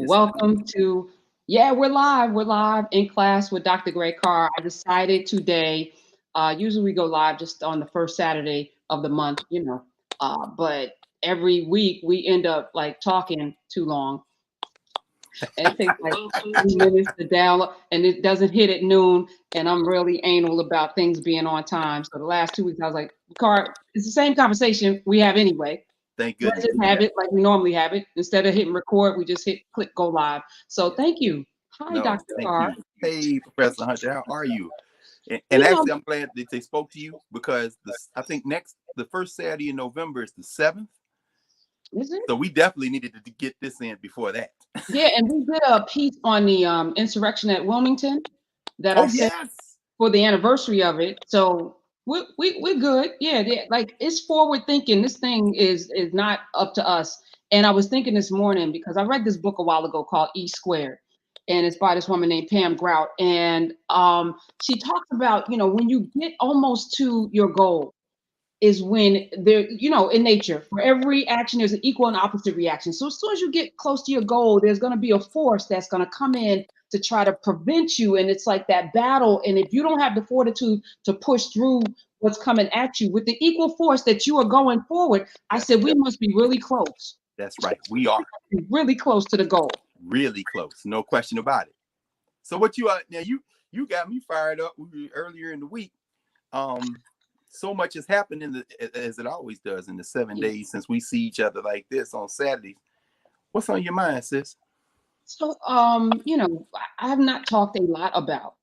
Welcome to, yeah, we're live. We're live in class with Dr. Gray Carr. I decided today, usually we go live just on the first Saturday of the month, but every week we end up like talking too long. And it takes like 2 minutes to download and it doesn't hit at noon. And I'm really anal about things being on time. So the last 2 weeks, I was like, Carr, it's the same conversation we have anyway. Thank Let's goodness. just have it like we normally have it. Instead of hitting record, we just hit click go live. So Yes. thank you. Hi, No, Dr. thank Carr. you. Hey, Professor Hunter, how are you? And You know, actually, I'm glad that they spoke to you because I think the first Saturday in November is the 7th. is it? So we definitely needed to get this in before that. Yeah, and we did a piece on the insurrection at Wilmington that I Oh, sent yes. for the anniversary of it. So we're good. Yeah, like it's forward thinking. This thing is not up to us. And I was thinking this morning because I read this book a while ago called E Squared, and it's by this woman named Pam Grout, and she talks about when you get almost to your goal is when there, in nature, for every action, there's an equal and opposite reaction. So as soon as you get close to your goal, there's going to be a force that's going to come in to try to prevent you. And it's like that battle. And if you don't have the fortitude to push through what's coming at you with the equal force that you are going forward, I That's said, we must be really close, that's right. We are really close to the goal. really close. No question about it. So what you now you got me fired up earlier in the week. Um, so much has happened as it always does in the 7 days since we see each other like this on Saturdays. What's on your mind, sis? So, I have not talked a lot about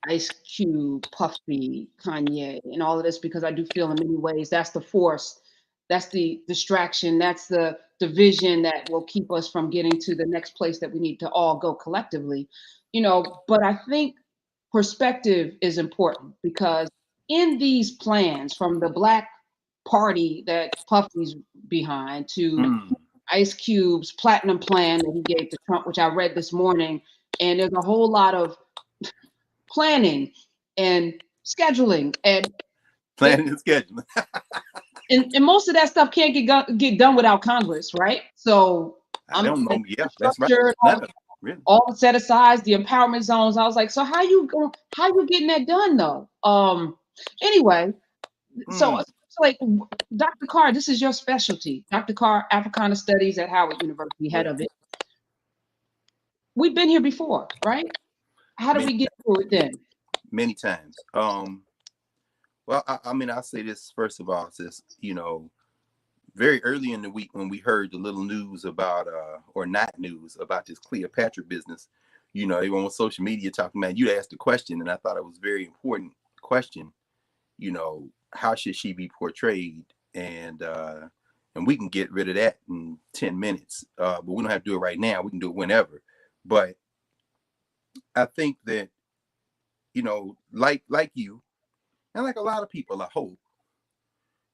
Ice Cube, Puffy, Kanye, and all of this because I do feel in many ways that's the force, that's the distraction, that's the division that will keep us from getting to the next place that we need to all go collectively. But I think perspective is important because in these plans, from the Black Party that Puffy's behind to Mm, Ice Cube's platinum plan that he gave to Trump, which I read this morning, and there's a whole lot of planning and scheduling and it, planning and scheduling. and most of that stuff can't get done without Congress, right? So I don't know. the Yeah, that's right. structure, None of it, really. all the set asides, the empowerment zones. I was like, so how you getting that done though? Anyway, so Mm, like Dr. Carr, this is your specialty. Dr. Carr, Africana Studies at Howard University, head yes, of it. We've been here before, right? How do many we get through it then? many times. Well, I mean, I'll say this first of all, sis. Very early in the week when we heard the little news about, or not news about this Cleopatra business, everyone on social media talking about. You asked the question, and I thought it was a very important question. How should she be portrayed? And we can get rid of that in 10 minutes. But we don't have to do it right now. We can do it whenever. But I think that, like you, and like a lot of people, I hope,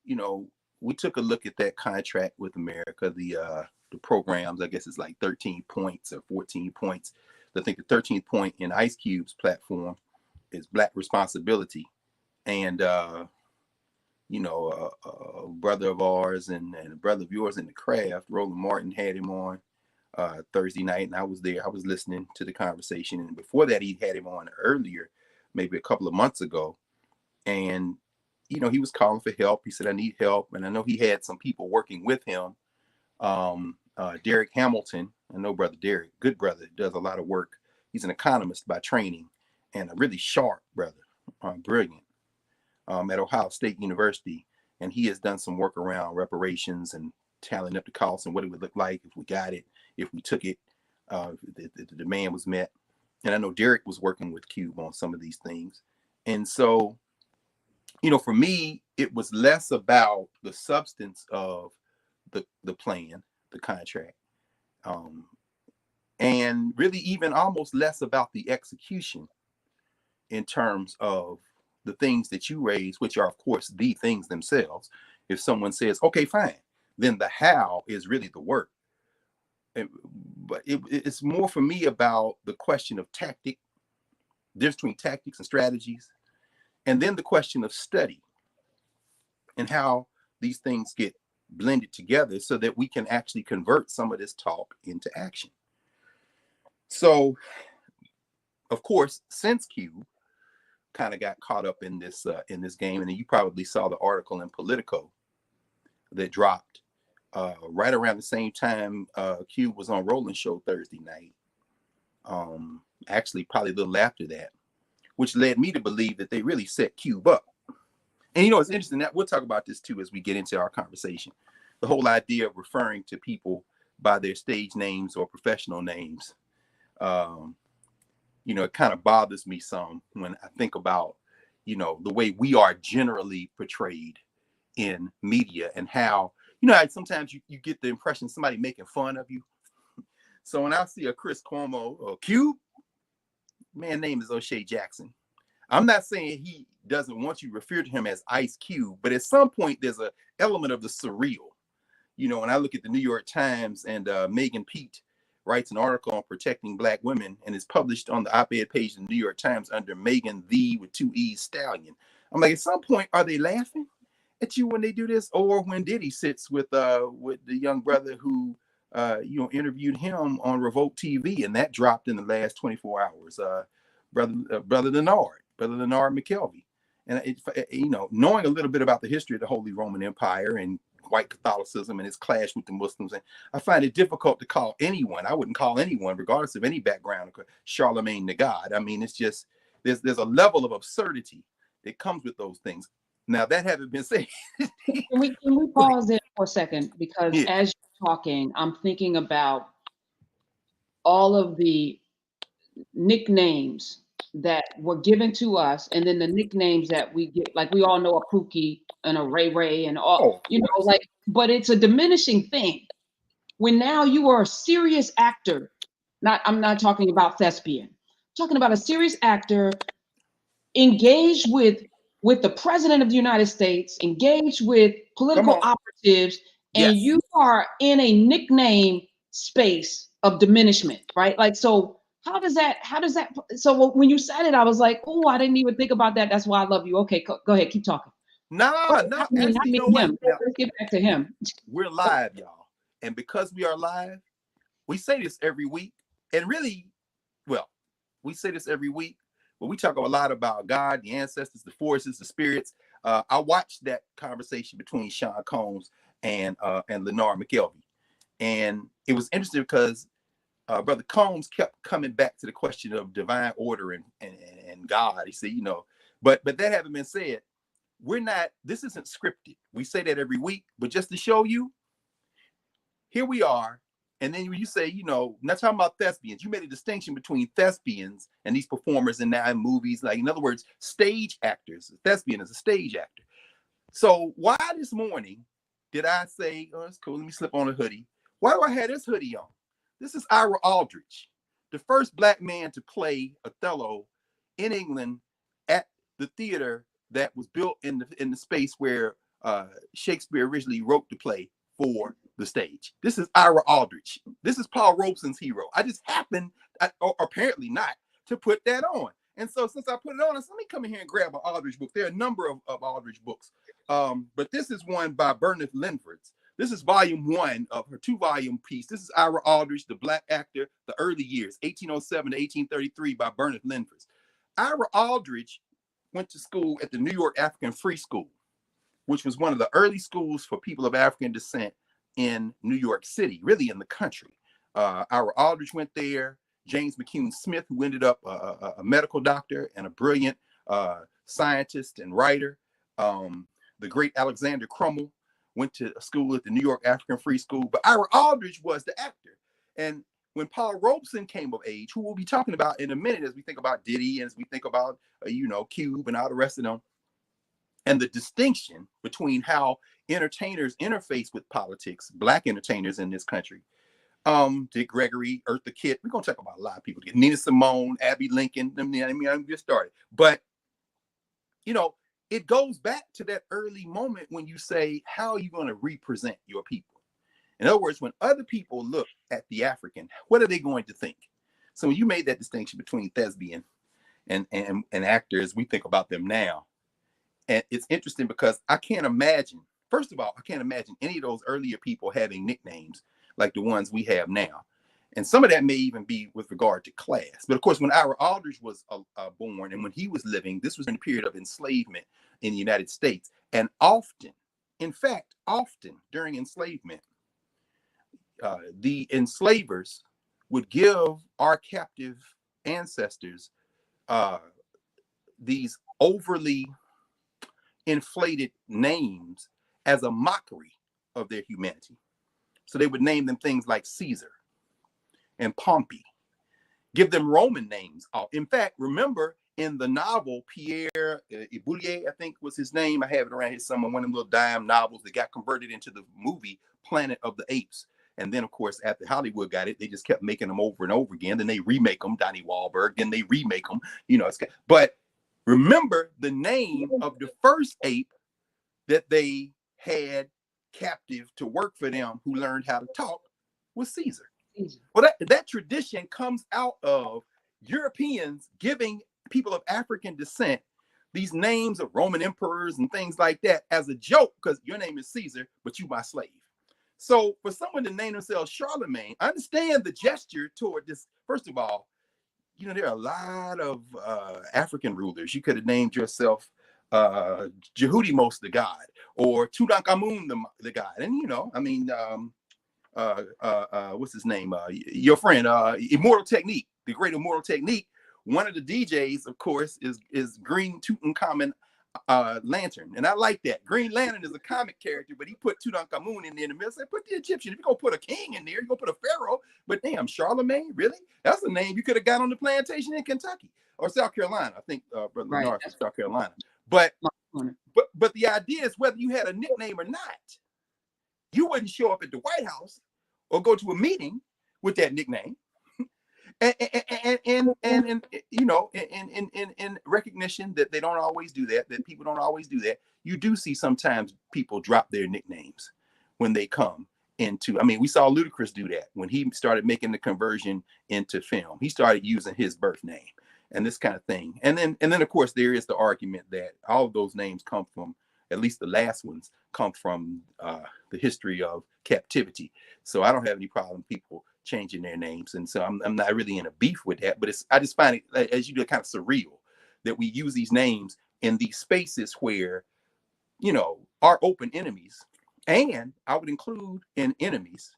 you know, we took a look at that contract with America, the programs. I guess it's like 13 points or 14 points. I think the 13th point in Ice Cube's platform is Black responsibility. And a brother of ours and a brother of yours in the craft, Roland Martin, had him on Thursday night, and I was there. I was listening to the conversation, and before that, he had him on earlier, maybe a couple of months ago, and he was calling for help. He said, "I need help," and I know he had some people working with him. Derek Hamilton, I know brother Derek, good brother, does a lot of work. He's an economist by training and a really sharp brother, brilliant, at Ohio State University, and he has done some work around reparations and tallying up the costs and what it would look like if we got it, if we took it, the demand was met. And I know Derek was working with Cube on some of these things. And so, for me, it was less about the substance of the plan, the contract, and really even almost less about the execution in terms of the things that you raise, which are, of course, the things themselves. If someone says, okay, fine, then the how is really the work. But it's more for me about the question of tactic, difference between tactics and strategies, and then the question of study and how these things get blended together so that we can actually convert some of this talk into action. So, of course, since Q kind of got caught up in this game, and then you probably saw the article in Politico that dropped right around the same time Cube was on Roland Show Thursday night. Actually, probably a little after that, which led me to believe that they really set Cube up. And it's interesting that we'll talk about this too as we get into our conversation. The whole idea of referring to people by their stage names or professional names, it kind of bothers me some when I think about, the way we are generally portrayed in media and how, sometimes you get the impression somebody making fun of you. So when I see a Chris Cuomo or Cube, man, name is O'Shea Jackson. I'm not saying he doesn't want you to refer to him as Ice Cube, but at some point there's an element of the surreal. When I look at the New York Times and Megan Pete writes an article on protecting Black women and is published on the op-ed page of the New York Times under Megan the with 2 E's Stallion. I'm like, at some point, are they laughing at you when they do this? Or when Diddy sits with the young brother who interviewed him on Revolt TV, and that dropped in the last 24 hours. Brother Leonard McKelvey. And knowing a little bit about the history of the Holy Roman Empire and white Catholicism and its clash with the Muslims, and I find it difficult to call anyone. I wouldn't call anyone, regardless of any background, Charlemagne the God. I mean, it's just there's a level of absurdity that comes with those things. Now, that having been said, can we pause there for a second? Because as you're talking, I'm thinking about all of the nicknames that were given to us, and then the nicknames that we get, like we all know a Pookie and a Ray Ray and all, but it's a diminishing thing when now you are a serious actor. I'm not talking about thespian. I'm talking about a serious actor engaged with the president of the United States, engaged with political operatives, and you are in a nickname space of diminishment, right? Like, so how does that, so when you said it, I was like, oh, I didn't even think about that. That's why I love you. Okay, go ahead, keep talking. Let's get back to him. We're live, y'all. And because we are live, we say this every week. And really, we say this every week, but we talk a lot about God, the ancestors, the forces, the spirits. I watched that conversation between Sean Combs and Leonard McKelvey. And it was interesting because Brother Combs kept coming back to the question of divine order and God. He said, but that having been said, this isn't scripted. We say that every week, but just to show you, here we are. And then when you say, not talking about thespians, you made a distinction between thespians and these performers in movies. Like, in other words, stage actors. A thespian is a stage actor. So why this morning did I say, oh, it's cool, let me slip on a hoodie? Why do I have this hoodie on? This is Ira Aldridge, the first Black man to play Othello in England at the theater that was built in the space where Shakespeare originally wrote the play for the stage. This is Ira Aldridge. This is Paul Robeson's hero. I just happened, or apparently not, to put that on. And so since I put it on, let me come in here and grab an Aldridge book. There are a number of Aldridge books, but this is one by Bernard Linford's. This is volume 1 of her 2-volume piece. This is Ira Aldridge, the Black actor, the early years, 1807 to 1833 by Bernard Linford. Ira Aldridge went to school at the New York African Free School, which was one of the early schools for people of African descent in New York City, really in the country. Ira Aldridge went there. James McCune Smith, who ended up a medical doctor and a brilliant scientist and writer. The great Alexander Crummell went to school at the New York African Free School. But Ira Aldridge was the actor. And when Paul Robeson came of age, who we'll be talking about in a minute as we think about Diddy and as we think about, Cube and all the rest of them, and the distinction between how entertainers interface with politics, Black entertainers in this country. Dick Gregory, Eartha Kitt. We're going to talk about a lot of people. Nina Simone, Abby Lincoln. I'm just started. But, it goes back to that early moment when you say, how are you going to represent your people? In other words, when other people look at the African, what are they going to think? So when you made that distinction between thespian and actors, we think about them now. And it's interesting because I can't imagine, first of all, I can't imagine any of those earlier people having nicknames like the ones we have now. And some of that may even be with regard to class. But of course, when Ira Aldridge was born and when he was living, this was in a period of enslavement in the United States. And often, in fact, often during enslavement, the enslavers would give our captive ancestors these overly inflated names as a mockery of their humanity. So they would name them things like Caesar and Pompey, give them Roman names. In fact, remember in the novel, Pierre Boulier, I think was his name. I have it around here somewhere, one of them little dime novels that got converted into the movie Planet of the Apes. And then, of course, after Hollywood got it, they just kept making them over and over again. Then they remake them, Donnie Wahlberg. Then they remake them. But remember the name of the first ape that they had captive to work for them, who learned how to talk, was Caesar. Well, that tradition comes out of Europeans giving people of African descent these names of Roman emperors and things like that as a joke, because your name is Caesar, but you my slave. So for someone to name themselves Charlemagne, I understand the gesture toward this. First of all, there are a lot of African rulers. You could have named yourself Jehudimos the god, or Tutankhamun the god. And what's his name? Your friend, Immortal Technique, the great Immortal Technique. One of the DJs, of course, is Green Tutankhamun Lantern, and I like that. Green Lantern is a comic character, but he put Tutankhamun in there in the middle. Said, put the Egyptian. If you're gonna put a king in there, you're gonna put a pharaoh. But damn, Charlemagne, really? That's a name you could have got on the plantation in Kentucky or South Carolina. I think Brother Leonard from South Carolina. But the idea is whether you had a nickname or not, you wouldn't show up at the White House or go to a meeting with that nickname. And in recognition that they don't always do that people don't always do that, you do see sometimes people drop their nicknames when they come into. We saw Ludacris do that when he started making the conversion into film. He started using his birth name and this kind of thing. And then of course there is the argument that all of those names come from, at least the last ones, come from the history of captivity. So I don't have any problem people changing their names, and so I'm not really in a beef with that. But I just find it, as you do, kind of surreal that we use these names in these spaces where, are open enemies, and I would include in enemies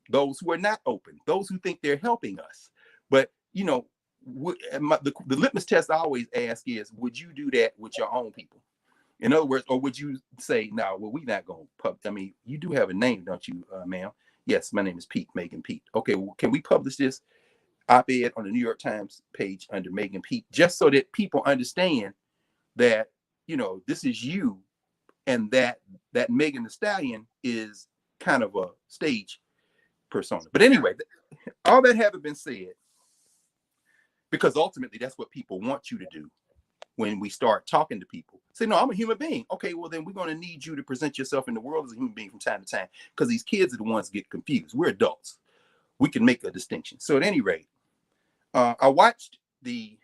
those who are not open, those who think they're helping us. But the litmus test I always ask is, would you do that with your own people? In other words, or would you say, no, well, we're not going to you do have a name, don't you, ma'am? Yes, my name is Pete, Megan Pete. Okay, well, can we publish this op-ed on the New York Times page under Megan Pete, just so that people understand that, this is you, and that Megan Thee Stallion is kind of a stage persona. But anyway, all that having been said, because ultimately that's what people want you to do. When we start talking to people, say, no, I'm a human being. Okay, well, then we're going to need you to present yourself in the world as a human being from time to time, because these kids are the ones that get confused. We're adults. We can make a distinction. So at any rate, I watched to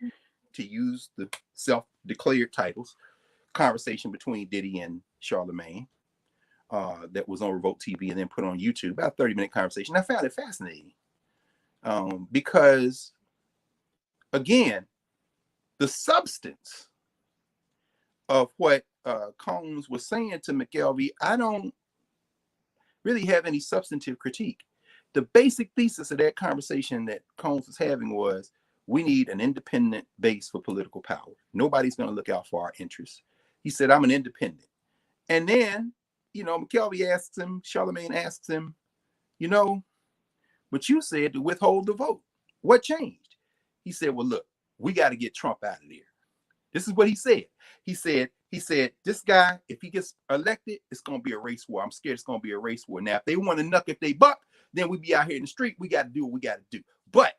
use the self-declared titles, conversation between Diddy and Charlemagne that was on Revolt TV and then put on YouTube, about a 30-minute conversation. I found it fascinating because, again, the substance of what Combs was saying to McKelvey, I don't really have any substantive critique. The basic thesis of that conversation that Combs was having was, we need an independent base for political power. Nobody's going to look out for our interests. He said, I'm an independent. And then, McKelvey asks him, Charlemagne asks him, but you said to withhold the vote. What changed? He said, well, look, we got to get Trump out of there. This is what he said. He said, this guy, if he gets elected, it's going to be a race war. I'm scared it's going to be a race war. Now, if they want to knuck if they buck, then we be out here in the street. We got to do what we got to do. But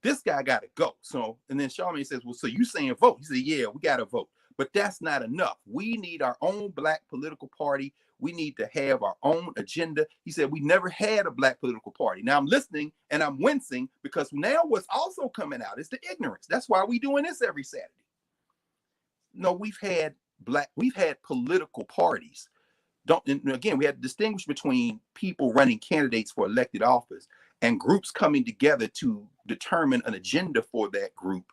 this guy got to go. So, and then Charlemagne says, well, so you saying vote? He said, yeah, we got to vote. But that's not enough. We need our own Black political party. We need to have our own agenda. He said, we never had a Black political party. Now I'm listening and I'm wincing, because now what's also coming out is the ignorance. That's why we doing this every Saturday. No, we've had political parties. Again, we had to distinguish between people running candidates for elected office and groups coming together to determine an agenda for that group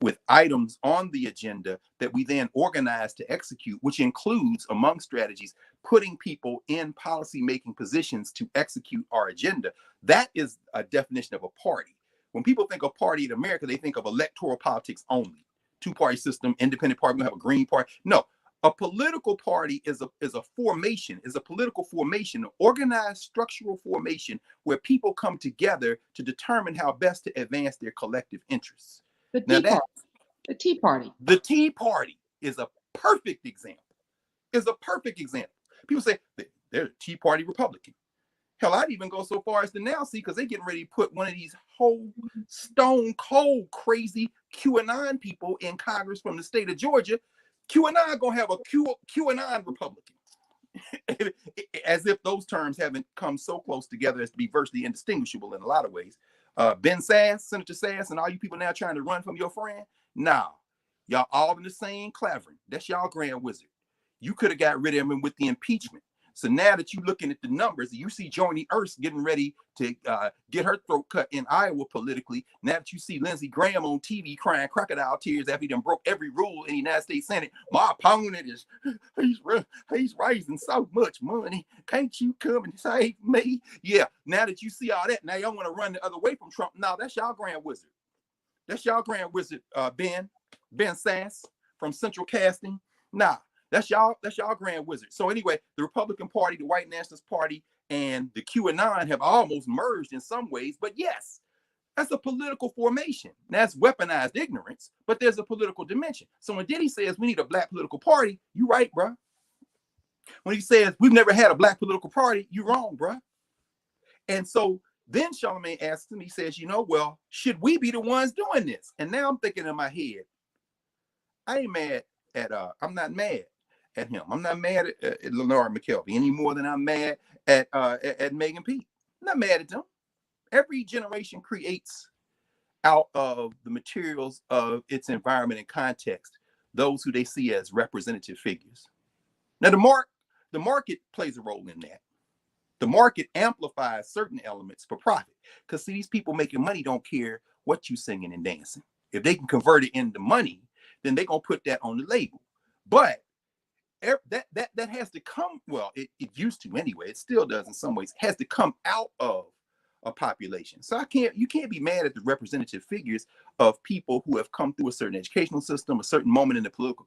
with items on the agenda that we then organize to execute, which includes, among strategies, putting people in policy-making positions to execute our agenda. That is a definition of a party. When people think of party in America, they think of electoral politics only. Two-party system, independent party, we have a green party. No, a political party is a formation, is a political formation, an organized structural formation where people come together to determine how best to advance their collective interests. The Tea Party. The Tea Party is a perfect example. Is a perfect example. People say they're a Tea Party Republican. Hell, I'd even go so far as to now see, because they're getting ready to put one of these whole stone cold crazy QAnon people in Congress from the state of Georgia. QAnon gonna have a QAnon Republican. As if those terms haven't come so close together as to be virtually indistinguishable in a lot of ways. Ben Sass, Senator Sass, and all you people now trying to run from your friend. Nah, y'all all in the same clavering. That's y'all grand wizard. You could have got rid of him with the impeachment. So now that you're looking at the numbers, you see Joni Ernst getting ready to get her throat cut in Iowa politically. Now that you see Lindsey Graham on TV crying crocodile tears after he done broke every rule in the United States Senate. My opponent is, he's raising so much money. Can't you come and save me? Yeah, now that you see all that, now y'all want to run the other way from Trump. No, that's y'all grand wizard. That's y'all grand wizard, Ben Sass from Central Casting. Nah. That's y'all grand wizard. So anyway, the Republican Party, the White Nationalist Party, and the QAnon have almost merged in some ways. But yes, that's a political formation. That's weaponized ignorance, but there's a political dimension. So when Diddy says we need a black political party, you right, bro. When he says we've never had a black political party, you wrong, bro. And so then Charlamagne asks him, he says, well, should we be the ones doing this? And now I'm thinking in my head, I ain't mad at, I'm not mad at him. I'm not mad at Lenore McKelvey any more than I'm mad at Megan Pete. I'm not mad at them. Every generation creates out of the materials of its environment and context those who they see as representative figures. Now, the market plays a role in that. The market amplifies certain elements for profit, because see, these people making money don't care what you singing and dancing. If they can convert it into money, then they're gonna put that on the label. But that has to come, well, it used to anyway, it still does in some ways, has to come out of a population. So you can't be mad at the representative figures of people who have come through a certain educational system, a certain moment in the political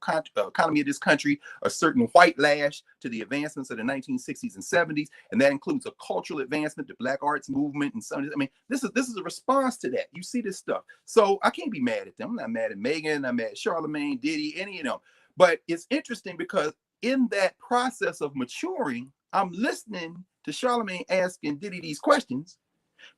economy of this country, a certain white lash to the advancements of the 1960s and 70s, and that includes a cultural advancement, the Black arts movement, and some of this. I mean, this is a response to that. You see this stuff. So I can't be mad at them. I'm not mad at Megan, I'm mad at Charlamagne, Diddy, any of them. But it's interesting because in that process of maturing, I'm listening to Charlamagne asking Diddy these questions.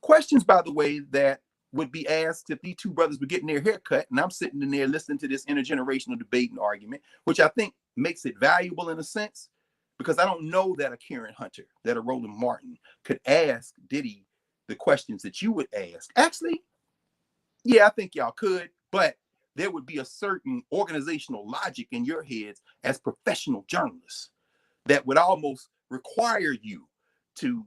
Questions, by the way, that would be asked if these two brothers were getting their hair cut, and I'm sitting in there listening to this intergenerational debate and argument, which I think makes it valuable in a sense, because I don't know that a Karen Hunter, that a Roland Martin could ask Diddy the questions that you would ask. Actually, yeah, I think y'all could, but there would be a certain organizational logic in your heads as professional journalists that would almost require you to,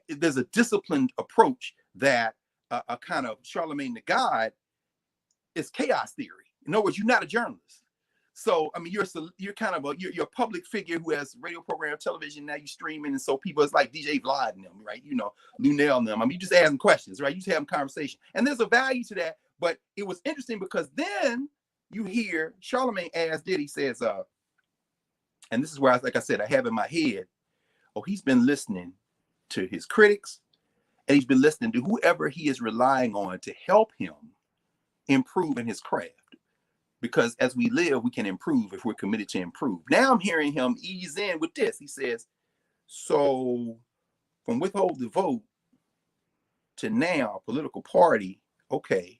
there's a disciplined approach that a kind of Charlamagne the God is chaos theory. In other words, you're not a journalist. So, I mean, you're kind of you're a public figure who has radio program, television, now you're streaming. And so people, it's like DJ Vlad and them, right? Lunel and them. I mean, you just asking questions, right? You just having conversation. And there's a value to that. But it was interesting because then you hear Charlamagne ask Diddy, says, and this is where, like I said, I have in my head, he's been listening to his critics, and he's been listening to whoever he is relying on to help him improve in his craft. Because as we live, we can improve if we're committed to improve. Now I'm hearing him ease in with this. He says, so from withhold the vote to now, political party, okay,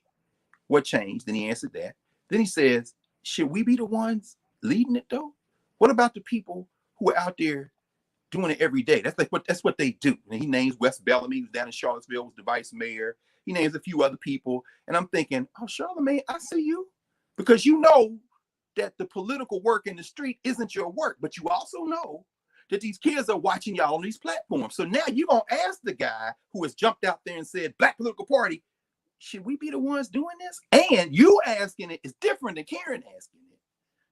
what changed? Then he answered that. Then he says, should we be the ones leading it though? What about the people who are out there doing it every day? That's what they do. And he names Wes Bellamy, who's down in Charlottesville, was the vice mayor. He names a few other people. And I'm thinking, Charlamagne, I see you. Because you know that the political work in the street isn't your work, but you also know that these kids are watching y'all on these platforms. So now you're going to ask the guy who has jumped out there and said, Black political party, should we be the ones doing this? And you asking it is different than Karen asking it.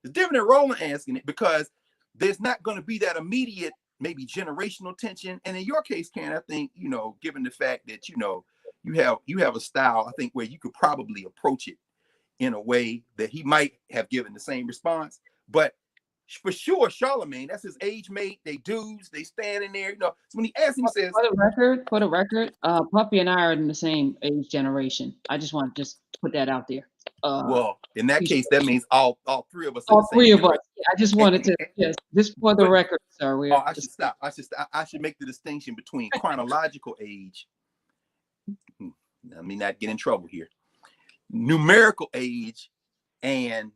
It's different than Roland asking it, because there's not going to be that immediate, maybe generational tension. And in your case, Karen, I think, given the fact that, you have a style, I think, where you could probably approach it in a way that he might have given the same response. But for sure, Charlemagne, that's his age mate. They dudes, they standing there, So when he asks him, he says, for the record, Puffy and I are in the same age generation. I just want to just put that out there. Well, in that case, that means all three of us. All three of us. I just wanted to, yes, just for the record, sir. I should stop. I should make the distinction between chronological age. Let me not get in trouble here. Numerical age and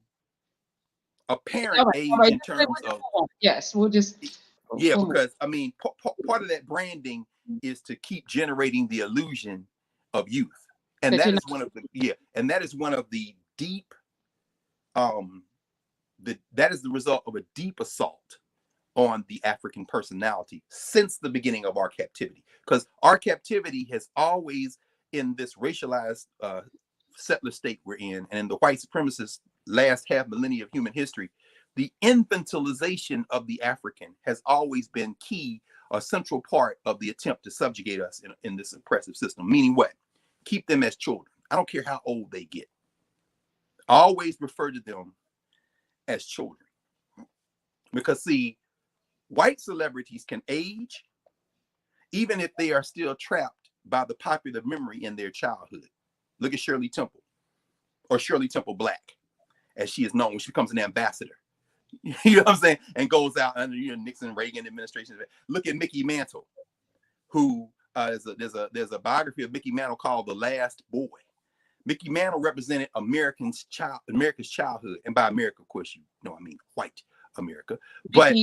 apparent age in terms of. Yes, we'll just. Yeah, because I mean, part of that branding is to keep generating the illusion of youth, and that is one of the deep, that is the result of a deep assault on the African personality since the beginning of our captivity. Because our captivity has always, in this racialized settler state we're in, and in the white supremacist last half millennia of human history, the infantilization of the African has always been key, a central part of the attempt to subjugate us in this oppressive system. Meaning what? Keep them as children. I don't care how old they get. I always refer to them as children. Because see, white celebrities can age even if they are still trapped by the popular memory in their childhood. Look at Shirley Temple, or Shirley Temple Black, as she is known when she becomes an ambassador. You know what I'm saying? And goes out under Nixon, Reagan administration. Look at Mickey Mantle, who there's a biography of Mickey Mantle called The Last Boy. Mickey Mantle represented America's childhood, and by America, of course, I mean white America. But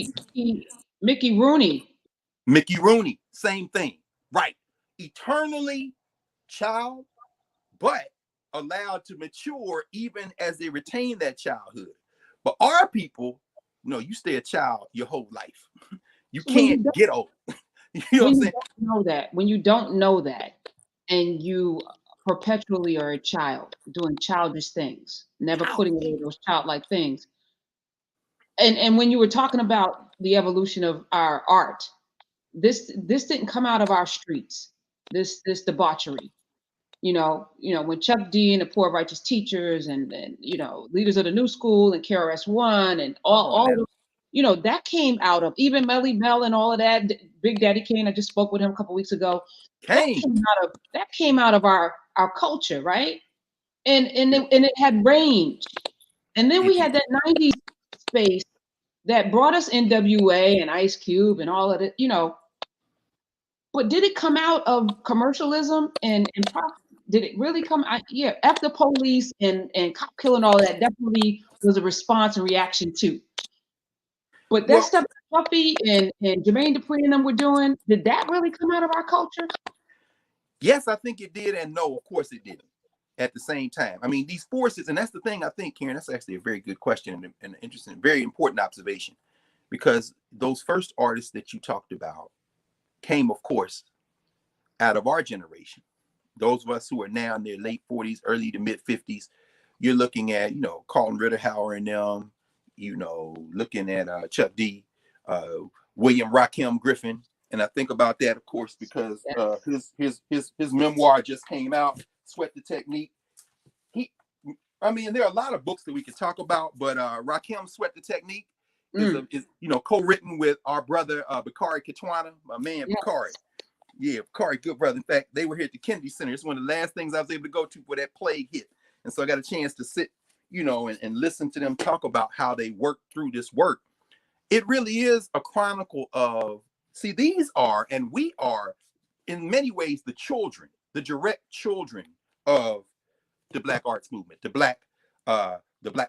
Mickey Rooney, same thing, right? Eternally child, but allowed to mature even as they retain that childhood. But our people, you stay a child your whole life. You can't get old. You know what I'm saying? When you don't know that, and you perpetually are a child doing childish things, never putting away those childlike things. And when you were talking about the evolution of our art, this didn't come out of our streets. This debauchery. When Chuck D and the Poor Righteous Teachers and leaders of the New School and KRS-One and all of those, that came out of, even Melly Mel and all of that. Big Daddy Kane, I just spoke with him a couple weeks ago. That came out of our culture, right? And it had range. And then we had that 90s space that brought us NWA and Ice Cube and all of it, But did it come out of commercialism and profit? Did it really come out? Yeah, F the police and cop killing, all that definitely was a response and reaction too. But that stuff Puffy and Jermaine Dupri and them were doing, did that really come out of our culture? Yes, I think it did, and no, of course it didn't. At the same time, I mean, these forces, and that's the thing, I think, Karen, that's actually a very good question and an interesting, very important observation, because those first artists that you talked about came, of course, out of our generation. Those of us who are now in their late 40s, early to mid 50s, you're looking at, Carlton Ritterhauer and them, looking at Chuck D, William Rakim Griffin. And I think about that, of course, because his memoir just came out, Sweat the Technique. There are a lot of books that we could talk about, but Rakim Sweat the Technique is co-written with our brother Bakari Kitwana, my man Bakari. Yeah, Bakari, good brother. In fact, they were here at the Kennedy Center. It's one of the last things I was able to go to before that plague hit. And so I got a chance to sit, and listen to them talk about how they worked through this work. It really is a chronicle of, these are, and we are, in many ways, the direct children of the Black arts movement, the Black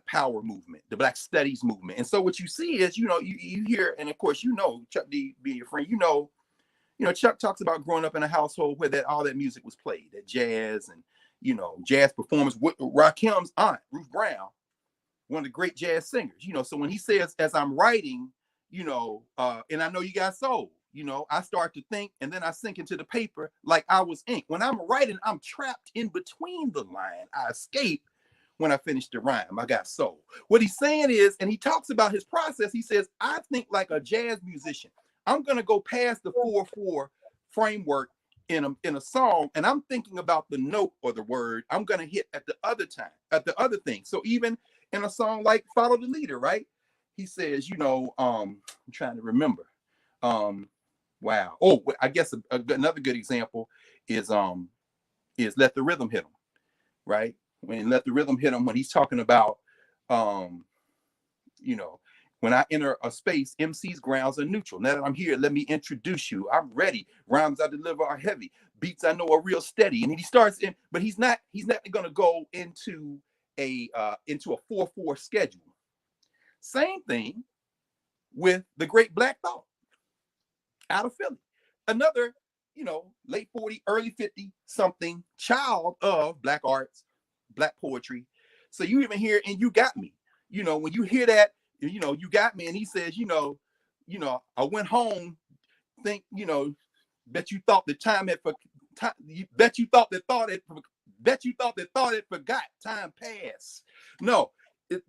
Power movement, the Black studies movement. And so what you see is, you hear, and of course, Chuck D being your friend, Chuck talks about growing up in a household where all that music was played, that jazz and, jazz performance. With Rakim's aunt, Ruth Brown, one of the great jazz singers, so when he says, as I'm writing, and I know you got soul. I start to think, and then I sink into the paper like I was ink. When I'm writing, I'm trapped in between the line. I escape when I finish the rhyme. I got soul. What he's saying is, and he talks about his process. He says, I think like a jazz musician. I'm gonna go past the 4/4 framework in a song, and I'm thinking about the note or the word I'm gonna hit at the other time, at the other thing. So even in a song like Follow the Leader, right? He says, I'm trying to remember. Wow. Oh, I guess another good example is Let the Rhythm Hit 'Em, right? When Let the Rhythm Hit 'Em, when he's talking about, when I enter a space, MC's grounds are neutral. Now that I'm here, let me introduce you. I'm ready. Rhymes I deliver are heavy. Beats I know are real steady. And he starts in, but he's not going to go into a 4/4 schedule. Same thing with the great Black Thought out of Philly. Another, late 40, early 50 something child of Black arts, Black poetry. So you even hear, and you got me, when you hear that, you got me. And he says, I went home, think, bet you thought the time had, bet you thought that thought it forgot, time passed. No,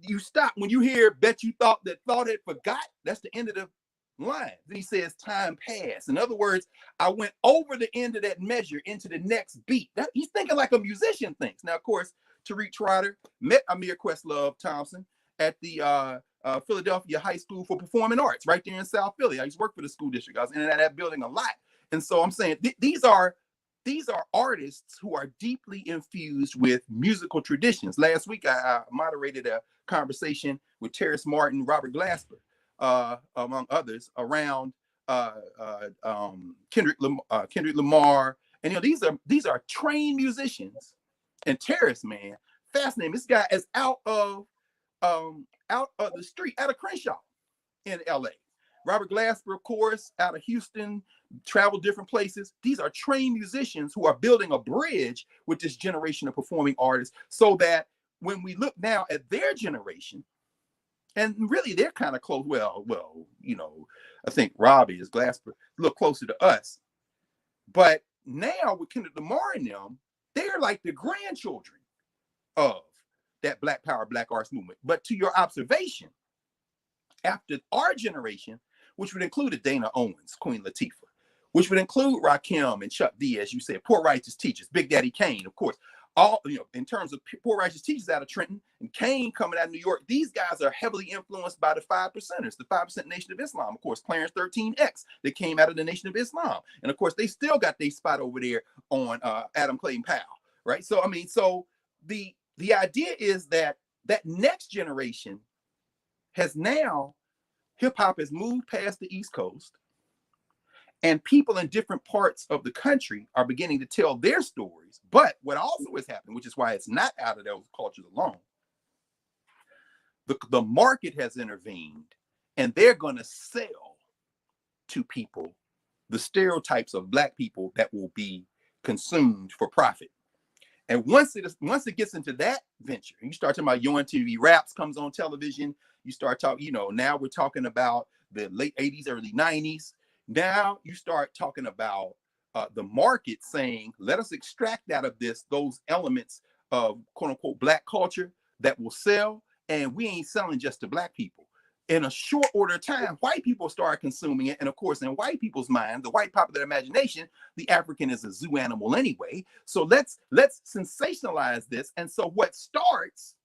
you stop when you hear bet you thought that thought it forgot. That's the end of the line. Then he says time passed. In other words, I went over the end of that measure into the next beat. He's thinking like a musician thinks. Now, of course, Tariq Trotter met Amir Questlove Thompson at the Philadelphia High School for Performing Arts right there in South Philly. I used to work for the school district. I was in that building a lot. And so I'm saying these are artists who are deeply infused with musical traditions. Last week, I moderated a conversation with Terrace Martin, Robert Glasper, among others, around Kendrick Lamar. And these are trained musicians. And Terrace, man, fascinating. This guy is out of the street, out of Crenshaw in LA. Robert Glasper, of course, out of Houston, traveled different places. These are trained musicians who are building a bridge with this generation of performing artists, so that when we look now at their generation, and really they're kind of close. Well, I think Robbie is Glasper, a little closer to us. But now with Kendrick Lamar and them, they're like the grandchildren of that Black Power, Black Arts movement. But to your observation, after our generation, which would include Dana Owens, Queen Latifah, which would include Rakim and Chuck D, as you said, Poor Righteous Teachers, Big Daddy Kane, of course. All, in terms of Poor Righteous Teachers out of Trenton and Kane coming out of New York, these guys are heavily influenced by the 5%ers, the 5% Nation of Islam. Of course, Clarence 13X, that came out of the Nation of Islam. And of course, they still got their spot over there on Adam Clayton Powell, right? So, the idea is that next generation has now, hip-hop has moved past the East Coast, and people in different parts of the country are beginning to tell their stories. But what also has happened, which is why it's not out of those cultures alone, the market has intervened, and they're going to sell to people the stereotypes of Black people that will be consumed for profit. And once it gets into that venture, you start talking about UNTV Raps comes on television, you start talking, now we're talking about the late 80s, early 90s. Now you start talking about the market saying, let us extract out of this those elements of quote unquote Black culture that will sell. And we ain't selling just to Black people. In a short order of time, white people start consuming it. And of course, in white people's mind, the white popular imagination, the African is a zoo animal anyway. So let's sensationalize this. And so what starts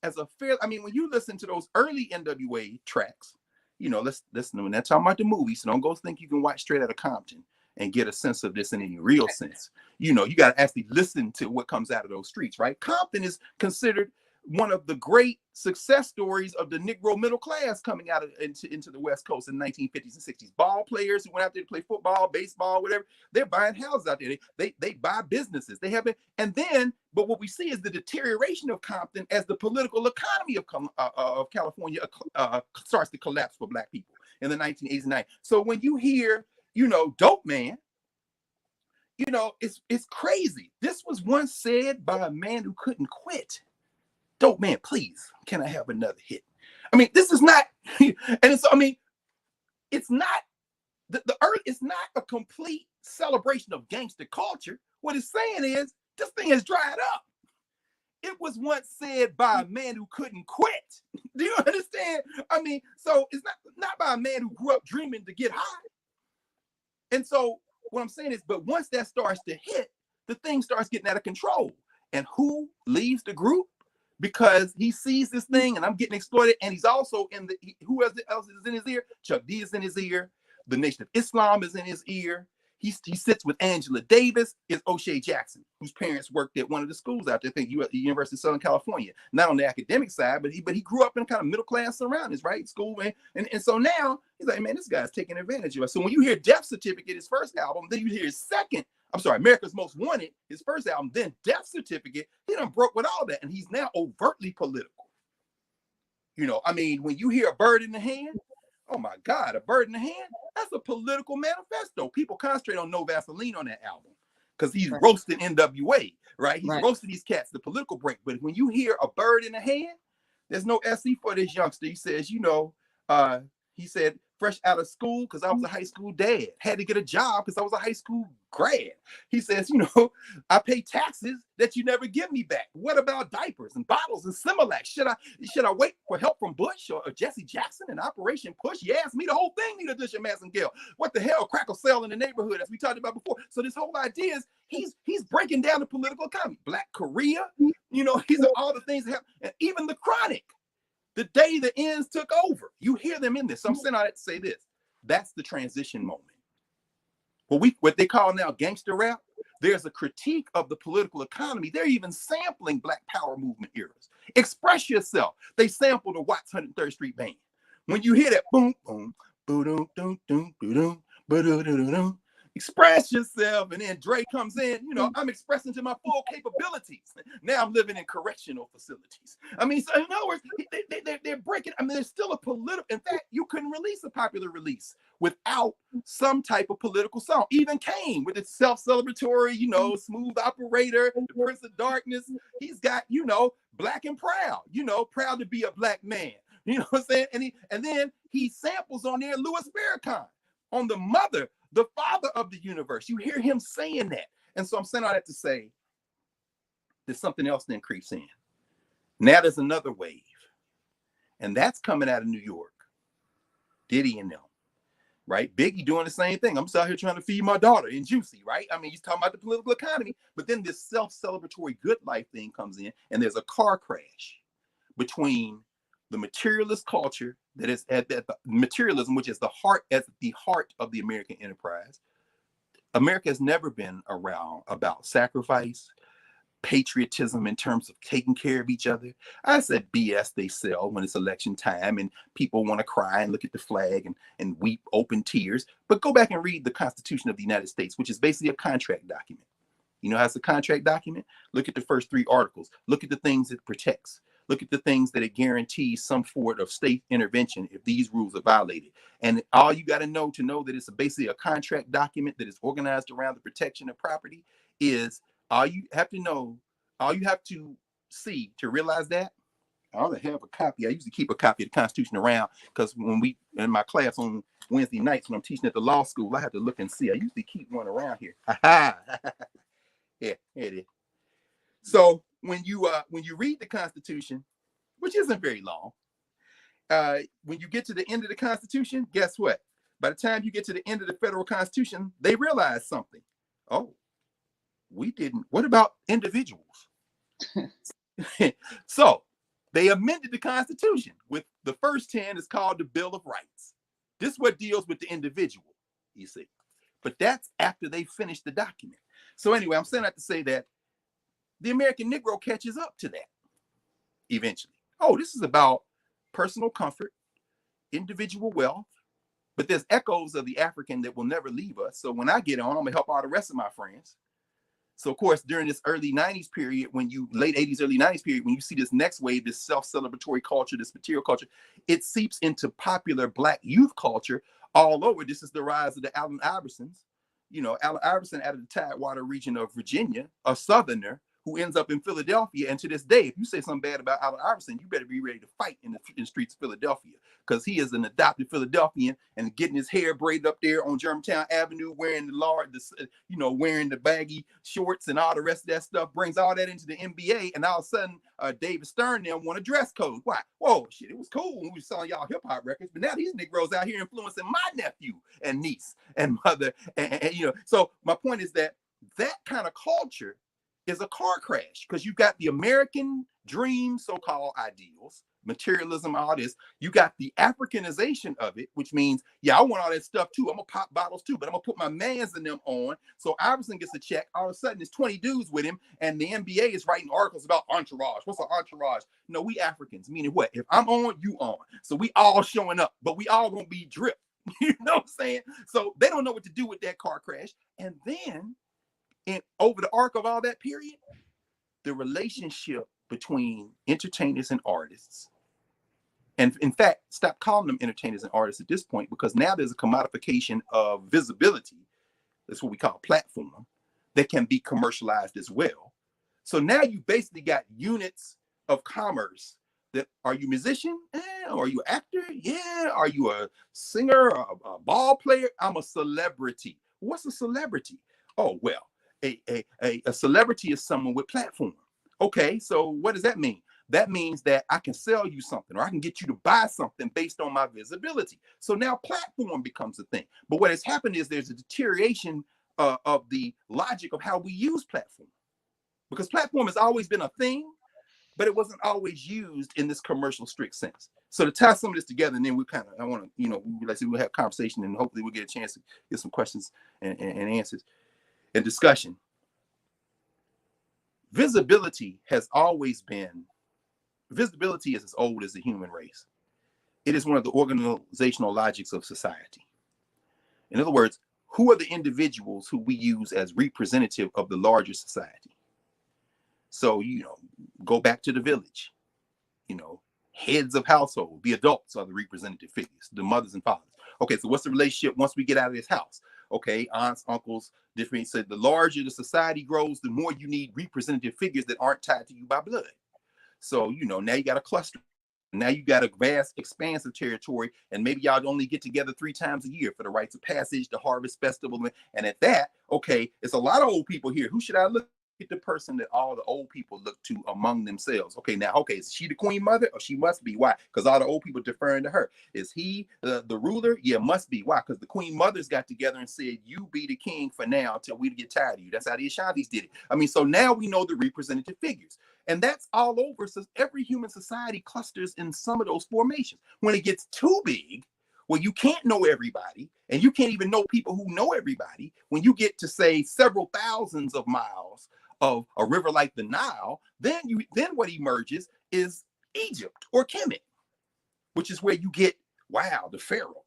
as a when you listen to those early NWA tracks, let's listen, when they're talking about the movie, so don't go think you can watch Straight Outta Compton and get a sense of this in any real sense. You got to actually listen to what comes out of those streets, right? Compton is considered one of the great success stories of the Negro middle class coming out into the West Coast in the 1950s and 60s. Ball players who went out there to play football, baseball, whatever, they're buying houses out there. They buy businesses. They have it. And then, but what we see is the deterioration of Compton as the political economy of California starts to collapse for Black people in the 1980s and 90s. So when you hear, Dope Man, it's crazy. This was once said by a man who couldn't quit. Dope Man, please, can I have another hit? This is not, and it's, it's not the earth is not a complete celebration of gangster culture. What it's saying is this thing has dried up. It was once said by a man who couldn't quit. Do you understand? I mean, so it's not by a man who grew up dreaming to get high. And so what I'm saying is, but once that starts to hit, the thing starts getting out of control. And who leaves the group? Because he sees this thing and I'm getting exploited. And he's also in who else is in his ear? Chuck D is in his ear. The Nation of Islam is in his ear. He sits with Angela Davis, is O'Shea Jackson, whose parents worked at one of the schools out there, I think at the University of Southern California. Not on the academic side, but he grew up in kind of middle class surroundings, right? School, and so now he's like, man, this guy's taking advantage of us. So when you hear Death Certificate, his first album, then you hear his second, America's Most Wanted, his first album, then Death Certificate, he done broke with all that, and he's now overtly political. You know, I mean, when you hear A Bird in the Hand, oh my God, A Bird in the Hand, that's a political manifesto. People concentrate on No Vaseline on that album because he's roasting NWA, right? He's roasting these cats, the political break. But when you hear A Bird in the Hand, there's no SE for this youngster. He says, you know, he said, fresh out of school because I was a high school dad. Had to get a job because I was a high school grad. He says, you know, I pay taxes that you never give me back. What about diapers and bottles and Similac? Should I wait for help from Bush or Jesse Jackson and Operation Push? You asked me, the whole thing need a dish of Massengale. What the hell? Crackle sale in the neighborhood, as we talked about before. So this whole idea is he's breaking down the political economy. Black Korea, you know, these are all the things that happen. And even the Chronic. The day the ends took over, you hear them in this. So I'm saying all that to say this. That's the transition moment. What they call now gangster rap, there's a critique of the political economy. They're even sampling Black Power movement eras. Express Yourself. They sampled the Watts 103rd Street Band. When you hear that boom, boom, boom, boom, boom, boom, boom, express yourself, and then Dre comes in, you know, I'm expressing to my full capabilities. Now I'm living in correctional facilities. I mean, so in other words, they're breaking. I mean, there's still a political, in fact, you couldn't release a popular release without some type of political song. Even Kane with its self-celebratory, you know, Smooth Operator, the Prince of Darkness. He's got, you know, Black and Proud, you know, proud to be a Black man. You know what I'm saying? And then he samples on there Louis Farrakhan on the mother, the father of the universe. You hear him saying that. And so I'm saying all that to say there's something else that creeps in. Now there's another wave. And that's coming out of New York. Diddy and them, right? Biggie doing the same thing. I'm just out here trying to feed my daughter in Juicy, right? I mean, he's talking about the political economy, but then this self-celebratory good life thing comes in, and there's a car crash between the materialist culture that is at the materialism, which is the heart of the American enterprise. America has never been around about sacrifice, patriotism in terms of taking care of each other. I said BS they sell when it's election time and people want to cry and look at the flag and weep open tears. But go back and read the Constitution of the United States, which is basically a contract document. You know how it's a contract document? Look at the first 3 articles. Look at the things it protects. Look at the things that it guarantees some form of state intervention if these rules are violated. And all you got to know that it's basically a contract document that is organized around the protection of property is all you have to see to realize that. I ought to have a copy. I usually keep a copy of the Constitution around because when we in my class on Wednesday nights when I'm teaching at the law school, I have to look and see. I usually keep one around here. Yeah, here it is. So when you read the Constitution, which isn't very long, when you get to the end of the Constitution, guess what? By the time you get to the end of the federal Constitution, they realize something. Oh, we didn't. What about individuals? So they amended the Constitution with the first 10 is called the Bill of Rights. This is what deals with the individual, you see. But that's after they finished the document. So anyway, I'm saying that to say that the American Negro catches up to that eventually. Oh, this is about personal comfort, individual wealth, but there's echoes of the African that will never leave us. So when I get on, I'm gonna help all the rest of my friends. So of course, during this early 90s period, late 80s, early 90s period, when you see this next wave, this self-celebratory culture, this material culture, it seeps into popular Black youth culture all over. This is the rise of the Allen Iversons. You know, Allen Iverson out of the Tidewater region of Virginia, a Southerner who ends up in Philadelphia. And to this day, if you say something bad about Allen Iverson, you better be ready to fight in the streets of Philadelphia, because he is an adopted Philadelphian and getting his hair braided up there on Germantown Avenue, wearing wearing the baggy shorts and all the rest of that stuff, brings all that into the NBA. And all of a sudden, David Stern now want a dress code. Why? Whoa, shit, it was cool when we were selling y'all hip hop records, but now these Negroes out here influencing my nephew and niece and mother. And so my point is that kind of culture is a car crash, because you got the American dream, so-called ideals, materialism, all this. You got the Africanization of it, which means, yeah, I want all that stuff too. I'm gonna pop bottles too, but I'm gonna put my mans in them on. So Iverson gets a check. All of a sudden, there's 20 dudes with him, and the NBA is writing articles about entourage. What's an entourage? No, we Africans, meaning what? If I'm on, you on. So we all showing up, but we all gonna be dripped. You know what I'm saying? So they don't know what to do with that car crash. And then, over the arc of all that period, the relationship between entertainers and artists, and in fact, stop calling them entertainers and artists at this point, because now there's a commodification of visibility. That's what we call platform, that can be commercialized as well. So now you basically got units of commerce. That, are you a musician? Are you an actor? Yeah. Are you a singer, a ball player? I'm a celebrity. What's a celebrity? Oh, well, a celebrity is someone with platform. Okay, so what does that mean? That means that I can sell you something, or I can get you to buy something based on my visibility. So now platform becomes a thing. But what has happened is there's a deterioration of the logic of how we use platform, because platform has always been a thing, but it wasn't always used in this commercial strict sense. So to tie some of this together, and then I want to, we'll have conversation, and hopefully we'll get a chance to get some questions and answers and discussion. Visibility is as old as the human race. It is one of the organizational logics of society. In other words, who are the individuals who we use as representative of the larger society? So, go back to the village, heads of household, the adults are the representative figures, the mothers and fathers. Okay, so what's the relationship once we get out of this house? Okay, aunts, uncles, different. So the larger the society grows, the more you need representative figures that aren't tied to you by blood. So, now you got a cluster. Now you got a vast, expansive territory, and maybe y'all only get together 3 times a year for the rites of passage, the harvest festival. And at that, okay, it's a lot of old people here. Who should I look at? The person that all the old people look to among themselves. Okay, now, is she the queen mother? Or she must be. Why? Because all the old people deferring to her. Is he the ruler? Yeah, must be. Why? Because the queen mothers got together and said, you be the king for now until we get tired of you. That's how the Ashantis did it. So now we know the representative figures. And that's all over. So every human society clusters in some of those formations. When it gets too big, well, you can't know everybody, and you can't even know people who know everybody. When you get to, say, several thousands of miles of a river like the Nile, then what emerges is Egypt or Kemet, which is where you get, the Pharaoh.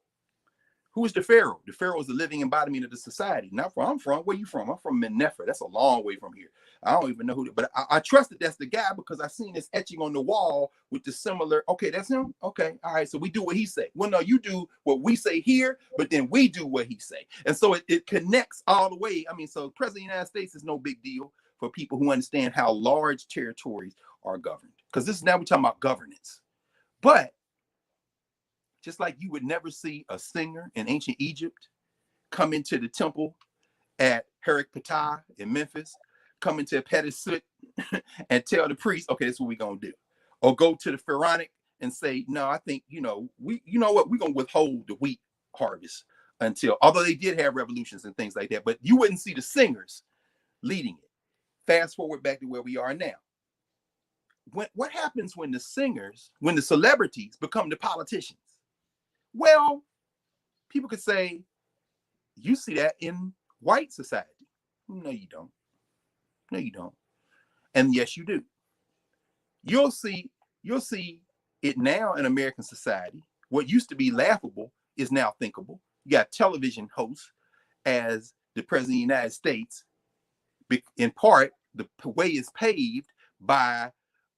Who is the Pharaoh? The Pharaoh is the living embodiment of the society. Not where I'm from. Where you from? I'm from Mennefer. That's a long way from here. I don't even know who, but I trust that that's the guy, because I seen this etching on the wall with the similar. Okay, that's him. Okay, all right. So we do what he say. Well, no, you do what we say here, but then we do what he say, and so it connects all the way. So President of the United States is no big deal for people who understand how large territories are governed, because this is now we're talking about governance. But just like you would never see a singer in ancient Egypt come into the temple at Herek-Ptah in Memphis, come into Pettisut and tell the priest, okay, that's what we're going to do. Or go to the Pharaonic and say, no, I think, we're going to withhold the wheat harvest until, although they did have revolutions and things like that, but you wouldn't see the singers leading it. Fast forward back to where we are now. What happens when the celebrities become the politicians? Well, people could say, you see that in white society. No, you don't. No, you don't. And yes, you do. You'll see it now in American society. What used to be laughable is now thinkable. You got television hosts as the president of the United States. In part, the way is paved by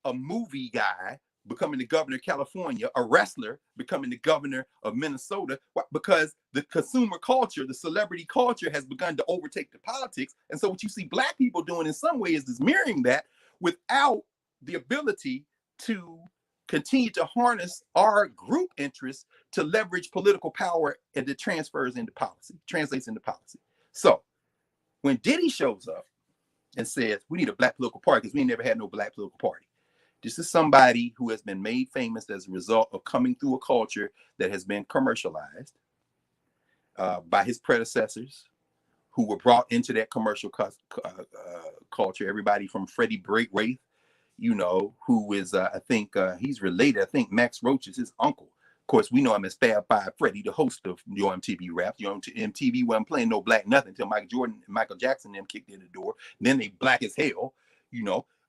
a movie guy becoming the governor of California, a wrestler becoming the governor of Minnesota, because the consumer culture, the celebrity culture has begun to overtake the politics. And so what you see black people doing in some ways is mirroring that without the ability to continue to harness our group interests to leverage political power, and it translates into policy. So when Diddy shows up and says, we need a black political party because we never had no black political party. This is somebody who has been made famous as a result of coming through a culture that has been commercialized by his predecessors, who were brought into that commercial culture. Everybody from Freddie Braithwaite, who is, I think he's related. I think Max Roach is his uncle. Of course, we know him as Fab Five Freddy, the host of Yo MTV Raps. Yo MTV wasn't playing no black nothing until Michael Jackson and them kicked in the door. Then they black as hell,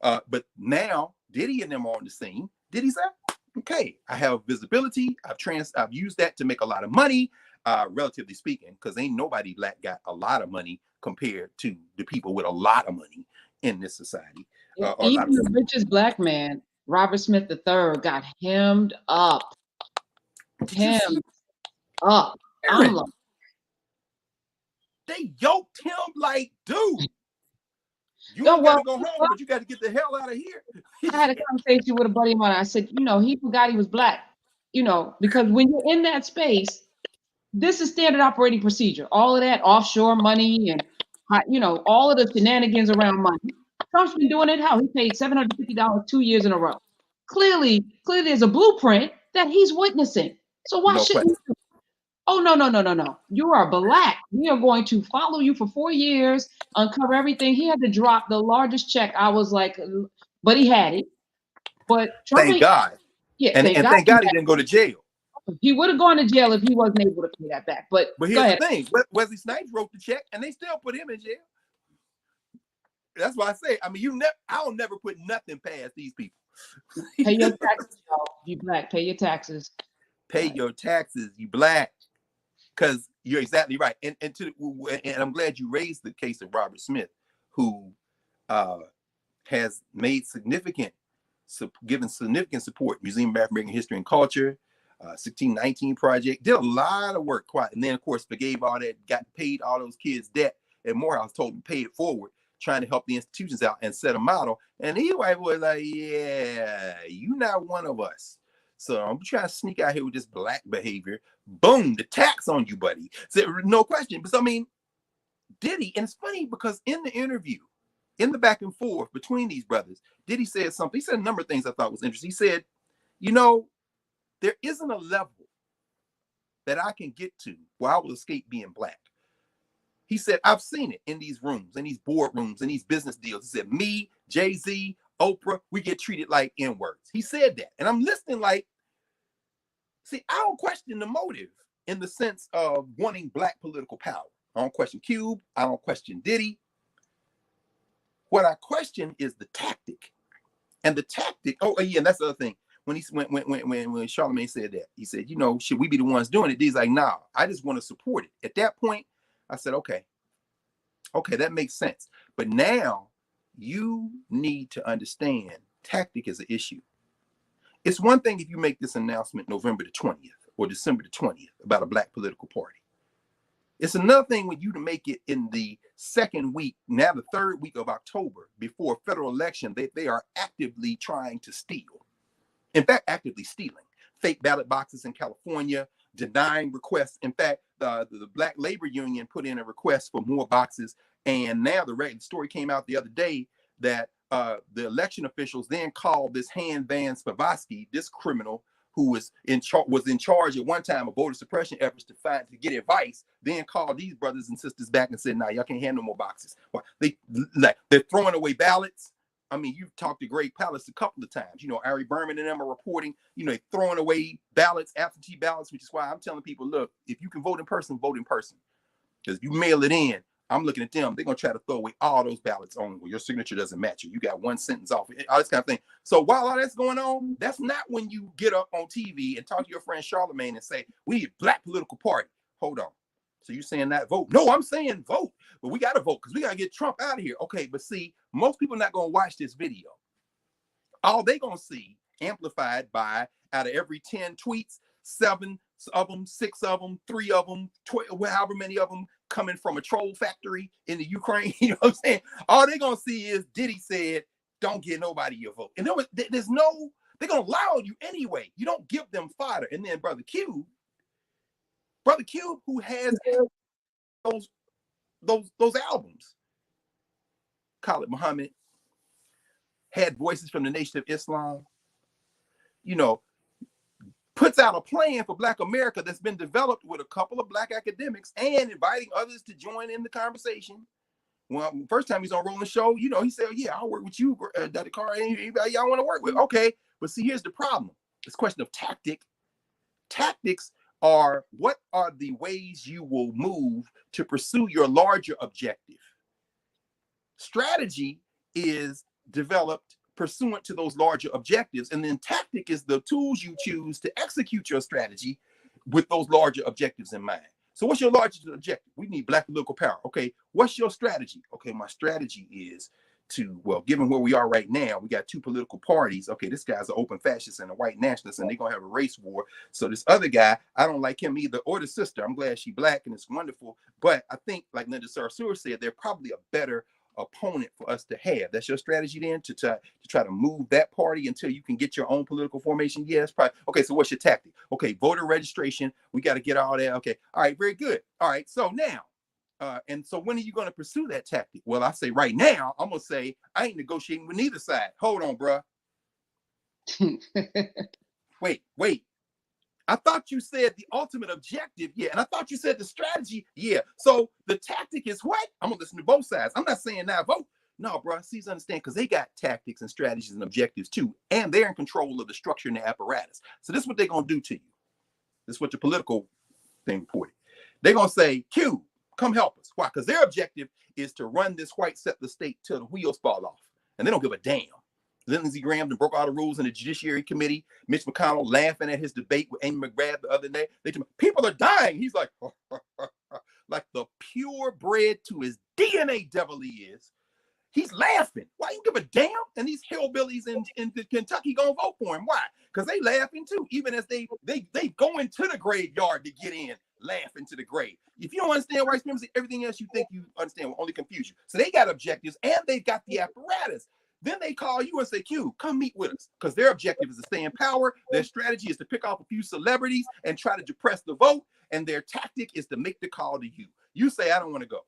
But now Diddy and them are on the scene. Diddy said, okay, I have visibility. I've used that to make a lot of money, relatively speaking, because ain't nobody black got a lot of money compared to the people with a lot of money in this society. Even the richest black man, Robert Smith III, got hemmed up. Hemmed up. I'm like, they yoked him like, dude. You ain't gotta go home, but you got to get the hell out of here. I had a conversation with a buddy of mine. I said, he forgot he was black, because when you're in that space, this is standard operating procedure. All of that offshore money and, all of the shenanigans around money. Trump's been doing it. How he paid $750 2 years in a row. Clearly, there's a blueprint that he's witnessing. So why shouldn't you? Oh, no. You are black. We are going to follow you for 4 years, uncover everything. He had to drop the largest check. I was like, but he had it. But Trump, thank God. Yeah, and thank God he didn't go to jail. He would have gone to jail if he wasn't able to pay that back. But here's the thing. Wesley Snipes wrote the check and they still put him in jail. That's why I say, I'll never put nothing past these people. Pay your taxes, y'all. You black, pay your taxes. Pay your taxes, you black. Because you're exactly right. And I'm glad you raised the case of Robert Smith, who has made given significant support, Museum of African History and Culture, 1619 Project, did a lot of work, and then of course forgave all that, got paid all those kids' debt, and Morehouse told them to pay it forward, trying to help the institutions out and set a model. And he was like, yeah, you're not one of us. So I'm trying to sneak out here with this black behavior. Boom, the tax on you, buddy. So, no question. But Diddy, and it's funny because in the interview, in the back and forth between these brothers, Diddy said something. He said a number of things I thought was interesting. He said, there isn't a level that I can get to where I will escape being black. He said, I've seen it in these rooms, in these boardrooms, in these business deals. He said, me, Jay-Z, Oprah, we get treated like N-words. He said that. And I'm listening like, see, I don't question the motive in the sense of wanting black political power. I don't question Cube. I don't question Diddy. What I question is the tactic. And the tactic, and that's the other thing. When Charlamagne said that, he said, should we be the ones doing it? He's like, nah, I just want to support it. At that point, I said, okay, that makes sense. But now you need to understand tactic is an issue. It's one thing if you make this announcement November the 20th or December the 20th about a black political party. It's another thing when you to make it in the second week, now the third week of October, before a federal election, they are actively trying to steal. In fact, actively stealing fake ballot boxes in California, denying requests. In fact, the Black Labor Union put in a request for more boxes. And now the story came out the other day that the election officials then called this Han Van Spivak, this criminal who was in charge at one time of voter suppression efforts to get advice, then called these brothers and sisters back and said, "Nah, y'all can't have no more boxes." Well, they're throwing away ballots. You've talked to Greg Palast a couple of times. Ari Berman and them are reporting, they're throwing away ballots, absentee ballots, which is why I'm telling people, look, if you can vote in person, vote in person. Because if you mail it in, I'm looking at them, they're going to try to throw away all those ballots on where your signature doesn't match it. You got one sentence off, all this kind of thing. So while all that's going on, that's not when you get up on TV and talk to your friend Charlamagne and say, we need a black political party. Hold on. So you're saying not vote? No, I'm saying vote. But we got to vote because we got to get Trump out of here. Okay, but see, most people are not going to watch this video. All they're going to see amplified by, out of every 10 tweets, 7 of them, 6 of them, 3 of them, however many of them coming from a troll factory in the Ukraine. You know what I'm saying? All they're going to see is Diddy said, don't give nobody your vote. And there's no, they're going to allow you anyway. You don't give them fodder. And then Brother Q, who has those albums, Khalid Muhammad, had Voices from the Nation of Islam, you know, puts out a plan for Black America that's been developed with a couple of Black academics and inviting others to join in the conversation. Well, first time he's on Rolling Show, you know, he said, yeah, I'll work with you, Dr. Carr, anybody y'all want to work with. Okay, but see, here's the problem. It's a question of tactic. Tactics are, what are the ways you will move to pursue your larger objective? Strategy is developed pursuant to those larger objectives. And then tactic is the tools you choose to execute your strategy with those larger objectives in mind. So what's your largest objective? We need Black political power. Okay, what's your strategy? Okay, my strategy is to, well, given where we are right now, we got 2 political parties. Okay, this guy's an open fascist and a white nationalist, and they're going to have a race war. So this other guy, I don't like him either, or the sister. I'm glad she's Black and it's wonderful. But I think, like Linda Sarsour said, they're probably a better opponent for us to have. That's your strategy then, to try to move that party until you can get your own political formation? Yes, probably. Okay, so what's your tactic? Okay, voter registration, we got to get all that. Okay, all right, very good. All right, so now, and so when are you going to pursue that tactic? Well, I say right now, I'm going to say I ain't negotiating with neither side. Hold on, bruh. Wait. I thought you said the ultimate objective. Yeah. And I thought you said the strategy. Yeah. So the tactic is what? I'm going to listen to both sides. I'm not saying now vote. No, bro. Please understand, because they got tactics and strategies and objectives too. And they're in control of the structure and the apparatus. So this is what they're going to do to you. This is what your political thing reported. They're going to say, Q, come help us. Why? Because their objective is to run this white settler state till the wheels fall off. And they don't give a damn. Lindsey Graham broke all the rules in the Judiciary Committee. Mitch McConnell laughing at his debate with Amy McGrath the other day. People are dying. He's like, like the purebred to his DNA devil he is. He's laughing. Why you give a damn? And these hillbillies in Kentucky gonna vote for him. Why? Because they laughing too. Even as they go into the graveyard to get in, laughing to the grave. If you don't understand white supremacy, everything else you think you understand will only confuse you. So they got objectives and they've got the apparatus. Then they call you and say, Q, come meet with us. Because their objective is to stay in power. Their strategy is to pick off a few celebrities and try to depress the vote. And their tactic is to make the call to you. You say, I don't want to go.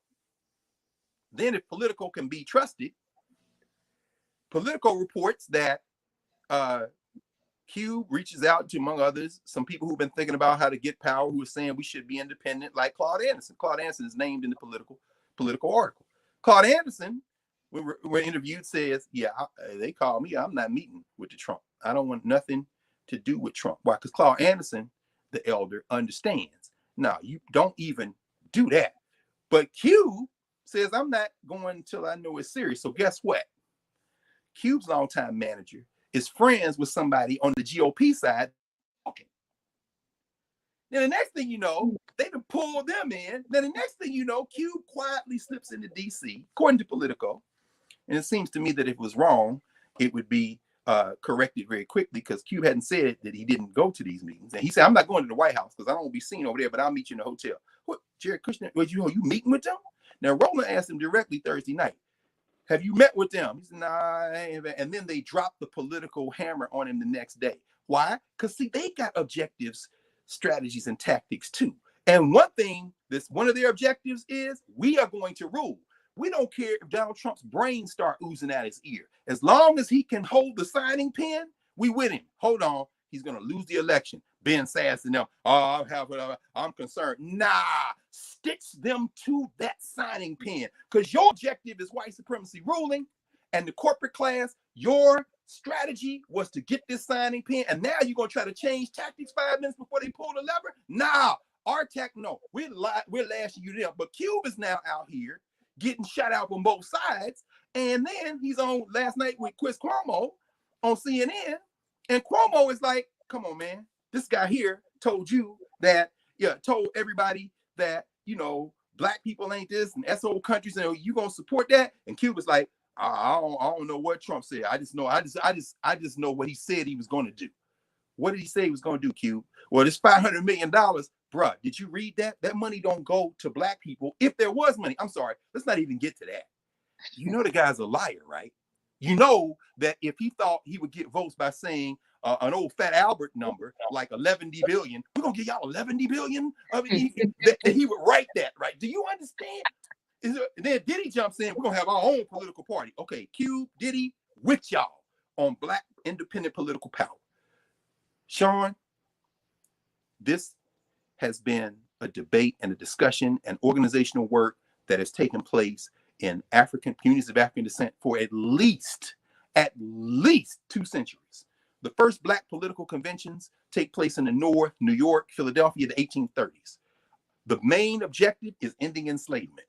Then if Politico can be trusted, Politico reports that Q reaches out to, among others, some people who've been thinking about how to get power, who are saying we should be independent, like Claude Anderson. Claude Anderson is named in the political article. Claude Anderson, when we're interviewed, says, yeah, they call me. I'm not meeting with the Trump. I don't want nothing to do with Trump. Why? Because Claude Anderson, the elder, understands. Now, you don't even do that. But Q says, I'm not going until I know it's serious. So guess what? Q's longtime manager is friends with somebody on the GOP side talking. Then the next thing you know, they can pull them in. Then the next thing you know, Q quietly slips into DC, according to Politico. And it seems to me that if it was wrong, it would be corrected very quickly, because Q hadn't said that he didn't go to these meetings. And he said, I'm not going to the White House because I don't want to be seen over there, but I'll meet you in the hotel. What, Jared Kushner, you meeting with them? Now, Roland asked him directly Thursday night, have you met with them? He said, nah. And then they dropped the political hammer on him the next day. Why? Because, see, they got objectives, strategies, and tactics too. And one of their objectives is, we are going to rule. We don't care if Donald Trump's brains start oozing out his ear. As long as he can hold the signing pen, we with him. Hold on, he's going to lose the election. Ben Sass and them, I'm concerned. Nah, stitch them to that signing pen, because your objective is white supremacy ruling, and the corporate class, your strategy was to get this signing pen, and now you're going to try to change tactics 5 minutes before they pull the lever? Nah, no, we're lashing you down. But Cube is now out here getting shut out from both sides. And then he's on last night with Chris Cuomo on CNN. And Cuomo is like, come on, man. This guy here told everybody that, Black people ain't this and SO countries, and you going to support that? And Cuba's like, I don't know what Trump said. I just know what he said he was going to do. What did he say he was going to do, Q? Well, this $500 million, bruh, did you read that? That money don't go to black people. If there was money, I'm sorry, let's not even get to that. You know the guy's a liar, right? You know that if he thought he would get votes by saying an old Fat Albert number like 11 billion, we're going to give y'all 11 billion, that he would write that, right? Do you understand? And then Diddy jumps in, we're going to have our own political party. Okay, Q, Diddy, with y'all on black independent political power. Sean, this has been a debate and a discussion and organizational work that has taken place in African communities of African descent for at least 2 centuries. The first black political conventions take place in the North, New York, Philadelphia, the 1830s. The main objective is ending enslavement.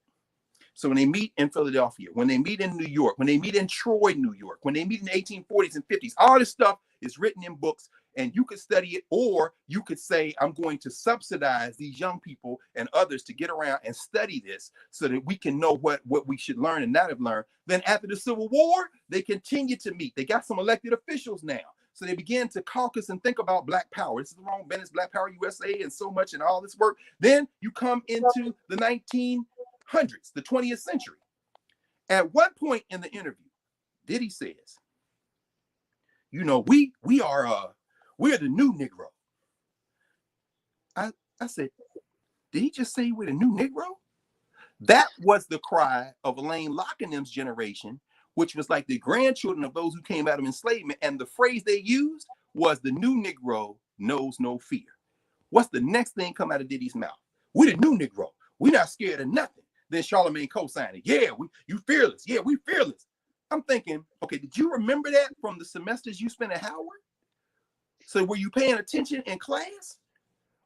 So when they meet in Philadelphia, when they meet in New York, when they meet in Troy, New York, when they meet in the 1840s and 50s, all this stuff is written in books, and you could study it, or you could say, I'm going to subsidize these young people and others to get around and study this so that we can know what we should learn and not have learned. Then after the Civil War, they continue to meet. They got some elected officials now. So they began to caucus and think about Black Power. This is Ron Bennett's Black Power USA and so much and all this work. Then you come into the 1900s, the 20th century. At one point in the interview, Diddy says, you know, we're the new Negro. I said, did he just say we're the new Negro? That was the cry of Elaine Locke and them's generation, which was like the grandchildren of those who came out of enslavement. And the phrase they used was the new Negro knows no fear. What's the next thing come out of Diddy's mouth? We're the new Negro. We're not scared of nothing. Then Charlemagne co-signed it. Yeah, you fearless. Yeah, we fearless. I'm thinking, okay, did you remember that from the semesters you spent at Howard? So were you paying attention in class?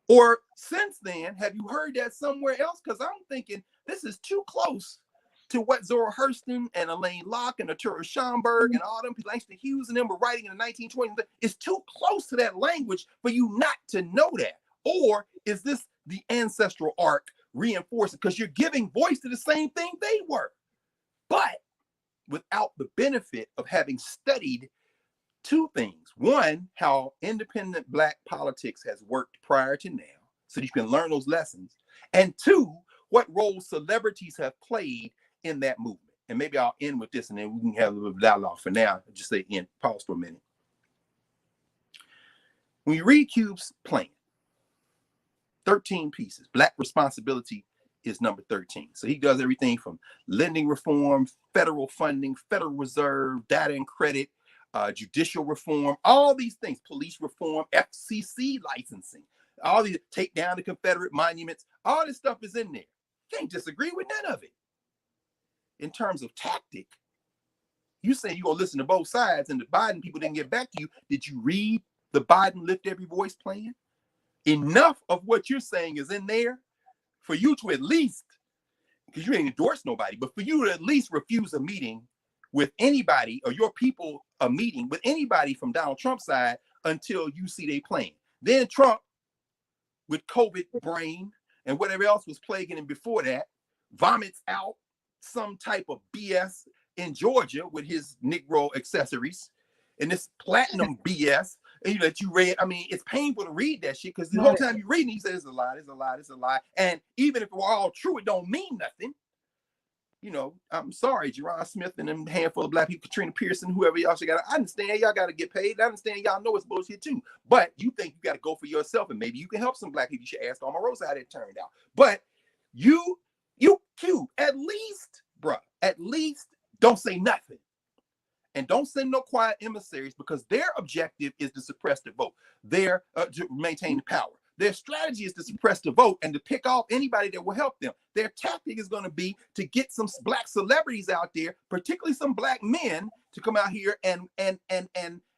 Or since then, have you heard that somewhere else? Because I'm thinking this is too close to what Zora Hurston and Elaine Locke and Arturo Schomburg and all them people, Langston Hughes and them were writing in the 1920s. It's too close to that language for you not to know that. Or is this the ancestral arc reinforcing? Because you're giving voice to the same thing they were, but without the benefit of having studied two things. One, how independent Black politics has worked prior to now, so you can learn those lessons. And two, what role celebrities have played in that movement. And maybe I'll end with this and then we can have a little dialogue. For now, just say end, pause for a minute. When you read Cube's plan, 13 pieces, Black responsibility is number 13. So he does everything from lending reform, federal funding, Federal Reserve, data and credit, judicial reform, all these things, police reform, FCC licensing, all these, take down the Confederate monuments, all this stuff is in there. You can't disagree with none of it. In terms of tactic, you say you're going to listen to both sides and the Biden people didn't get back to you. Did you read the Biden Lift Every Voice plan? Enough of what you're saying is in there for you to at least, because you ain't endorsed nobody, but for you to at least refuse a meeting with anybody, or your people a meeting with anybody from Donald Trump's side until you see they plan. Then Trump, with COVID brain and whatever else was plaguing him before that, vomits out some type of BS in Georgia with his Negro accessories and this platinum BS that you read. I mean, it's painful to read that shit because the whole time you read it, he says it's a lie, it's a lie, it's a lie. And even if it were all true, it don't mean nothing. You know, I'm sorry, Jerron Smith and them handful of Black people, Katrina Pearson, whoever y'all should got. I understand y'all got to get paid. I understand y'all know it's bullshit too. But you think you got to go for yourself, and maybe you can help some Black people. You should ask Omarosa how that turned out. But you Q, at least, bruh, at least don't say nothing. And don't send no quiet emissaries, because their objective is to suppress the vote. To maintain the power. Their strategy is to suppress the vote and to pick off anybody that will help them. Their tactic is going to be to get some Black celebrities out there, particularly some Black men, to come out here and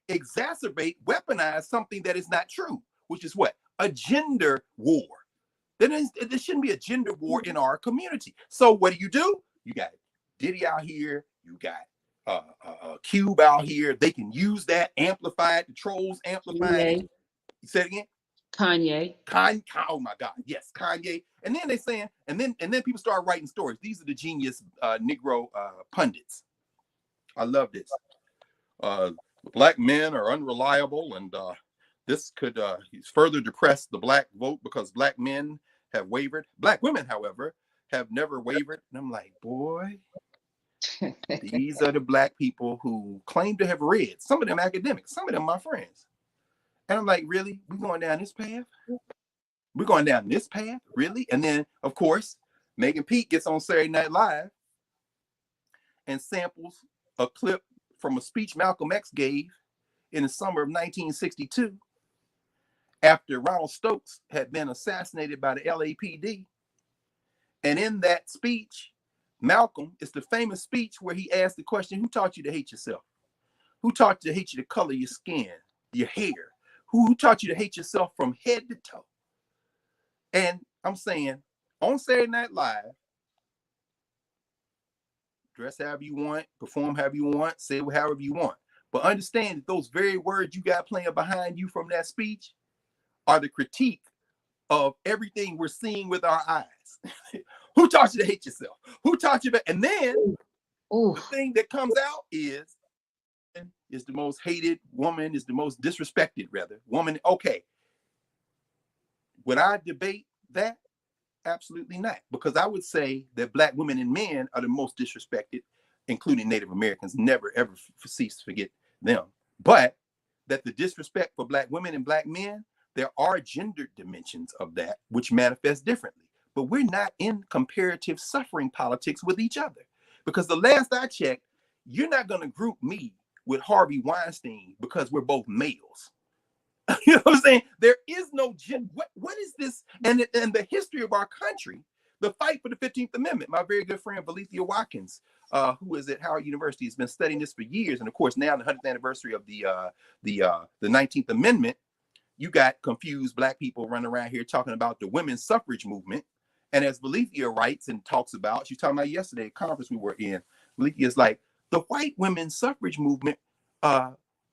exacerbate, weaponize something that is not true, which is what? A gender war. There shouldn't be a gender war in our community. So what do? You got Diddy out here. You got Cube out here. They can use that, amplify it. The trolls amplify it. You say it again? Kanye. Oh my God, yes, Kanye. And then they saying, and then people start writing stories. These are the genius Negro pundits. I love this. Black men are unreliable, and this could further depress the black vote because black men have wavered. Black women, however, have never wavered. And I'm like, boy, these are the black people who claim to have read. Some of them academics, some of them my friends. And I'm like, really? We're going down this path? We're going down this path? Really? And then, of course, Megan Pete gets on Saturday Night Live and samples a clip from a speech Malcolm X gave in the summer of 1962 after Ronald Stokes had been assassinated by the LAPD. And in that speech, Malcolm, it's the famous speech where he asked the question, who taught you to hate yourself? Who taught you to hate you the color of your skin, your hair? Who taught you to hate yourself from head to toe? And I'm saying, on Saturday Night Live, dress however you want, perform however you want, say however you want. But understand that those very words you got playing behind you from that speech are the critique of everything we're seeing with our eyes. Who taught you to hate yourself? Who taught you that? And then the thing that comes out is the most hated woman, is the most disrespected, rather. Woman, okay. Would I debate that? Absolutely not. Because I would say that black women and men are the most disrespected, including Native Americans. Never, ever cease to forget them. But that the disrespect for black women and black men, there are gendered dimensions of that which manifest differently. But we're not in comparative suffering politics with each other. Because the last I checked, you're not going to group me with Harvey Weinstein because we're both males. You know what I'm saying? There is no gender. What is this? And the history of our country, the fight for the 15th Amendment. My very good friend, Valethia Watkins, who is at Howard University, has been studying this for years. And of course, now the 100th anniversary of the 19th Amendment, you got confused black people running around here talking about the women's suffrage movement. And as Valethia writes and talks about, she's talking about yesterday, a conference we were in, Valethia is like, the white women's suffrage movement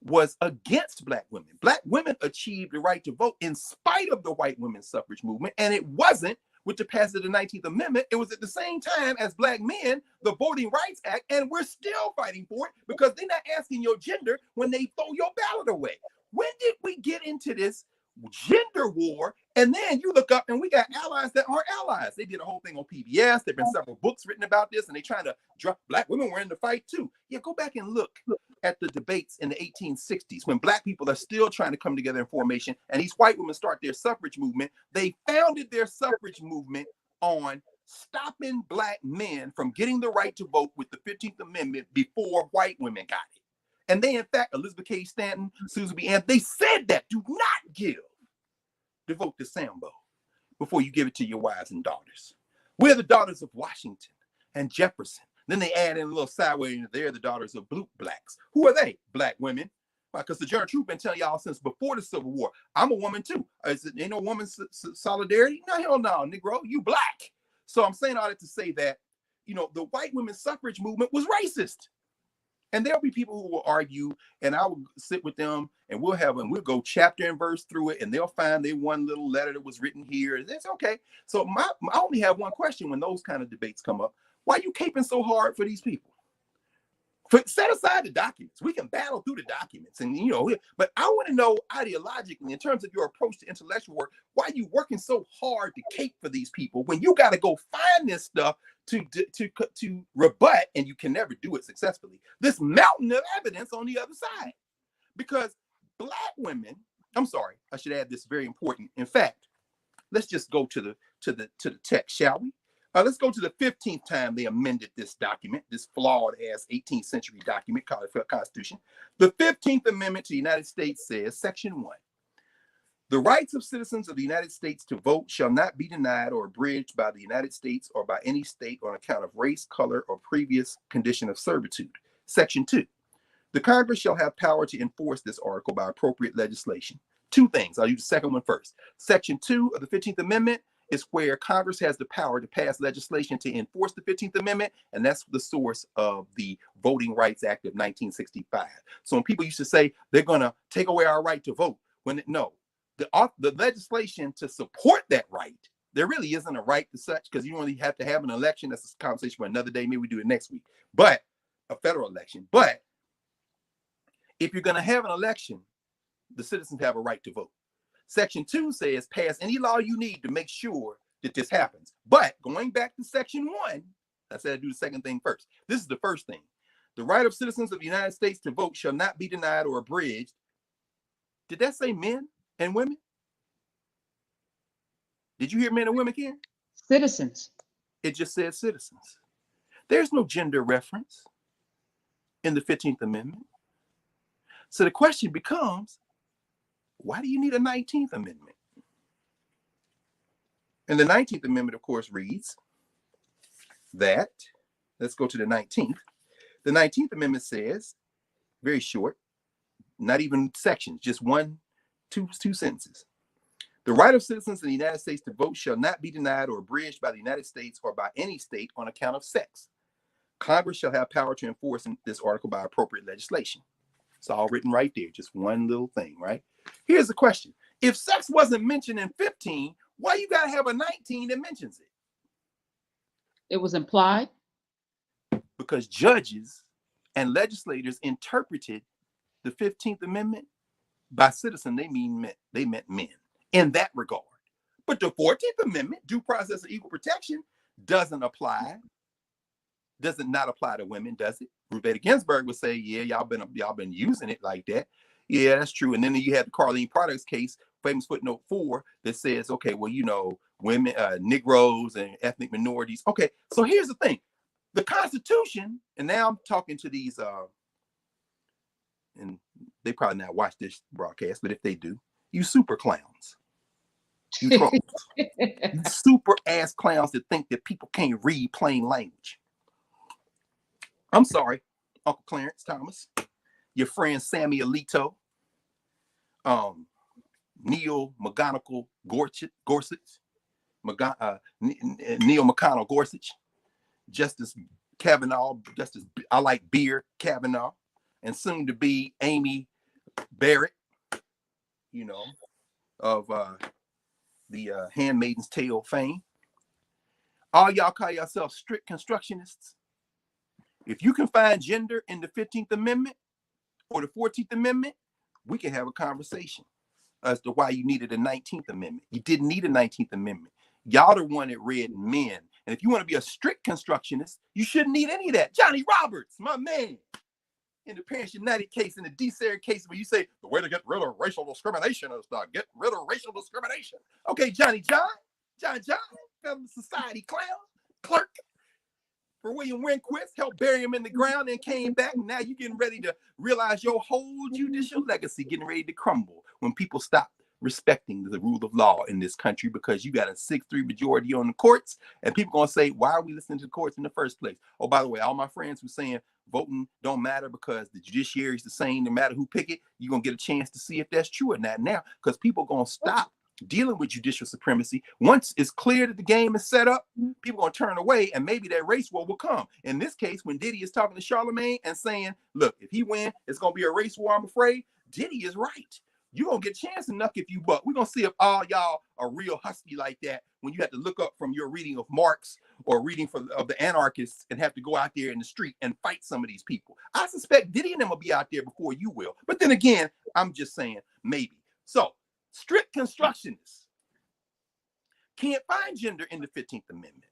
was against black women. Black women achieved the right to vote in spite of the white women's suffrage movement. And it wasn't with the passage of the 19th Amendment. It was at the same time as black men, the Voting Rights Act, and we're still fighting for it because they're not asking your gender when they throw your ballot away. When did we get into this gender war? And then you look up and we got allies that aren't allies. They did a whole thing on PBS. There've been several books written about this, and they trying to drop black women were in the fight too. Yeah, go back and look at the debates in the 1860s when black people are still trying to come together in formation, and these white women start their suffrage movement. They founded their suffrage movement on stopping black men from getting the right to vote with the 15th Amendment before white women got it. And they, in fact, Elizabeth Cady Stanton, Susan B. Anthony, they said that do not give the vote to Sambo before you give it to your wives and daughters. We're the daughters of Washington and Jefferson. Then they add in a little sideways, they're the daughters of blacks. Who are they? Black women. Because the Sojourner Truth been telling y'all since before the Civil War, I'm a woman too. Is it ain't no woman solidarity? No, hell no, Negro, you black. So I'm saying all that to say that, you know, the white women's suffrage movement was racist. And there'll be people who will argue, and I will sit with them, and we'll go chapter and verse through it, and they'll find their one little letter that was written here. That's okay. So I only have one question when those kind of debates come up. Why are you caping so hard for these people? Set aside the documents. We can battle through the documents, and but I want to know ideologically, in terms of your approach to intellectual work, why are you working so hard to cape for these people when you got to go find this stuff to rebut, and you can never do it successfully, this mountain of evidence on the other side? Because black women, I'm sorry, I should add this very important. In fact, let's just go to the text, shall we? Let's go to the 15th time they amended this document, this flawed ass 18th century document called the Constitution. The 15th Amendment to the United States says, Section 1, the rights of citizens of the United States to vote shall not be denied or abridged by the United States or by any state on account of race, color, or previous condition of servitude. Section 2, the Congress shall have power to enforce this article by appropriate legislation. Two things. I'll use the second one first. Section 2 of the 15th Amendment is where Congress has the power to pass legislation to enforce the 15th Amendment, and that's the source of the Voting Rights Act of 1965. So when people used to say they're going to take away our right to vote, the legislation to support that right, there really isn't a right to such, because you only have to have an election. That's a conversation for another day. Maybe we do it next week. But a federal election. But if you're going to have an election, the citizens have a right to vote. Section 2 says pass any law you need to make sure that this happens. But going back to Section 1, I said I'd do the second thing first. This is the first thing. The right of citizens of the United States to vote shall not be denied or abridged. Did that say men and women? Did you hear men and women, Ken? Citizens. It just says citizens. There's no gender reference in the 15th Amendment. So the question becomes, why do you need a 19th Amendment? And the 19th Amendment, of course, reads that, let's go to the 19th. The 19th Amendment says, very short, not even sections, just two sentences. The right of citizens in the United States to vote shall not be denied or abridged by the United States or by any state on account of sex. Congress shall have power to enforce this article by appropriate legislation. It's all written right there, just one little thing, right? Here's the question. If sex wasn't mentioned in 15, why you got to have a 19 that mentions it? It was implied. Because judges and legislators interpreted the 15th Amendment by citizen, they meant men in that regard. But the 14th Amendment, due process of equal protection, doesn't not apply to women, does it? Ruth Bader Ginsburg would say, yeah, y'all been using it like that. Yeah, that's true. And then you have the Carleen Products case, famous footnote 4, that says, okay, well, you know, women, Negroes and ethnic minorities. Okay, so here's the thing. The Constitution, and now I'm talking to these, and they probably not watch this broadcast, but if they do, you super clowns. You trolls. You super ass clowns that think that people can't read plain language. I'm sorry, Uncle Clarence Thomas, your friend Sammy Alito, Neil McGonigal Gorsuch, Neil McConnell Gorsuch, Justice Kavanaugh, Justice I like beer Kavanaugh, and soon to be Amy Barrett, you know, of the Handmaid's Tale fame. All y'all call yourselves strict constructionists. If you can find gender in the 15th Amendment or the 14th Amendment, we can have a conversation as to why you needed a 19th Amendment. You didn't need a 19th Amendment. Y'all the one that read men. And if you want to be a strict constructionist, you shouldn't need any of that. Johnny Roberts, my man, in the Parents United case, in the DCER case, where you say the way to get rid of racial discrimination is to get rid of racial discrimination. Okay, John, fellow society clown, clerk for William Rehnquist, helped bury him in the ground and came back. And now you're getting ready to realize your whole judicial legacy getting ready to crumble when people stop respecting the rule of law in this country because you got a 6-3 majority on the courts, and people gonna say, why are we listening to the courts in the first place? Oh, by the way, all my friends who saying voting don't matter because the judiciary is the same no matter who pick it, you're gonna get a chance to see if that's true or not now, because people gonna stop dealing with judicial supremacy. Once it's clear that the game is set up, people gonna turn away, and maybe that race war will come. In this case, when Diddy is talking to Charlemagne and saying, look, if he wins, it's gonna be a race war, I'm afraid, Diddy is right. You're going to get a chance to knuck if you buck. We're going to see if all y'all are real husky like that when you have to look up from your reading of Marx or reading of the anarchists and have to go out there in the street and fight some of these people. I suspect Diddy and them will be out there before you will. But then again, I'm just saying maybe. So strict constructionists can't find gender in the 15th Amendment.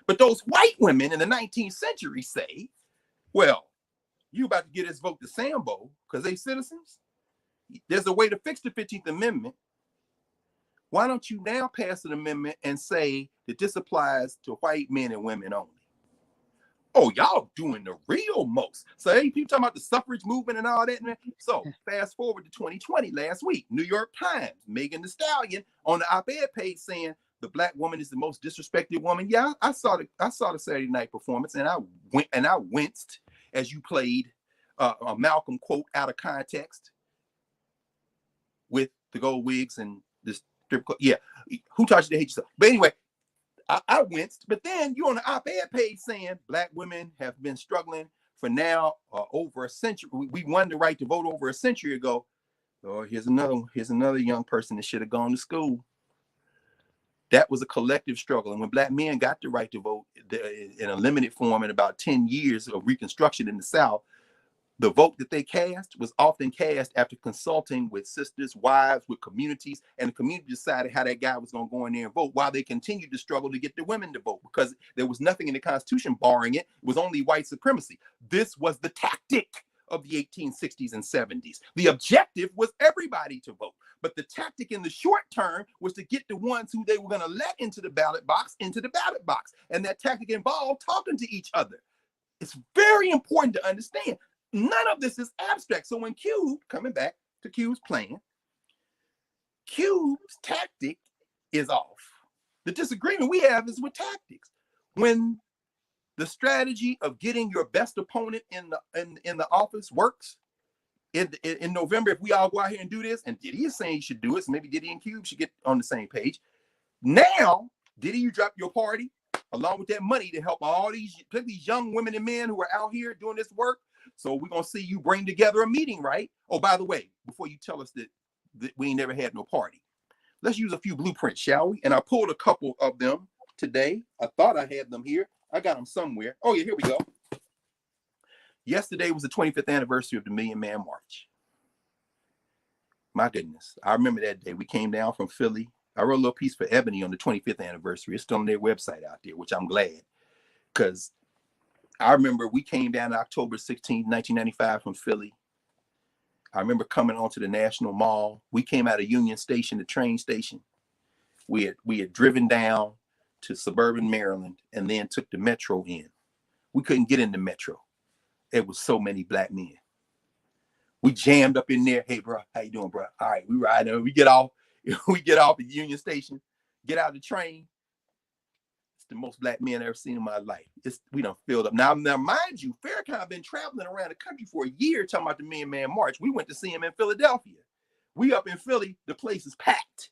But those white women in the 19th century say, well, you about to get this vote to Sambo because they citizens? There's a way to fix the 15th Amendment. Why don't you now pass an amendment and say that this applies to white men and women only? Oh, y'all doing the real most. So hey, people talking about the suffrage movement and all that. Man. So fast forward to 2020 last week, New York Times, Megan Thee Stallion on the op-ed page saying the black woman is the most disrespected woman. Yeah, I saw the Saturday night performance and I winced as you played a Malcolm quote out of context with the gold wigs and this strip club. Yeah, who taught you to hate yourself? But anyway, I winced. But then you on the op-ed page saying black women have been struggling for now over a century. We won the right to vote over a century ago. Oh, here's another young person that should have gone to school. That was a collective struggle. And when Black men got the right to vote in a limited form in about 10 years of Reconstruction in the South, the vote that they cast was often cast after consulting with sisters, wives, with communities, and the community decided how that guy was going to go in there and vote while they continued to struggle to get the women to vote, because there was nothing in the Constitution barring it. It was only white supremacy. This was the tactic of the 1860s and 70s. The objective was everybody to vote. But the tactic in the short term was to get the ones who they were going to let into the ballot box. And that tactic involved talking to each other. It's very important to understand. None of this is abstract. So when Cube, coming back to Cube's plan, Cube's tactic is off. The disagreement we have is with tactics. When the strategy of getting your best opponent in the office works, in November, if we all go out here and do this, and Diddy is saying you should do it, so maybe Diddy and Cube should get on the same page. Now, Diddy, you drop your party along with that money to help all these young women and men who are out here doing this work. So we're going to see you bring together a meeting, right? Oh, by the way, before you tell us that we ain't never had no party, let's use a few blueprints, shall we? And I pulled a couple of them today. I thought I had them here. I got them somewhere. Oh, yeah, here we go. Yesterday was the 25th anniversary of the Million Man March. My goodness, I remember that day. We came down from Philly. I wrote a little piece for Ebony on the 25th anniversary. It's still on their website out there, which I'm glad, because I remember we came down October 16, 1995 from Philly. I remember coming onto the National Mall. We came out of Union Station, the train station. We had driven down to suburban Maryland and then took the Metro in. We couldn't get in the Metro. It was so many Black men. We jammed up in there. Hey, bro, how you doing, bro? All right, we ride. We get off. We get off at Union Station, get out of the train. It's the most Black men I've ever seen in my life. We done filled up. Now, mind you, Farrakhan been traveling around the country for a year talking about the Million Man March. We went to see him in Philadelphia. We up in Philly, the place is packed.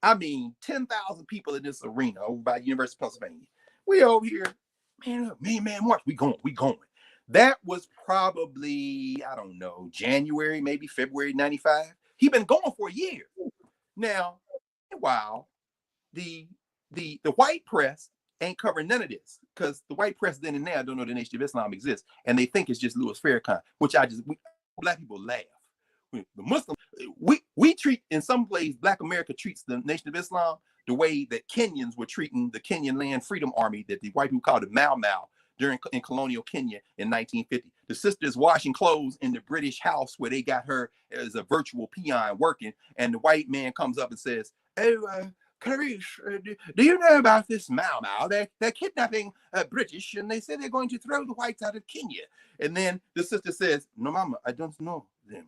I mean, 10,000 people in this arena over by University of Pennsylvania. We over here, man, Million Man March. We going. That was probably, I don't know, January, maybe February 95. He been going for a year. Now, while the white press ain't covering none of this, because the white press then and now don't know the Nation of Islam exists, and they think it's just Louis Farrakhan, which Black people laugh. The Muslim, we treat, in some ways, Black America treats the Nation of Islam the way that Kenyans were treating the Kenyan Land Freedom Army that the white people called the Mau Mau in colonial Kenya in 1950. The sister's washing clothes in the British house where they got her as a virtual peon working, and the white man comes up and says, "Oh, Clarice, do you know about this Mau Mau? They're kidnapping British, and they say they're going to throw the whites out of Kenya." And then the sister says, "No, mama, I don't know them."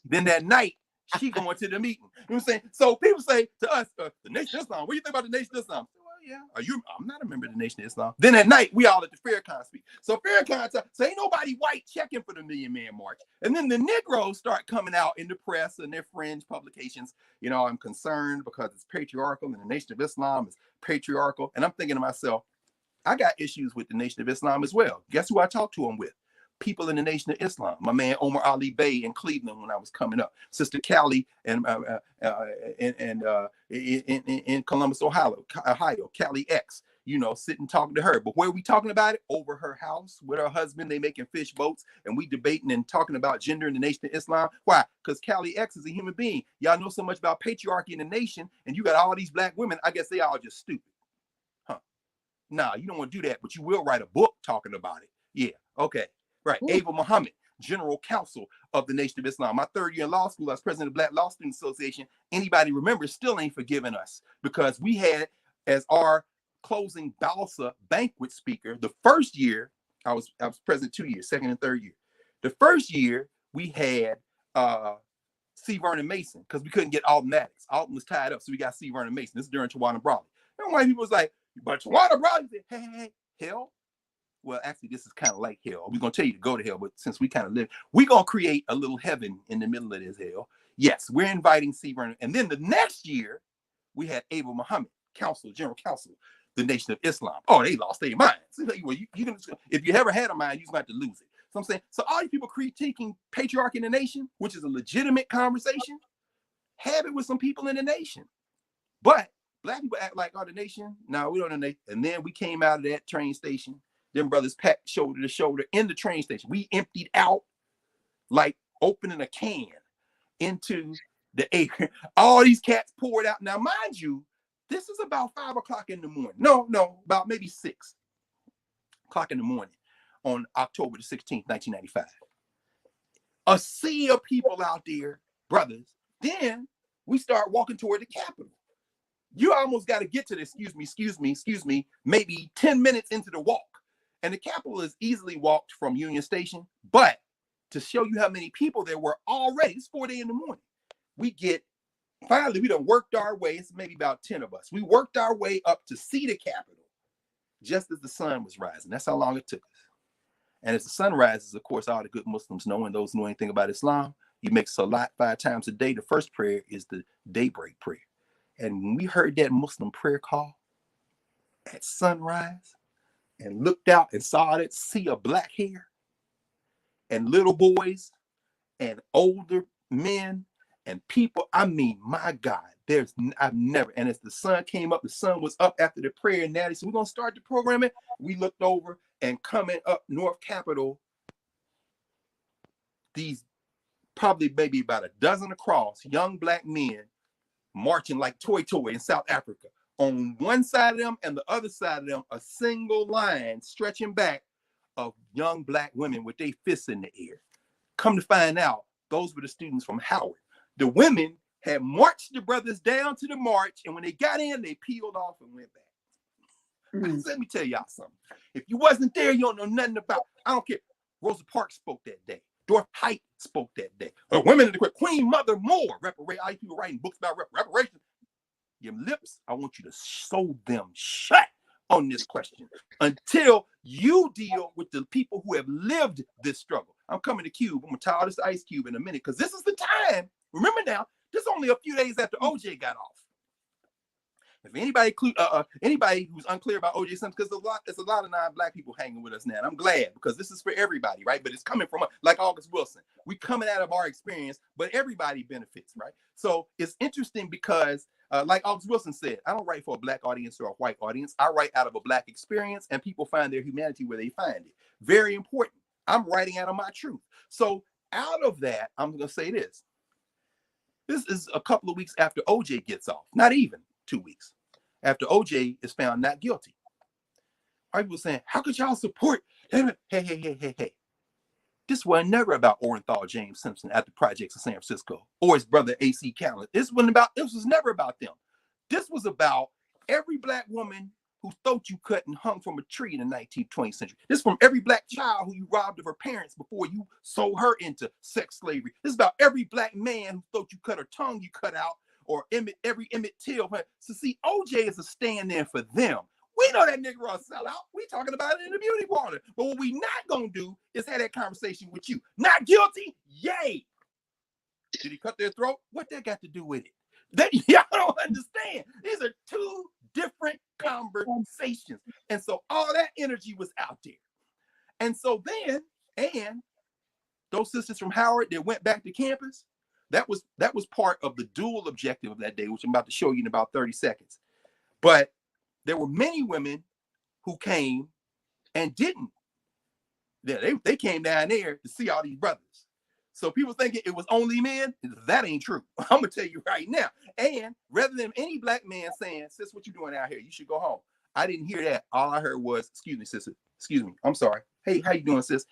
Then that night, she going to the meeting. You know what I'm saying? So people say to us, the Nation of Islam, what do you think about the Nation of Islam? Well, yeah. I'm not a member of the Nation of Islam. Then at night, we all at the Farrakhan speak. So Farrakhan so ain't nobody white checking for the Million Man March. And then the Negroes start coming out in the press and their fringe publications. You know, I'm concerned because it's patriarchal and the Nation of Islam is patriarchal. And I'm thinking to myself, I got issues with the Nation of Islam as well. Guess who I talk to them with? People in the Nation of Islam. My man Omar Ali Bey in Cleveland when I was coming up. Sister Callie in Columbus, Ohio, Callie X. You know, sitting talking to her. But where are we talking about it? Over her house with her husband. They making fish boats, and we debating and talking about gender in the Nation of Islam. Why? Because Callie X is a human being. Y'all know so much about patriarchy in the nation, and you got all these Black women. I guess they all just stupid. Huh? Nah, you don't want to do that, but you will write a book talking about it. Yeah. Okay. Right. Ava Muhammad, General Counsel of the Nation of Islam. My third year in law school, I was president of the Black Law Student Association. Anybody remember, still ain't forgiven us, because we had as our closing Balsa banquet speaker the first year. I was president 2 years, second and third year. The first year we had C. Vernon Mason, because we couldn't get Alton Maddox. Alton was tied up, so we got C. Vernon Mason. This is during Tawana Brawley. And white people was like, but Tawana Brawley said, hey, hell. Well, actually, this is kind of like hell. We're going to tell you to go to hell, but since we kind of live, we're going to create a little heaven in the middle of this hell. Yes, we're inviting C. Vernon. And then the next year, we had Ava Muhammad, General Counsel, the Nation of Islam. Oh, they lost their minds. Well, if you ever had a mind, you're going to have to lose it. So I'm saying, so all these people critiquing patriarchy in the nation, which is a legitimate conversation, have it with some people in the nation. But Black people act like the nation. No, we don't know. And then we came out of that train station. Them brothers packed shoulder to shoulder in the train station. We emptied out like opening a can into the air. All these cats poured out. Now, mind you, this is about 5 o'clock in the morning. No, about maybe 6 o'clock in the morning on October the 16th, 1995. A sea of people out there, brothers. Then we start walking toward the Capitol. You almost got to get to the, excuse me, maybe 10 minutes into the walk. And the Capitol is easily walked from Union Station. But to show you how many people there were already, it's 4 a.m. in the morning. Finally, we done worked our way. It's maybe about 10 of us. We worked our way up to see the Capitol just as the sun was rising. That's how long it took us. And as the sun rises, of course, all the good Muslims know, and those who know anything about Islam, you make salat 5 times a day. The first prayer is the daybreak prayer. And when we heard that Muslim prayer call at sunrise and looked out and saw that sea of black hair and little boys and older men and people, I mean, my God, I've never, and as the sun came up, the sun was up after the prayer, and Natty said, we're going to start the programming. We looked over, and coming up North Capitol, these probably maybe about a dozen across, young black men marching like Toy in South Africa. On one side of them and the other side of them, a single line stretching back of young black women with their fists in the air. Come to find out, those were the students from Howard. The women had marched the brothers down to the march, and when they got in, they peeled off and went back. Let me tell y'all something. If you wasn't there, you don't know nothing about. I don't care. Rosa Parks spoke that day. Dorothy Height spoke that day. Women in the Queen Mother Moore. All you people writing books about reparations. Your lips, I want you to sew them shut on this question until you deal with the people who have lived this struggle. I'm coming to Cube. I'm going to tie this ice cube in a minute because this is the time. Remember now, this is only a few days after OJ got off. If anybody who's unclear about OJ Simpson, because there's a lot of non-black people hanging with us now, and I'm glad because this is for everybody, right? But it's coming from like August Wilson. We coming out of our experience, but everybody benefits, right? So it's interesting because, like August Wilson said, I don't write for a black audience or a white audience. I write out of a black experience, and people find their humanity where they find it. Very important. I'm writing out of my truth. So out of that, I'm going to say this. This is a couple of weeks after OJ gets off, not even 2 weeks after OJ is found not guilty. Our people saying, how could y'all support? Hey. This was never about Orenthal James Simpson at the projects of San Francisco or his brother AC Callan. This was never about them. This was about every black woman whose throat you cut and hung from a tree in the 19th, 20th century. This is from every black child who you robbed of her parents before you sold her into sex slavery. This is about every black man whose throat you cut or tongue you cut out, or every Emmett Till. So see, OJ is a stand-in for them. We know that nigga a sellout. We talking about it in the beauty parlor. But what we not gonna do is have that conversation with you. Not guilty? Yay. Did he cut their throat? What that got to do with it? Y'all don't understand. These are two different conversations. And so all that energy was out there. And so then, and those sisters from Howard that went back to campus, that was part of the dual objective of that day, which I'm about to show you in about 30 seconds. But there were many women who came and didn't. They came down there to see all these brothers. So people thinking it was only men, that ain't true. I'm gonna tell you right now. And rather than any black man saying, sis, what you doing out here? You should go home. I didn't hear that. All I heard was, excuse me, sister. Excuse me. I'm sorry. Hey, how you doing, sis?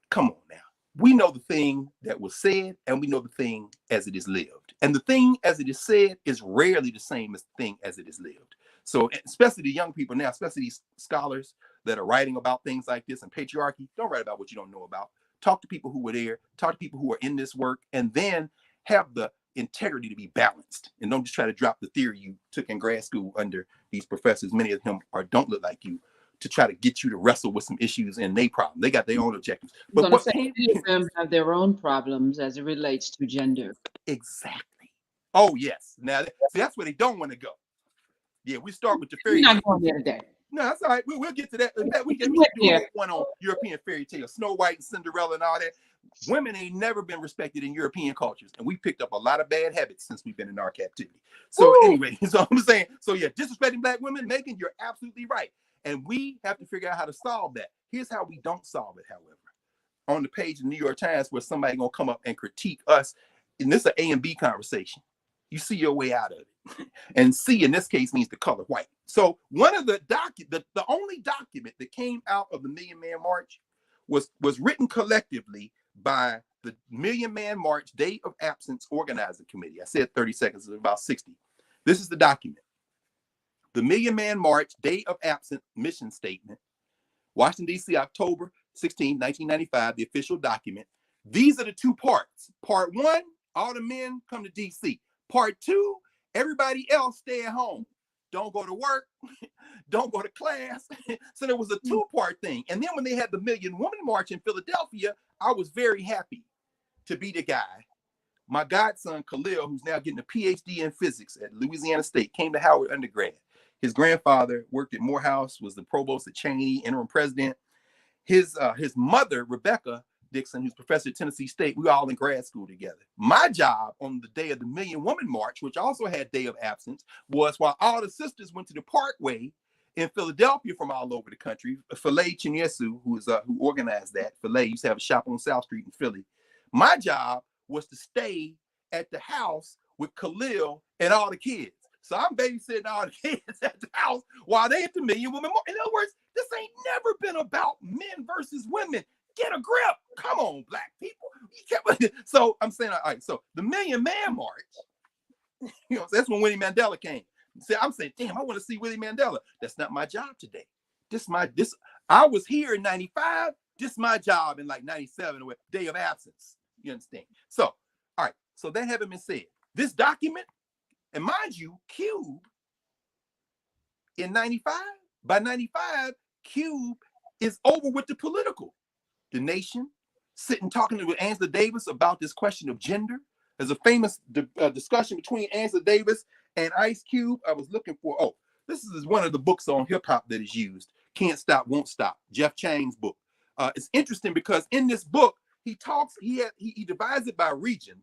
Come on now. We know the thing that was said, and we know the thing as it is lived. And the thing as it is said is rarely the same as the thing as it is lived. So especially the young people now, especially these scholars that are writing about things like this and patriarchy, don't write about what you don't know about. Talk to people who were there, talk to people who are in this work, and then have the integrity to be balanced. And don't just try to drop the theory you took in grad school under these professors. Many of them don't look like you, to try to get you to wrestle with some issues and their problem. They got their own objectives. But what many of them have their own problems as it relates to gender. Exactly. Oh, yes. Now, see, that's where they don't want to go. Yeah, we start with the fairy tale. Not going there today. No, that's all right. We'll get to that. We can do one on European fairy tales, Snow White and Cinderella and all that. Women ain't never been respected in European cultures, and we picked up a lot of bad habits since we've been in our captivity. So anyway, so I'm saying, so yeah, disrespecting Black women, Megan, you're absolutely right. And we have to figure out how to solve that. Here's how we don't solve it, however. On the page of the New York Times where somebody gonna come up and critique us, and this is an A and B conversation. You see your way out of it. And C in this case means the color white. So one of the only document that came out of the Million Man March was written collectively by the Million Man March Day of Absence Organizing Committee. I said 30 seconds, it's about 60. This is the document. The Million Man March Day of Absence Mission Statement, Washington, D.C., October 16, 1995, the official document. These are the two parts. Part one, all the men come to D.C. Part two, everybody else stay at home. Don't go to work. Don't go to class. So there was a two-part thing. And then when they had the Million Woman March in Philadelphia, I was very happy to be the guy. My godson, Khalil, who's now getting a PhD in physics at Louisiana State, came to Howard undergrad. His grandfather worked at Morehouse, was the provost at Cheney, interim president. His mother, Rebecca Dixon, who's professor at Tennessee State, we were all in grad school together. My job on the day of the Million Woman March, which also had day of absence, was while all the sisters went to the Parkway in Philadelphia from all over the country. Filet Chinyesu, who organized that, Filet used to have a shop on South Street in Philly. My job was to stay at the house with Khalil and all the kids. So I'm babysitting all the kids at the house while they at the Million Woman March. In other words, this ain't never been about men versus women. Get a grip. Come on, Black people. So I'm saying, all right, so the Million Man March, that's when Winnie Mandela came. I'm saying, damn, I want to see Willie Mandela. That's not my job today. I was here in 95. This is my job in like 97 with day of absence. You understand? So, all right. So that having been said, this document, and mind you, Cube in 95, by 95, Cube is over with the political. The Nation, sitting talking with Angela Davis about this question of gender. There's a famous discussion between Angela Davis and Ice Cube. I was looking for, this is one of the books on hip hop that is used. Can't Stop, Won't Stop, Jeff Chang's book. It's interesting because in this book, he divides it by region.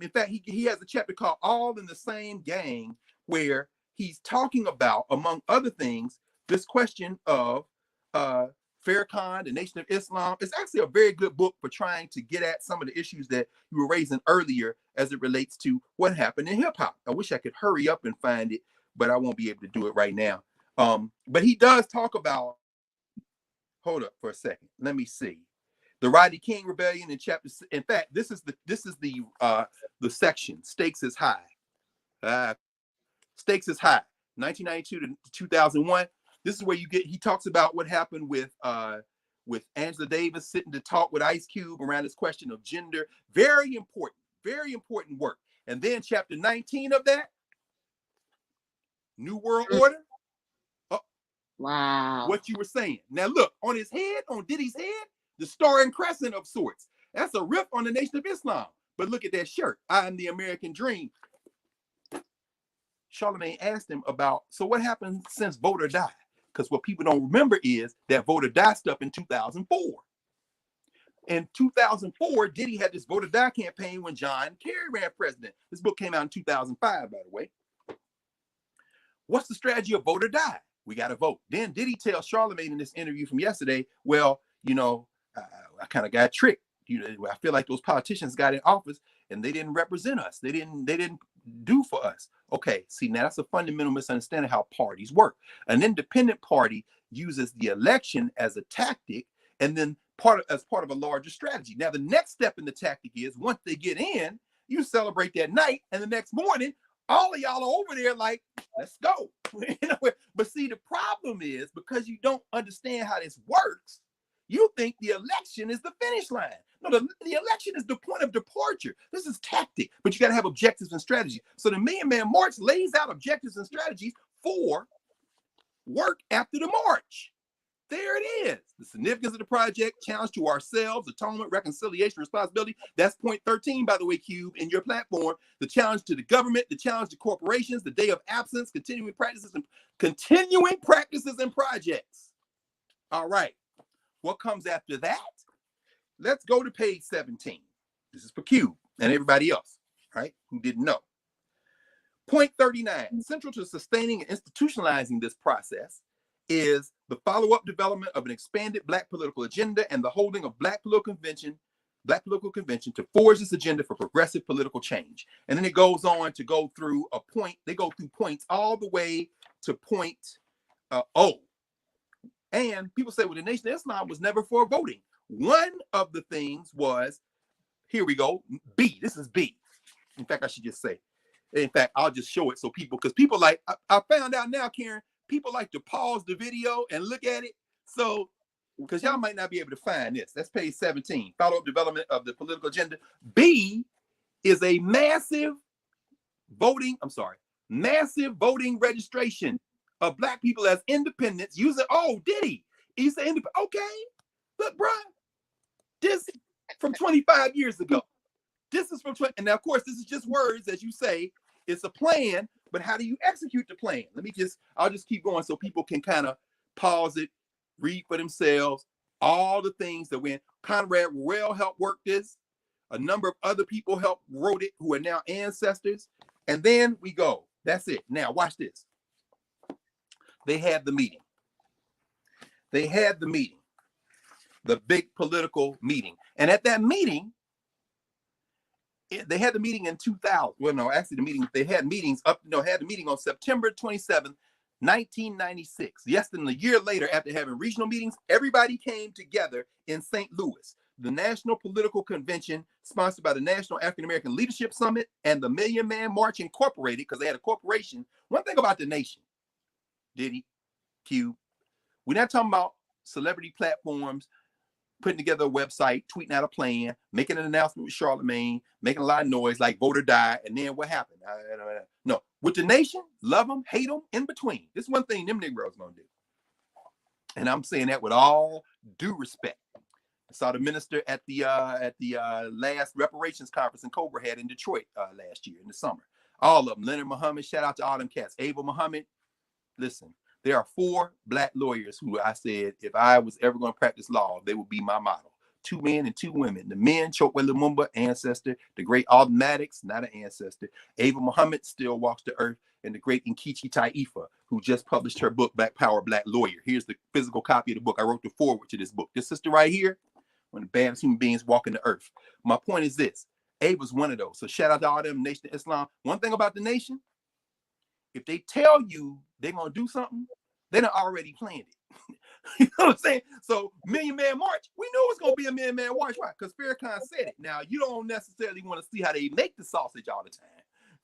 In fact, he has a chapter called All in the Same Gang, where he's talking about, among other things, this question of Farrakhan, the Nation of Islam. It's actually a very good book for trying to get at some of the issues that you were raising earlier as it relates to what happened in hip hop. I wish I could hurry up and find it, but I won't be able to do it right now. But he does talk about, hold up for a second. Let me see. The Rodney King Rebellion in chapter. In fact, this is the section. Stakes is high. Stakes is high. 1992 to 2001. This is where he talks about what happened with Angela Davis sitting to talk with Ice Cube around this question of gender. Very important work. And then chapter 19 of that, New World Order. Wow. What you were saying. Now look, on his head, on Diddy's head, the star and crescent of sorts. That's a riff on the Nation of Islam. But look at that shirt. I am the American dream. Charlamagne asked him about, so what happened since Vote or Die? Because what people don't remember is that Vote or Die stuff in 2004. In 2004, Diddy had this Vote or Die campaign when John Kerry ran president. This book came out in 2005, by the way. What's the strategy of Vote or Die? We got to vote. Then Diddy tells Charlamagne in this interview from yesterday, well, I kind of got tricked. I feel like those politicians got in office and they didn't represent us. They didn't do for us. Okay, see, now that's a fundamental misunderstanding how parties work. An independent party uses the election as a tactic and then as part of a larger strategy. Now, the next step in the tactic is once they get in, you celebrate that night, and the next morning, all of y'all are over there like, let's go. But see, the problem is because you don't understand how this works, you think the election is the finish line. No, the election is the point of departure. This is tactic, but you got to have objectives and strategies. So the Million Man March lays out objectives and strategies for work after the march. There it is. The significance of the project, challenge to ourselves, atonement, reconciliation, responsibility. That's point 13, by the way, Cube, in your platform. The challenge to the government, the challenge to corporations, the day of absence, continuing practices and projects. All right. What comes after that? let's go to page 17. This is for Cube and everybody else, right, who didn't know. Point 39, central to sustaining and institutionalizing this process is the follow-up development of an expanded Black political agenda and the holding of Black political convention to forge this agenda for progressive political change. And then it goes on to go through a point. They go through points all the way to point O. And people say, well, the Nation of Islam was never for voting. One of the things was, here we go, B. This is B. In fact, I should just say, in fact, I'll just show it so people, because people like, I found out now, Karen, people like to pause the video and look at it. So, because y'all might not be able to find this. That's page 17, follow-up development of the political agenda. B is a massive voting registration of Black people as independents using, oh, did he? He said, okay, look, bro, this from 25 years ago. This is from 20, and now, of course, this is just words, as you say. It's a plan, but how do you execute the plan? I'll just keep going so people can kind of pause it, read for themselves, all the things that when Conrad Worrell helped work this, a number of other people helped wrote it who are now ancestors, and then we go. That's it. Now, watch this. They had the meeting. The big political meeting. And at that meeting, they had the meeting in 2000. Well, no, actually they had the meeting on September 27th, 1996. Less than a year later, after having regional meetings, everybody came together in St. Louis. The National Political Convention, sponsored by the National African American Leadership Summit and the Million Man March Incorporated, because they had a corporation. One thing about the Nation, Diddy, Q, we're not talking about celebrity platforms, putting together a website, tweeting out a plan, making an announcement with Charlemagne, making a lot of noise like vote or die, and then what happened? No, with the Nation, love them, hate them, in between. This is one thing them Negroes gonna do. And I'm saying that with all due respect. I saw the minister at the last reparations conference in Cobra had in Detroit last year in the summer. All of them. Leonard Muhammad, shout out to all them cats. Ava Muhammad, listen, there are 4 Black lawyers who I said, if I was ever going to practice law, they would be my model. 2 men and 2 women. The men, Chokwe Lumumba, ancestor. The great Alden Maddox, not an ancestor. Ava Muhammad still walks the earth. And the great Nkechi Taifa, who just published her book, Black Power, Black Lawyer. Here's the physical copy of the book. I wrote the foreword to this book. This sister right here, one of the baddest human beings walking the earth. My point is this. Ava's one of those. So shout out to all them, Nation of Islam. One thing about the Nation, if they tell you they're going to do something, they done already planned it. You know what I'm saying? So Million Man March, we knew it was going to be a Million Man March. Why? Because Farrakhan said it. Now, you don't necessarily want to see how they make the sausage all the time.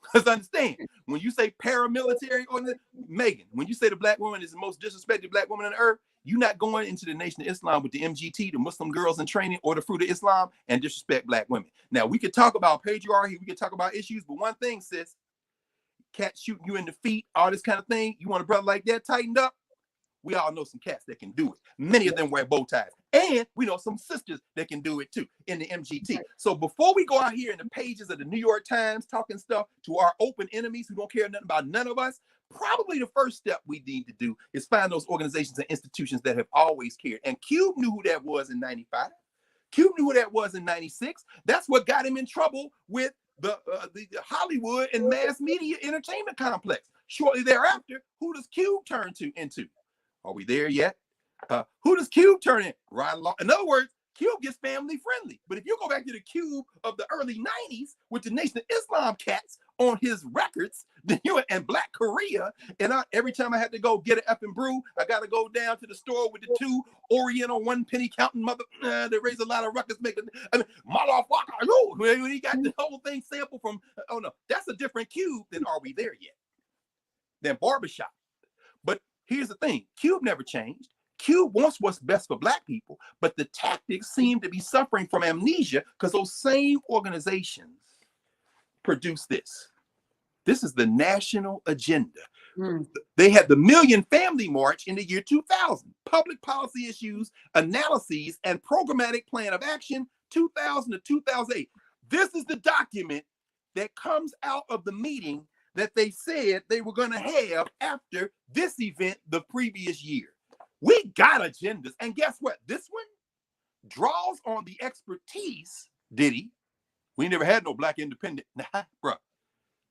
Because understand, when you say paramilitary, or Megan, when you say the Black woman is the most disrespected Black woman on the earth, you're not going into the Nation of Islam with the MGT, the Muslim Girls in Training, or the Fruit of Islam and disrespect Black women. Now, we could talk about patriarchy, we could talk about issues, but one thing, sis, cats shooting you in the feet, all this kind of thing, you want a brother like that tightened up? We all know some cats that can do it. Many of them wear bow ties. And we know some sisters that can do it too in the MGT. So before we go out here in the pages of the New York Times talking stuff to our open enemies who don't care nothing about none of us, probably the first step we need to do is find those organizations and institutions that have always cared. And Cube knew who that was in 95. Cube knew who that was in 96. That's what got him in trouble with the Hollywood and mass media entertainment complex. Shortly thereafter, who does Cube turn into? Are we there yet? Who does Cube turn in? Right along. In other words, Cube gets family friendly. But if you go back to the Cube of the early 90s with the Nation of Islam cats on his records, and Black Korea, and every time I had to go get an effing brew, I got to go down to the store with the 2 Oriental 1 penny counting mother. They raise a lot of ruckus making. I mean, motherfucker, when he got the whole thing sampled from. Oh no, that's a different Cube than Are We There Yet? Than Barbershop. But here's the thing, Cube never changed. Cube wants what's best for Black people, but the tactics seem to be suffering from amnesia because those same organizations produce this. This is the national agenda. They had the Million Family March in the year 2000, public policy issues, analyses, and programmatic plan of action, 2000 to 2008. This is the document that comes out of the meeting that they said they were going to have after this event the previous year. We got agendas. And guess what? This one draws on the expertise, did he? We never had no black independent. Nah, bro.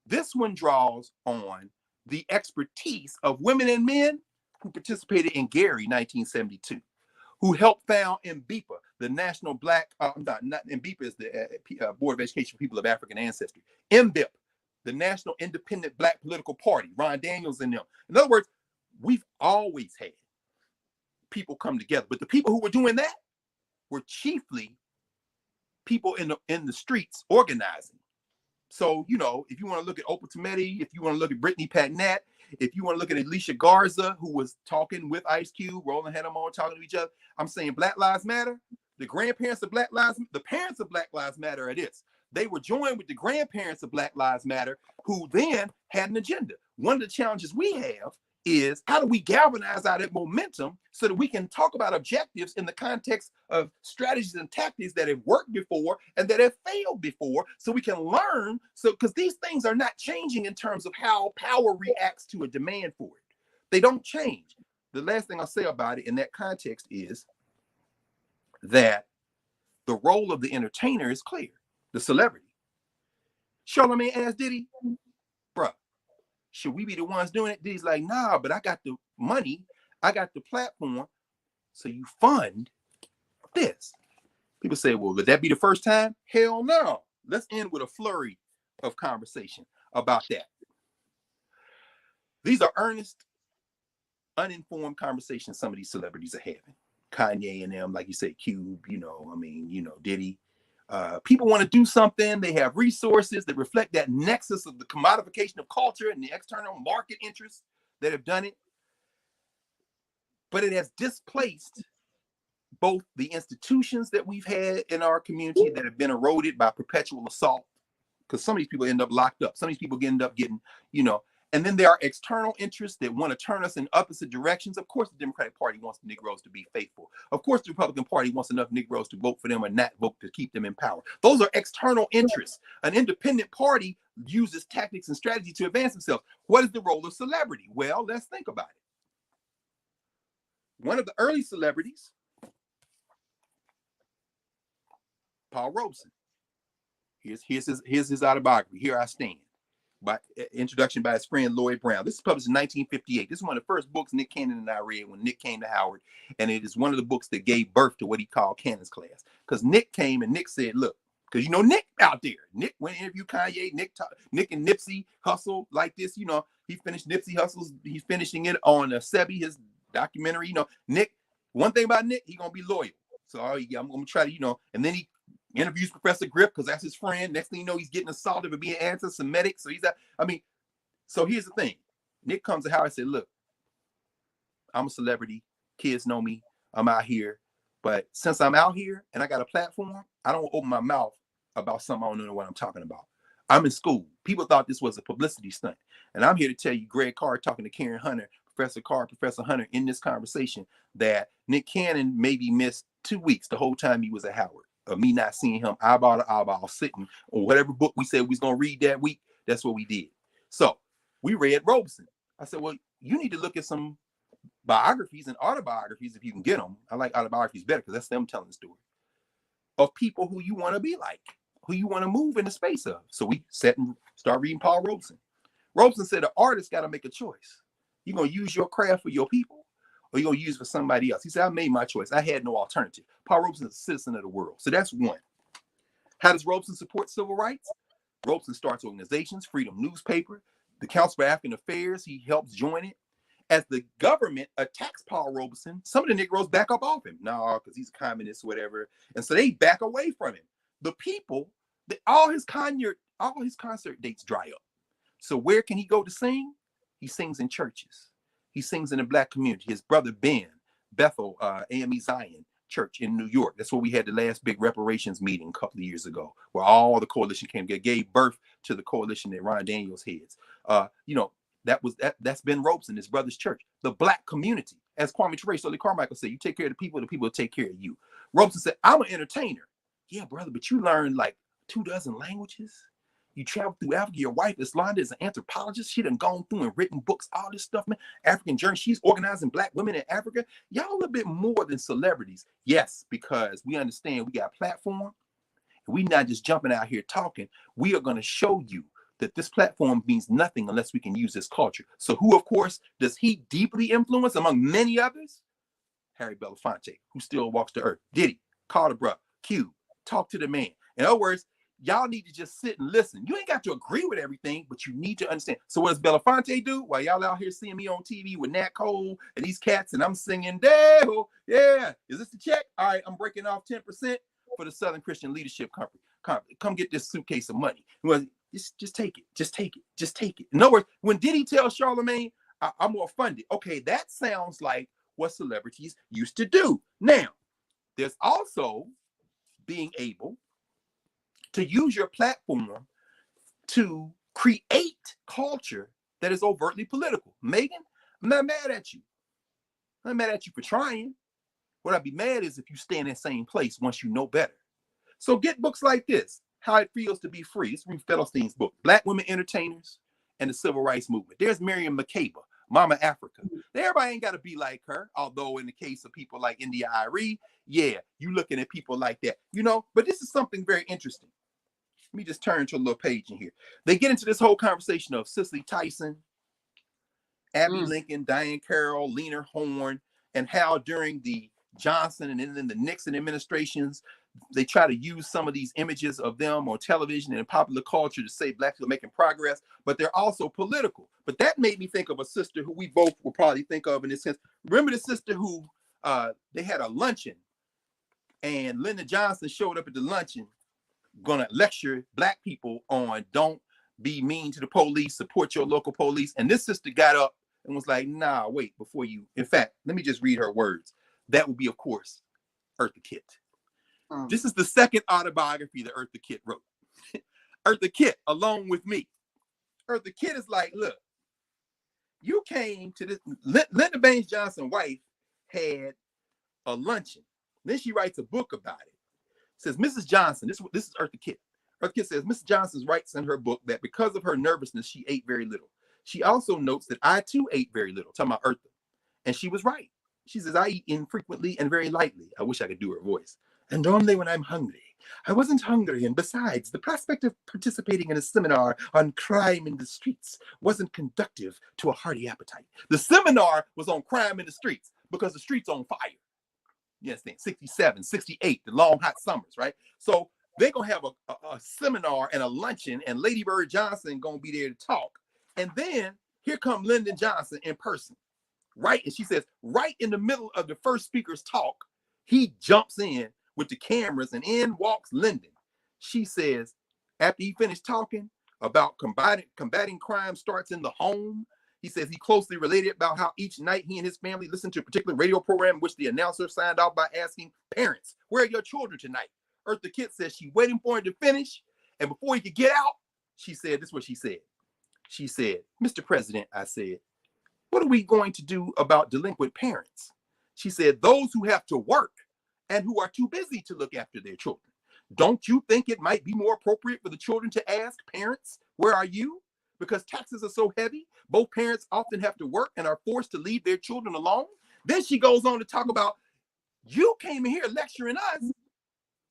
This one draws on the expertise of women and men who participated in Gary 1972, who helped found MBEPA, the National Black, not MBEPA is the Board of Education for People of African Ancestry. MBIP, the National Independent Black Political Party, Ron Daniels and them. In other words, we've always had people come together, but the people who were doing that were chiefly people in the streets organizing. So, you know, if you want to look at Oprah Tometi, if you want to look at Brittany Patnett, if you want to look at Alicia Garza, who was talking with Ice Cube, Roland had them on talking to each other. I'm saying Black Lives Matter. The grandparents of Black Lives, the parents of Black Lives Matter are this. They were joined with the grandparents of Black Lives Matter, who then had an agenda. One of the challenges we have is how do we galvanize out that momentum so that we can talk about objectives in the context of strategies and tactics that have worked before and that have failed before, so we can learn. So, because these things are not changing in terms of how power reacts to a demand for it. They don't change. The last thing I'll say about it in that context is that the role of the entertainer is clear, the celebrity. Charlamagne asked Diddy, bruh, should we be the ones doing it? Diddy's like, nah, but I got the money, I got the platform, so you fund this. People say, well, would that be the first time? Hell no. Let's end with a flurry of conversation about that. These are earnest, uninformed conversations some of these celebrities are having. Kanye and them, like you said, Cube, Diddy. People want to do something. They have resources that reflect that nexus of the commodification of culture and the external market interests that have done it. But it has displaced both the institutions that we've had in our community that have been eroded by perpetual assault, because some of these people end up locked up. Some of these people end up getting, and then there are external interests that want to turn us in opposite directions. Of course, the Democratic Party wants the Negroes to be faithful. Of course, the Republican Party wants enough Negroes to vote for them or not vote to keep them in power. Those are external interests. An independent party uses tactics and strategy to advance themselves. What is the role of celebrity? Well, let's think about it. One of the early celebrities, Paul Robeson. Here's his autobiography, Here I Stand, by introduction by his friend Lloyd Brown. This is published in 1958. This is one of the first books Nick Cannon and I read when Nick came to Howard, and it is one of the books that gave birth to what he called Cannon's class. Because Nick came and Nick said, look, because Nick out there. Nick went and interviewed Kanye. Nick and Nipsey Hussle like this. He finished Nipsey Hussle's. He's finishing it on Sebi, his documentary. Nick. One thing about Nick, he's gonna be loyal. So I'm gonna try to, and then he interviews Professor Griff because that's his friend. Next thing you know, he's getting assaulted for being anti-Semitic. So so here's the thing. Nick comes to Howard and said, look, I'm a celebrity. Kids know me. I'm out here. But since I'm out here and I got a platform, I don't open my mouth about something I don't know what I'm talking about. I'm in school. People thought this was a publicity stunt. And I'm here to tell you, Greg Carr talking to Karen Hunter, Professor Carr, Professor Hunter, in this conversation, that Nick Cannon maybe missed 2 weeks the whole time he was at Howard. Of me not seeing him eyeball to eyeball sitting on whatever book we said we was going to read that week. That's what we did. So we read Robeson. I said, well, you need to look at some biographies and autobiographies if you can get them. I like autobiographies better because that's them telling the story of people who you want to be like, who you want to move in the space of. So we sat and started reading Paul Robeson. Robeson said the artist got to make a choice. You're going to use your craft for your people, or you're going to use it for somebody else. He said, I made my choice. I had no alternative. Paul Robeson is a citizen of the world. So that's one. How does Robeson support civil rights? Robeson starts organizations, Freedom Newspaper, the Council for African Affairs. He helps join it. As the government attacks Paul Robeson, some of the Negroes back up off him. No, because he's a communist, whatever. And so they back away from him. The people, all his concert dates dry up. So where can he go to sing? He sings in churches. He sings in the Black community. His brother Ben, Bethel, AME Zion Church in New York. That's where we had the last big reparations meeting a couple of years ago, where all the coalition came together, gave birth to the coalition that Ron Daniels heads. That's Ben Robeson, his brother's church. The Black community, as Kwame Ture, Sully Carmichael said, you take care of the people will take care of you. Robeson said, I'm an entertainer. Yeah, brother, but you learn like 24 languages. You travel through Africa. Your wife is Londa, is an anthropologist. She done gone through and written books, all this stuff, man. African journey. She's organizing Black women in Africa. Y'all a bit more than celebrities. Yes, because we understand we got a platform. We not just jumping out here talking. We are going to show you that this platform means nothing unless we can use this culture. So who, of course, does he deeply influence among many others? Harry Belafonte, who still walks the earth. Diddy, Carter, bruh, Q, talk to the man. In other words, y'all need to just sit and listen. You ain't got to agree with everything, but you need to understand. So what does Belafonte do? While y'all out here seeing me on TV with Nat Cole and these cats, and I'm singing, Dale, yeah, is this the check? All right, I'm breaking off 10% for the Southern Christian Leadership Company. Come get this suitcase of money. Well, just take it. Just take it. Just take it. In other words, when Diddy tells Charlemagne, I'm more funded. Okay, that sounds like what celebrities used to do. Now, there's also being able to use your platform to create culture that is overtly political. Megan, I'm not mad at you. I'm not mad at you for trying. What I'd be mad is if you stay in that same place once you know better. So get books like this, How It Feels to Be Free. It's Ruth Federstein's book, Black Women Entertainers and the Civil Rights Movement. There's Miriam Makeba, Mama Africa. Everybody ain't got to be like her, although in the case of people like India Arie, yeah, you looking at people like that, you know, but this is something very interesting. Let me just turn to a little page in here. They get into this whole conversation of Cicely Tyson, Abby Lincoln, Diane Carroll, Lena Horne, and how during the Johnson and then the Nixon administrations, they try to use some of these images of them on television and in popular culture to say Black people are making progress, but they're also political. But that made me think of a sister who we both will probably think of in this sense. Remember the sister who they had a luncheon and Lyndon Johnson showed up at the luncheon gonna lecture Black people on don't be mean to the police, support your local police. And this sister got up and was like, nah, wait, before you, in fact, let me just read her words. That would be, of course, Eartha Kitt. This is the second autobiography that Eartha Kitt wrote. Eartha Kitt, Alone with Me. Eartha Kitt is like, look, you came to this, Lyndon Baines Johnson's wife had a luncheon. Then she writes a book about it. Says, Mrs. Johnson, this is Eartha Kitt. Eartha Kitt says, Mrs. Johnson writes in her book that because of her nervousness, she ate very little. She also notes that I too ate very little, talking about Eartha. And she was right. She says, I eat infrequently and very lightly. I wish I could do her voice. And normally when I'm hungry, I wasn't hungry. And besides, the prospect of participating in a seminar on crime in the streets wasn't conducive to a hearty appetite. The seminar was on crime in the streets because the streets on fire. You understand? 67, 68, the long hot summers, right? So they're going to have a seminar and a luncheon, and Lady Bird Johnson going to be there to talk. And then here come Lyndon Johnson in person, right? And she says, right in the middle of the first speaker's talk, he jumps in with the cameras and in walks Lyndon. She says, after he finished talking about combating crime starts in the home, he says he closely related about how each night he and his family listened to a particular radio program in which the announcer signed off by asking parents, where are your children tonight? Eartha Kitt says she waiting for him to finish. And before he could get out, she said, this is what she said. She said, Mr. President, I said, what are we going to do about delinquent parents? She said, those who have to work and who are too busy to look after their children. Don't you think it might be more appropriate for the children to ask parents, where are you? Because taxes are so heavy, both parents often have to work and are forced to leave their children alone. Then she goes on to talk about, you came in here lecturing us.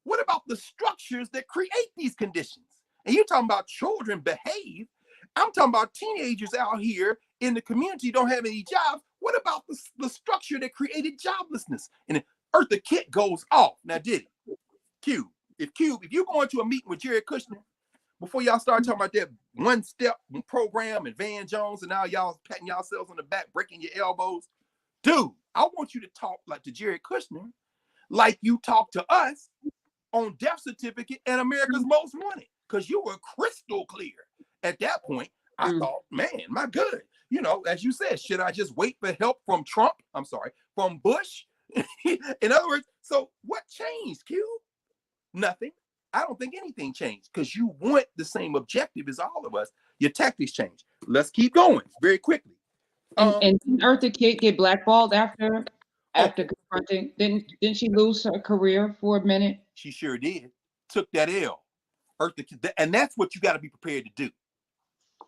What about the structures that create these conditions? And you're talking about children behave. I'm talking about teenagers out here in the community don't have any jobs. What about the structure that created joblessness? And Eartha Kitt goes off. Now, did it? Cube, if you're going to a meeting with Jared Kushner, before y'all start talking about that one-step program and Van Jones and now y'all patting yourselves on the back, breaking your elbows, dude, I want you to talk like to Jared Kushner, like you talk to us on death certificate and America's Most Wanted, because you were crystal clear. At that point, I thought, man, my good. You know, as you said, should I just wait for help from Trump? I'm sorry, from Bush? In other words, so what changed, Q? Nothing. I don't think anything changed because you want the same objective as all of us. Your tactics change. Let's keep going very quickly. And Eartha Kitt get blackballed after confronting? Didn't she lose her career for a minute? She sure did. Took that L. And that's what you got to be prepared to do.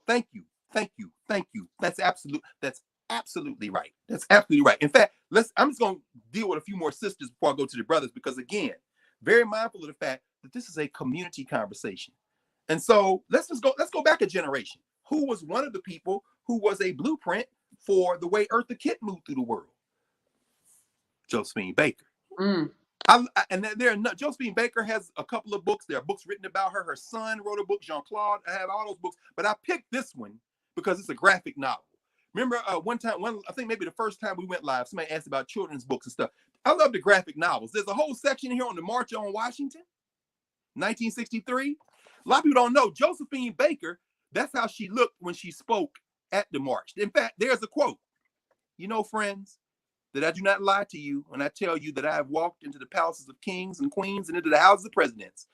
Thank you. That's absolutely right. That's absolutely right. In fact, I'm just going to deal with a few more sisters before I go to the brothers, because again, very mindful of the fact that this is a community conversation. And so let's go back a generation. Who was one of the people who was a blueprint for the way Eartha Kitt moved through the world? Josephine Baker. Josephine Baker has a couple of books. There are books written about her. Her son wrote a book, Jean-Claude. I have all those books, but I picked this one because it's a graphic novel. Remember I think maybe the first time we went live, somebody asked about children's books and stuff. I love the graphic novels. There's a whole section here on the March on Washington, 1963. A lot of people don't know Josephine Baker. That's how she looked when she spoke at the march. In fact, there's a quote. You know, friends, that I do not lie to you when I tell you that I have walked into the palaces of kings and queens and into the houses of presidents,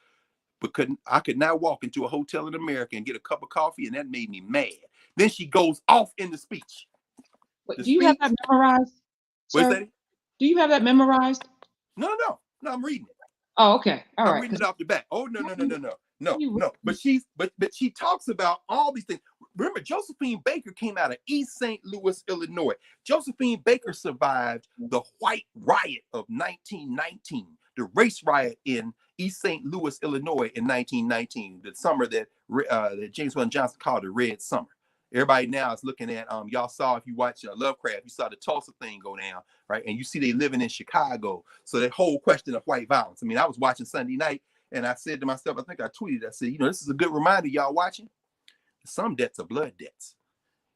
but I could not walk into a hotel in America and get a cup of coffee, and that made me mad. Then she goes off in the speech. Do you have that memorized? What's that? Do you have that memorized? No, I'm reading it. Oh, okay. All right. I'm reading it off the back. Oh, no. But she talks about all these things. Remember, Josephine Baker came out of East St. Louis, Illinois. Josephine Baker survived the white riot of 1919, the race riot in East St. Louis, Illinois in 1919, the summer that James Weldon Johnson called the Red Summer. Everybody now is looking at, y'all saw, if you watch Lovecraft, you saw the Tulsa thing go down, right? And you see they living in Chicago. So that whole question of white violence. I mean, I was watching Sunday night and I said to myself, I think I tweeted, I said, this is a good reminder, y'all watching. Some debts are blood debts.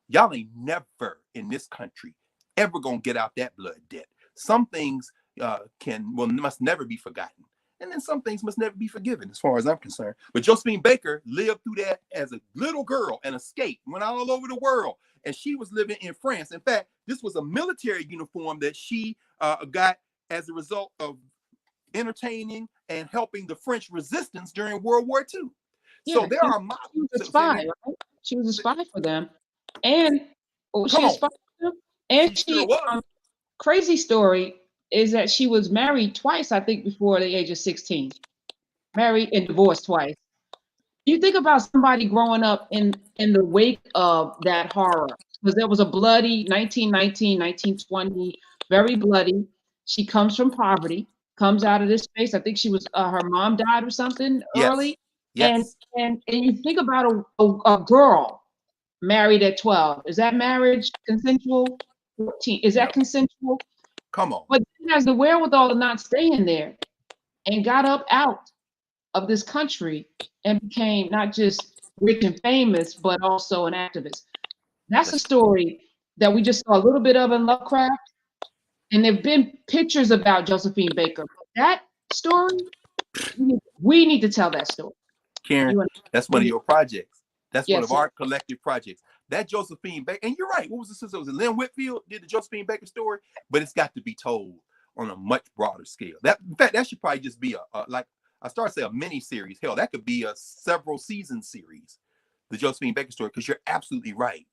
Y'all ain't never in this country ever gonna get out that blood debt. Some things must never be forgotten. And then some things must never be forgiven, as far as I'm concerned. But Josephine Baker lived through that as a little girl and escaped, went all over the world. And she was living in France. In fact, this was a military uniform that she got as a result of entertaining and helping the French resistance during World War II. Yeah, so there are models. She was a spy, right? She was a spy for them. And she was a spy for them. And she crazy story is that she was married twice, I think, before the age of 16. Married and divorced twice. You think about somebody growing up in the wake of that horror, because there was a bloody 1919, 1920, very bloody. She comes from poverty, comes out of this space. I think she was her mom died or something early. Yes. And you think about a girl married at 12. Is that marriage consensual? 14. Is that consensual? Come on. But she has the wherewithal to not stay in there and got up out of this country and became not just rich and famous, but also an activist. That's a story that we just saw a little bit of in Lovecraft. And there have been pictures about Josephine Baker. That story, we need to tell that story. Karen, that's one of your projects. That's one of our collective projects. That Josephine Baker, and you're right. What was the sister? Was it Lynn Whitfield did the Josephine Baker story? But it's got to be told on a much broader scale. In fact, that should probably just be I started to say a mini series. Hell, that could be a several season series, the Josephine Baker story, because you're absolutely right.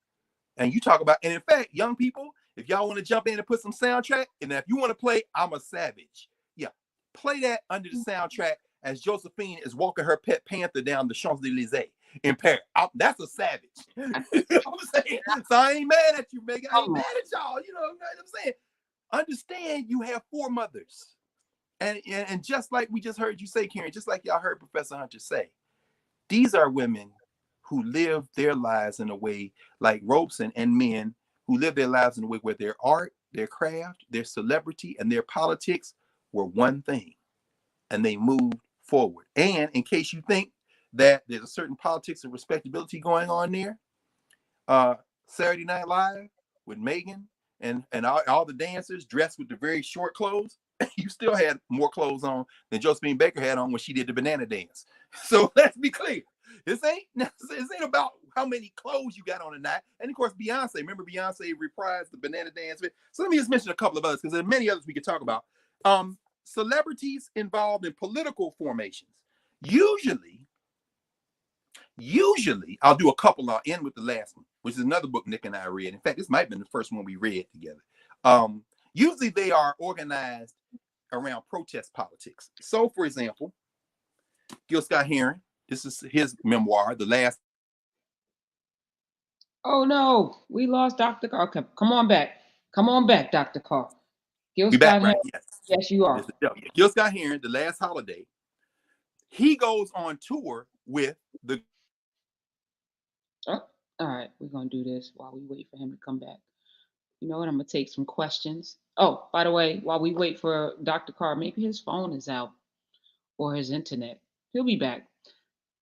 And you talk about, and in fact, young people, if y'all want to jump in and put some soundtrack, and if you want to play I'm a Savage, play that under the soundtrack as Josephine is walking her pet panther down the Champs-Élysées in Paris. That's a savage. I'm saying. So I ain't mad at you, Megan. I ain't mad at y'all. You know what I'm saying? Understand you have 4 mothers. And just like we just heard you say, Karen, just like y'all heard Professor Hunter say, these are women who live their lives in a way like Robeson and men who live their lives in a way where their art, their craft, their celebrity, and their politics were one thing. And they moved forward. And in case you think that there's a certain politics and respectability going on there, Saturday Night Live with Megan and all the dancers dressed with the very short clothes, you still had more clothes on than Josephine Baker had on when she did the banana dance. So let's be clear. This ain't about how many clothes you got on a night. And of course, Beyonce. Remember Beyonce reprised the banana dance? So let me just mention a couple of others, because there are many others we could talk about. Celebrities involved in political formations. Usually, I'll do a couple. I'll end with the last one, which is another book Nick and I read. In fact, this might have been the first one we read together. Usually they are organized around protest politics. So, for example, Gil Scott-Heron This is his memoir, The Last. Oh no, we lost Dr. Carr. Okay, come on back. Come on back, Dr. Carr. Gil We back, Scott right? Heron. Yes. Yes, you are. Gil Scott Heron, The Last Holiday. He goes on tour with the. Oh, all right, we're gonna do this while we wait for him to come back. You know what? I'm gonna take some questions. Oh, by the way, while we wait for Dr. Carr, maybe his phone is out or his internet. He'll be back.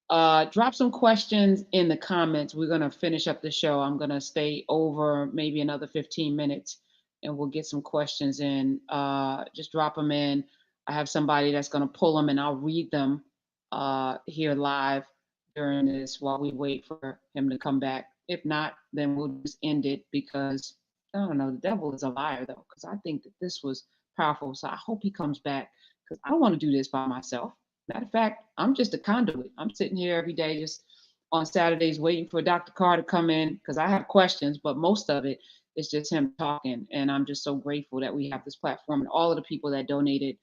Drop some questions in the comments. We're gonna finish up the show. I'm gonna stay over maybe another 15 minutes, and we'll get some questions in. Just drop them in. I have somebody that's gonna pull them, and I'll read them here live during this while we wait for him to come back. If not, then we'll just end it because I don't know. The devil is a liar though, because I think that this was powerful. So I hope he comes back because I don't want to do this by myself. Matter of fact, I'm just a conduit. I'm sitting here every day just on Saturdays waiting for Dr. Carr to come in because I have questions, but most of it is just him talking. And I'm just so grateful that we have this platform and all of the people that donated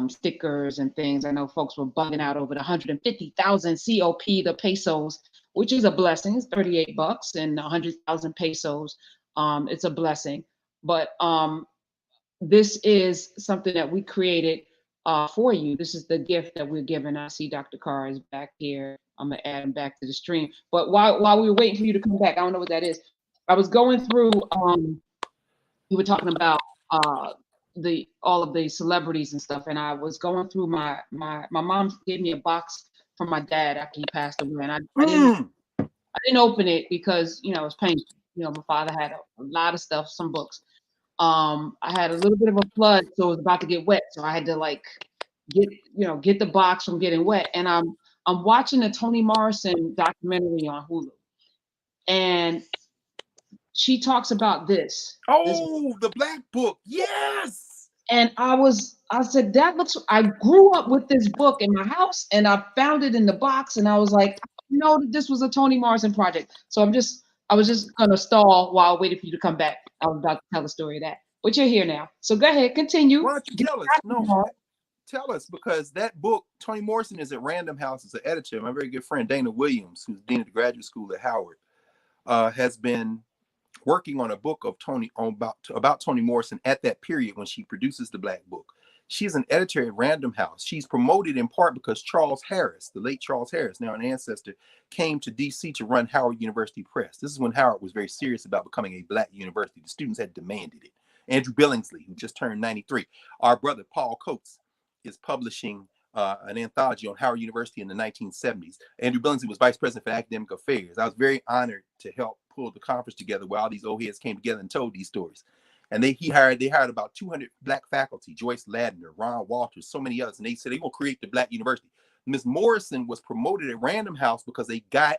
stickers and things. I know folks were bugging out over the 150,000 COP, the pesos, which is a blessing. It's 38 bucks and 100,000 pesos. It's a blessing. But this is something that we created for you. This is the gift that we're giving. I see Dr. Carr is back here. I'm gonna add him back to the stream. But while we were waiting for you to come back, I don't know what that is. I was going through. We were talking about all of the celebrities and stuff, and I was going through my mom gave me a box from my dad after he passed away, and I didn't open it because it was painful. My father had a lot of stuff, some books. I had a little bit of a flood, so it was about to get wet. So I had to get the box from getting wet. And I'm watching a Toni Morrison documentary on Hulu, and she talks about this. Oh, the Black Book, yes. And I said, I grew up with this book in my house, and I found it in the box, and I was like, that this was a Toni Morrison project. So I was just gonna stall while I waited for you to come back. I was about to tell the story of that, but you're here now. So go ahead, continue. Why don't you tell us? No, tell us, because that book, Toni Morrison is at Random House as an editor. My very good friend Dana Williams, who's dean of the graduate school at Howard, has been working on a book of about Toni Morrison at that period when she produces the Black Book. She's an editor at Random House. She's promoted in part because Charles Harris, the late Charles Harris, now an ancestor, came to DC to run Howard University Press. This is when Howard was very serious about becoming a Black university. The students had demanded it. Andrew Billingsley, who just turned 93, our brother Paul Coates, is publishing an anthology on Howard University in the 1970s. Andrew Billingsley was vice president for academic affairs. I was very honored to help pull the conference together where all these old heads came together and told these stories. And they hired about 200 Black faculty, Joyce Ladner, Ron Walters, so many others. And they said they will create the Black University. Ms. Morrison was promoted at Random House because they got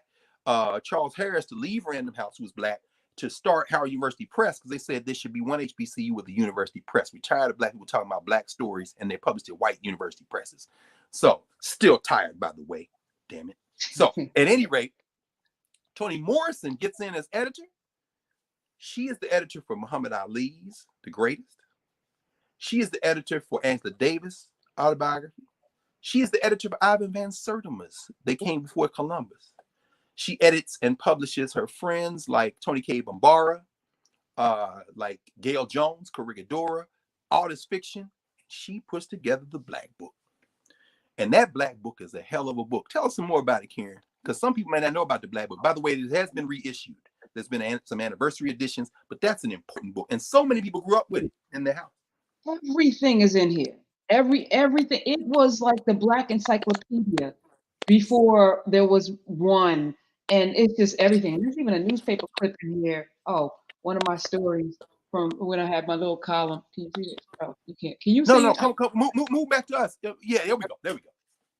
Charles Harris to leave Random House, who was Black, to start Howard University Press, because they said there should be one HBCU with a university press. We're tired of Black people talking about Black stories, and they published at white university presses. So, still tired, by the way. Damn it. So, at any rate, Toni Morrison gets in as editor. She is the editor for Muhammad Ali's The Greatest. She is the editor for Angela Davis autobiography. She is the editor of Ivan Van Sertima's They Came Before Columbus. She edits and publishes her friends like Tony K. Bambara, like Gail Jones, Corregidora, all this fiction. She puts together the Black Book. And that Black Book is a hell of a book. Tell us some more about it, Karen, because some people may not know about the Black Book. By the way, it has been reissued. There's been some anniversary editions, but that's an important book. And so many people grew up with it in their house. Everything is in here. Everything. It was like the Black Encyclopedia before there was one. And it's just everything. There's even a newspaper clip in here. Oh, one of my stories from when I had my little column. Can you see it? Oh, you can't. Can you see it? No, come, move back to us. Yeah, there we go.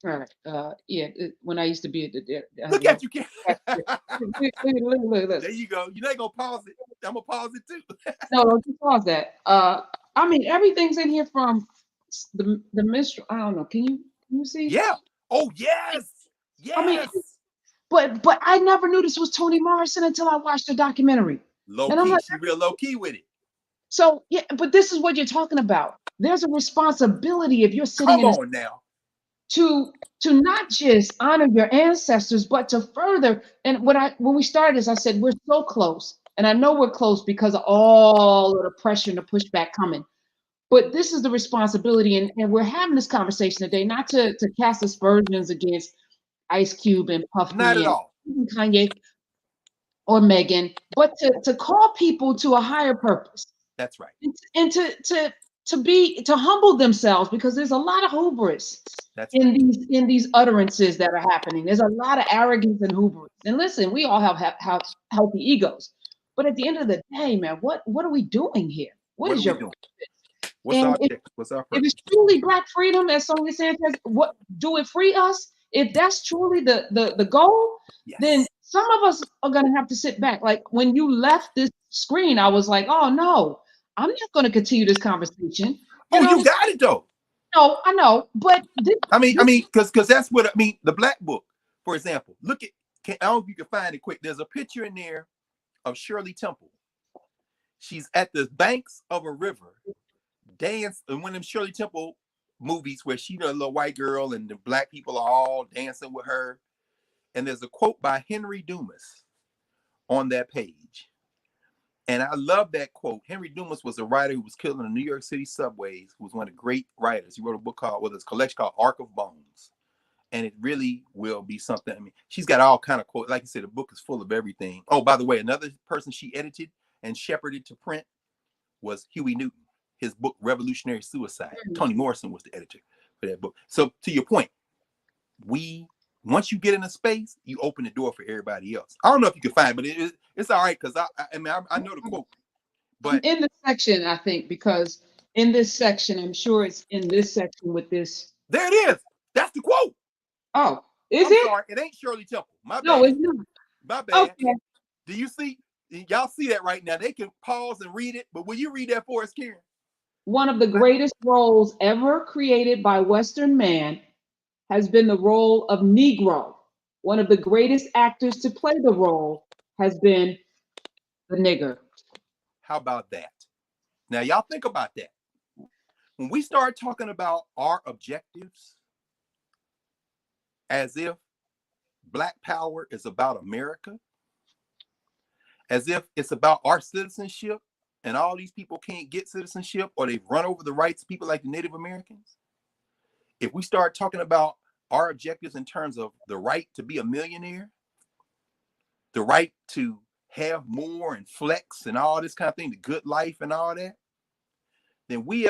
All right. When I used to be at the look at you, Ken. Look. There you go. You're not gonna pause it. I'm gonna pause it too. No, don't you pause that. I mean, everything's in here from the minstrel. I don't know. Can you see? Yeah. Oh yes. I mean, but I never knew this was Toni Morrison until I watched the documentary. Low and key. I'm like, she real low key with it. So yeah, but this is what you're talking about. There's a responsibility if you're sitting. Come on now. to not just honor your ancestors, but to further. And when we started this, I said we're so close, and I know we're close because of all of the pressure and the pushback coming. But this is the responsibility, and we're having this conversation today, not to cast aspersions against Ice Cube and Not Puffy at and all. Kanye or Megan, but to call people to a higher purpose. That's right. And to humble themselves, because there's a lot of hubris That's in right. these utterances that are happening. There's a lot of arrogance and hubris. And listen, we all have healthy egos, but at the end of the day, man, what are we doing here? What What are is we your doing? purpose? What's And our objective? What's our if purpose? it's truly Black freedom, as Sonia Sanchez, what do it free us? If that's truly the goal, then Yes. some of us are gonna have to sit back. Like when you left this screen, I was like, oh no, I'm not gonna continue this conversation. You Oh, know, you got it though. no, I know, but Because that's what I mean. The Black Book, for example. Look at. I don't know if you can find it quick. There's a picture in there of Shirley Temple. She's at the banks of a river, dance in one of them Shirley Temple movies where she's a little white girl and the Black people are all dancing with her. And there's a quote by Henry Dumas on that page. And I love that quote. Henry Dumas was a writer who was killed in the New York City subways, who was one of the great writers. He wrote a book called, his collection called Ark of Bones. And it really will be something. I mean, she's got all kind of quotes. Like I said, the book is full of everything. Oh, by the way, another person she edited and shepherded to print was Huey Newton. His book, Revolutionary Suicide. Toni Morrison was the editor for that book. So to your point, once you get in a space, you open the door for everybody else. I don't know if you can find it, but it's all right because I know the quote. But in the section, I think, because in this section, I'm sure it's in this section with this. there it is. That's the quote. Oh, is I'm it? sorry, it ain't Shirley Temple. My bad. No, it's not. My bad. Okay. Do you see? Y'all see that right now? They can pause and read it, but will you read that for us, Karen? One of the greatest roles ever created by Western man has been the role of Negro. One of the greatest actors to play the role has been the nigger. How about that? Now, y'all think about that. When we start talking about our objectives as if Black power is about America, as if it's about our citizenship and all these people can't get citizenship or they've run over the rights of people like the Native Americans. If we start talking about our objectives in terms of the right to be a millionaire, the right to have more and flex and all this kind of thing, the good life and all that, then we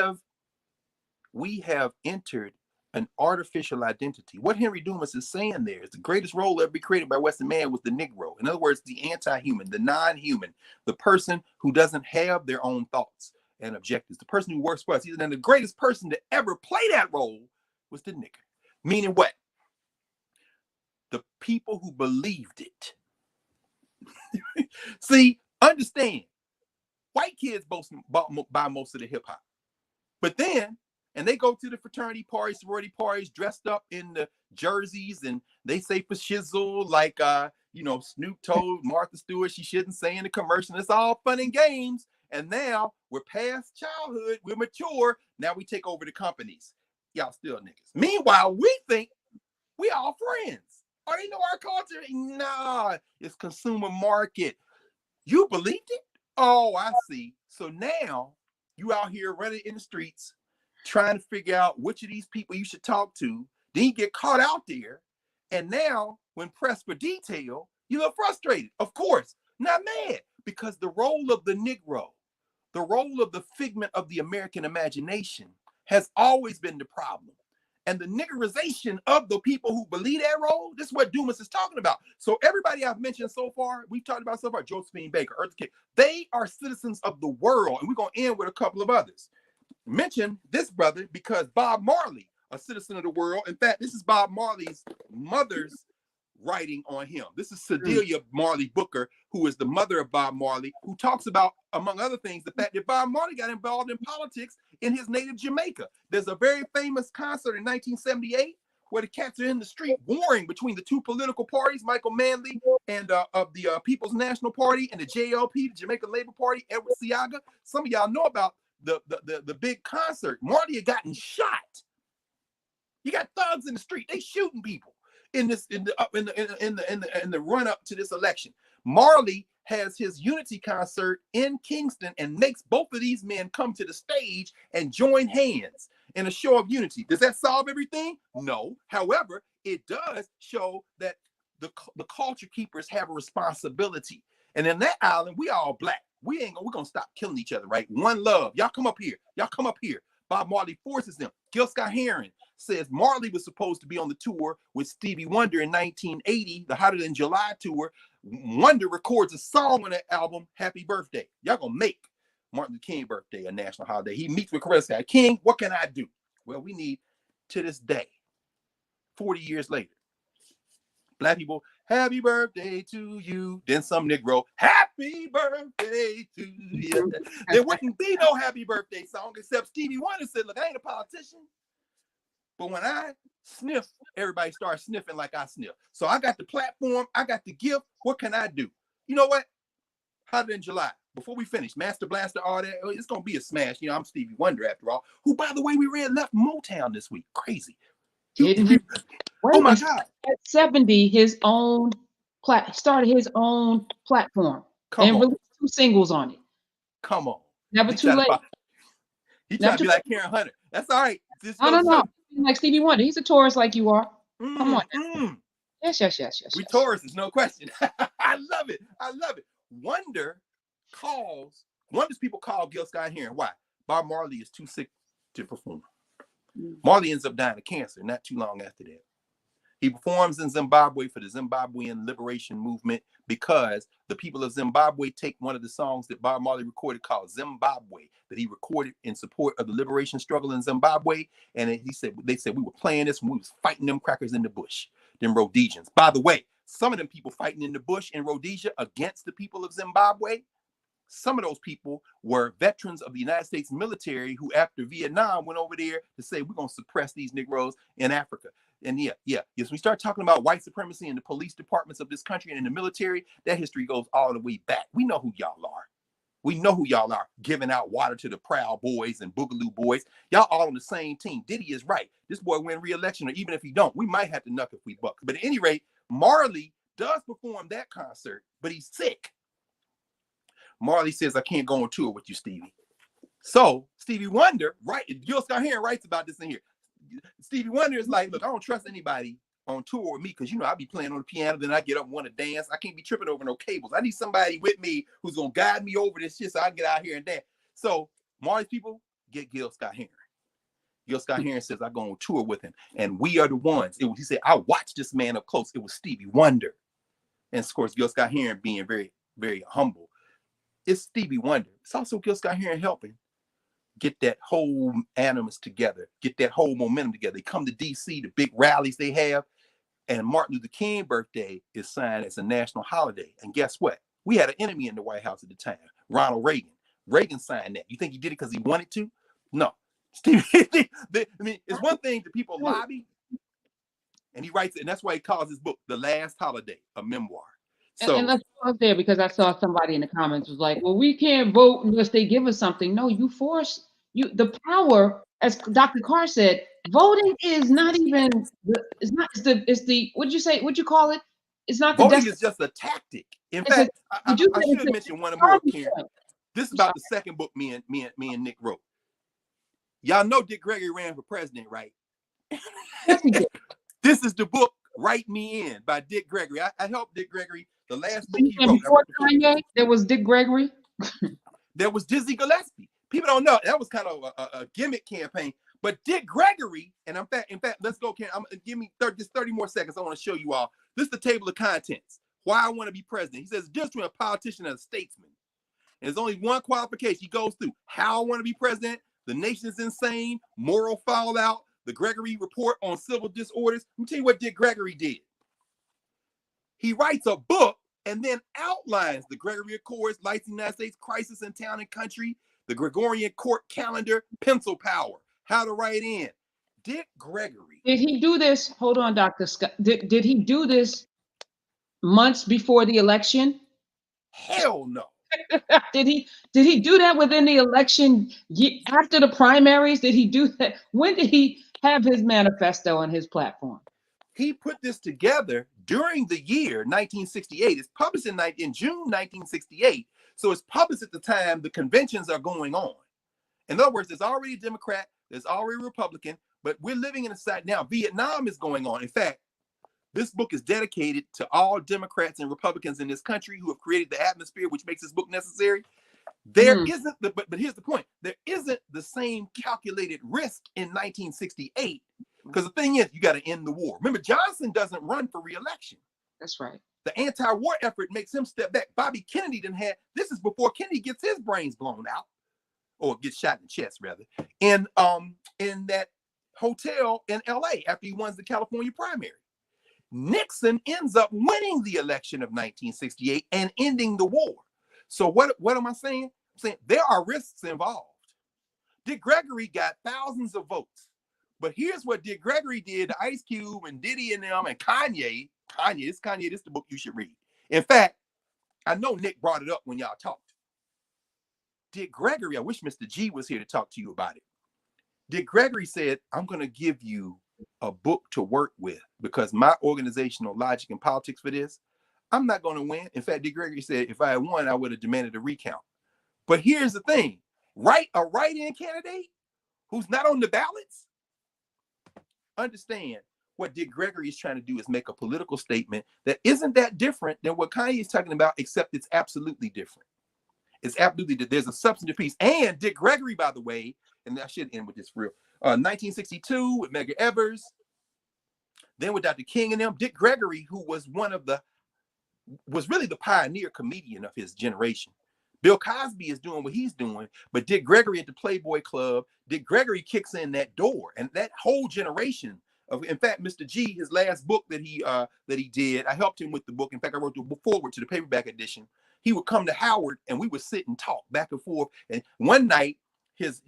have entered an artificial identity. What Henry Dumas is saying there is the greatest role ever created by Western man was the Negro. In other words, the anti-human, the non-human, the person who doesn't have their own thoughts and objectives, the person who works for us. And the greatest person to ever play that role was the nigger. Meaning what? The people who believed it. See, understand, white kids buy most of the hip hop. But then, and they go to the fraternity parties, sorority parties, dressed up in the jerseys, and they say for shizzle, like, Snoop told Martha Stewart she shouldn't say in the commercial. It's all fun and games. And now we're past childhood, we're mature. Now we take over the companies. Y'all still niggas. Meanwhile, we think we all friends. Oh, they know our culture? Nah, it's consumer market. You believed it? Oh, I see. So now you out here running in the streets, trying to figure out which of these people you should talk to. Then you get caught out there. And now when pressed for detail, you look frustrated. Of course, not mad, because the role of the Negro, the role of the figment of the American imagination has always been the problem. And the niggerization of the people who believe that role, this is what Dumas is talking about. So everybody I've mentioned so far, we've talked about so far, Josephine Baker, Eartha Kitt, they are citizens of the world. And we're going to end with a couple of others. Mention this brother because Bob Marley, a citizen of the world. In fact, this is Bob Marley's mother's writing on him. This is Sedelia Marley Booker, who is the mother of Bob Marley, who talks about, among other things, the fact that Bob Marley got involved in politics in his native Jamaica. There's a very famous concert in 1978 where the cats are in the street warring between the two political parties, Michael Manley and of the People's National Party and the JLP, the Jamaica Labor Party, Edward Seaga. Some of y'all know about the big concert. Marley had gotten shot. You got thugs in the street. They shooting people in the run up to this election. Marley has his unity concert in Kingston and makes both of these men come to the stage and join hands in a show of unity. Does that solve everything? No. However, it does show that the culture keepers have a responsibility. And in that island, we all black. We're gonna stop killing each other, right? One love. Y'all come up here. Y'all come up here. Bob Marley forces them. Gil Scott-Heron says Marley was supposed to be on the tour with Stevie Wonder in 1980, the Hotter Than July tour. Wonder records a song on that album, Happy Birthday. Y'all gonna make Martin Luther King birthday a national holiday. He meets with Coretta Scott King. What can I do? Well, we need, to this day, 40 years later, black people, happy birthday to you. Then some Negro, happy birthday to you. There wouldn't be no happy birthday song except Stevie Wonder said, look, I ain't a politician. But when I sniff, everybody starts sniffing like I sniff. So I got the platform, I got the gift. What can I do? You know what? Hotter Than July. Before we finish, Master Blaster, all that, it's going to be a smash. You know, I'm Stevie Wonder after all, who, by the way, we read left Motown this week. Crazy. Oh my God. At 70, his own started his own platform and released 2 singles on it. Come on. Never too late. He tried to be like Karen Hunter. That's all right. I don't know. Like Stevie Wonder. He's a Taurus like you are. Come on. Yes. We Tauruses, no question. I love it. Wonder's people call Gil Scott-Heron. Why? Bob Marley is too sick to perform. Marley ends up dying of cancer not too long after that. He performs in Zimbabwe for the Zimbabwean Liberation Movement because the people of Zimbabwe take one of the songs that Bob Marley recorded called Zimbabwe, that he recorded in support of the liberation struggle in Zimbabwe. And they said we were playing this when we was fighting them crackers in the bush, them Rhodesians. By the way, some of them people fighting in the bush in Rhodesia against the people of Zimbabwe, some of those people were veterans of the United States military who, after Vietnam, went over there to say, we're going to suppress these Negroes in Africa. And yes, we start talking about white supremacy in the police departments of this country and in the military, that history goes all the way back. We know who y'all are. We know who y'all are, giving out water to the Proud Boys and Boogaloo Boys. Y'all all on the same team. Diddy is right. This boy win re-election, or even if he don't, we might have to knuck if we buck. But at any rate, Marley does perform that concert, but he's sick. Marley says, I can't go on tour with you, Stevie. So Stevie Wonder, right? Gil Scott-Heron writes about this in here. Stevie Wonder is like, look, I don't trust anybody on tour with me because, you know, I be playing on the piano, then I get up and want to dance. I can't be tripping over no cables. I need somebody with me who's going to guide me over this shit so I can get out here and dance. So Marley's people get Gil Scott-Heron. Gil Scott-Heron says, I go on tour with him. And we are the ones. He said, I watched this man up close. It was Stevie Wonder. And of course, Gil Scott-Heron being very, very humble. It's Stevie Wonder. It's also Gil Scott-Heron helping get that whole animus together, get that whole momentum together. They come to DC, the big rallies they have, and Martin Luther King birthday is signed as a national holiday. And guess what? We had an enemy in the White House at the time, Ronald Reagan. Reagan signed that. You think he did it because he wanted to? No. Stevie, I mean, it's one thing that people lobby, and he writes it, and that's why he calls his book The Last Holiday, a memoir. So, and let's pause there because I saw somebody in the comments was like, well, we can't vote unless they give us something. No, you force the power, as Dr. Carr said, voting is not even it's the what'd you say? What'd you call it? It's not the voting is just a tactic. In fact, I should mention one more, Karen. This is about the second book me and Nick wrote. Y'all know Dick Gregory ran for president, right? Yes, he did. This is the book Write Me In by Dick Gregory. I helped Dick Gregory. The last book he wrote. Before Kanye, there was Dick Gregory. There was Dizzy Gillespie. People don't know. That was kind of a gimmick campaign. But Dick Gregory, and in fact, let's go, Karen. Give me 30 more seconds. I want to show you all. This is the table of contents. Why I want to be president. He says, just between a politician and a statesman. And there's only one qualification he goes through. How I want to be president. The nation is insane. Moral fallout. The Gregory Report on Civil Disorders. Let me tell you what Dick Gregory did. He writes a book and then outlines the Gregory Accords, Lights in the United States, Crisis in Town and Country, the Gregorian Court Calendar, Pencil Power, How to Write In. Dick Gregory. Did he do this? Hold on, Dr. Scott. Did he do this months before the election? Hell no. Did he do that within the election after the primaries? Did he do that? When did he? have his manifesto on his platform. He put this together during the year 1968. It's published in June 1968. So it's published at the time the conventions are going on. In other words, there's already a Democrat, there's already a Republican, but we're living in a side now. Vietnam is going on. In fact, this book is dedicated to all Democrats and Republicans in this country who have created the atmosphere which makes this book necessary. There isn't but here's the point. There isn't the same calculated risk in 1968. Because the thing is, you got to end the war. Remember, Johnson doesn't run for re-election. That's right. The anti-war effort makes him step back. Bobby Kennedy didn't have, this is before Kennedy gets his brains blown out, or gets shot in the chest, rather, in that hotel in LA after he wins the California primary. Nixon ends up winning the election of 1968 and ending the war. So what am I saying? I'm saying there are risks involved. Dick Gregory got thousands of votes. But here's what Dick Gregory did to Ice Cube and Diddy and them and Kanye. This is the book you should read. In fact, I know Nick brought it up when y'all talked. Dick Gregory, I wish Mr. G was here to talk to you about it. Dick Gregory said, I'm going to give you a book to work with because my organizational logic and politics for this, I'm not going to win. In fact, Dick Gregory said, if I had won, I would have demanded a recount. But here's the thing, a write-in candidate who's not on the ballots, understand what Dick Gregory is trying to do is make a political statement that isn't that different than what Kanye is talking about, except it's absolutely different. It's absolutely, there's a substantive piece. And Dick Gregory, by the way, and I should end with this real, 1962 with Medgar Evers, then with Dr. King and them, Dick Gregory, who was was really the pioneer comedian of his generation. Bill Cosby is doing what he's doing, but Dick Gregory at the Playboy Club, Dick Gregory kicks in that door, and that whole generation of, in fact, Mr. G, his last book that he did, I helped him with the book. In fact, I wrote the forward to the paperback edition. He would come to Howard, and we would sit and talk back and forth. And one day, his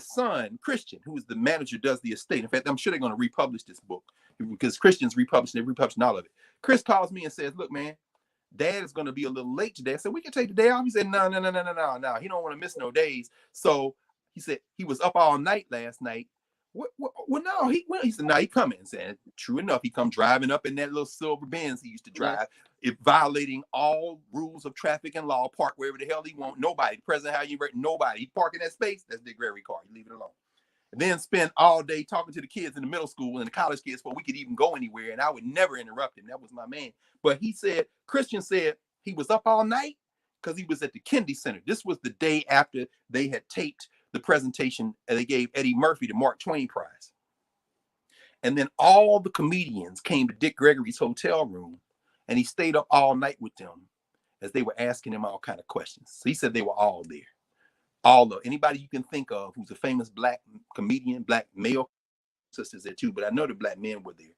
son Christian, who is the manager, does the estate. In fact, I'm sure they're going to republish this book because Christian's republishing all of it. Chris calls me and says, "Look, man, Dad is going to be a little late today." I said, "We can take the day off." He said, No. He don't want to miss no days. So he said he was up all night last night. Well, no, he said, no, he coming. And said, true enough, he come driving up in that little silver Benz he used to drive, violating all rules of traffic and law, park wherever the hell he want. Nobody, President, how you rate nobody. He park in that space, that's Dick Gregory car. You leave it alone. And then spend all day talking to the kids in the middle school and the college kids before we could even go anywhere. And I would never interrupt him. That was my man. But he said, Christian said he was up all night because he was at the Kennedy Center. This was the day after they had taped the presentation and they gave Eddie Murphy the Mark Twain Prize. And then all the comedians came to Dick Gregory's hotel room and he stayed up all night with them as they were asking him all kind of questions. So he said they were all there. All of anybody you can think of who's a famous black comedian, black male sisters there too, but I know the black men were there.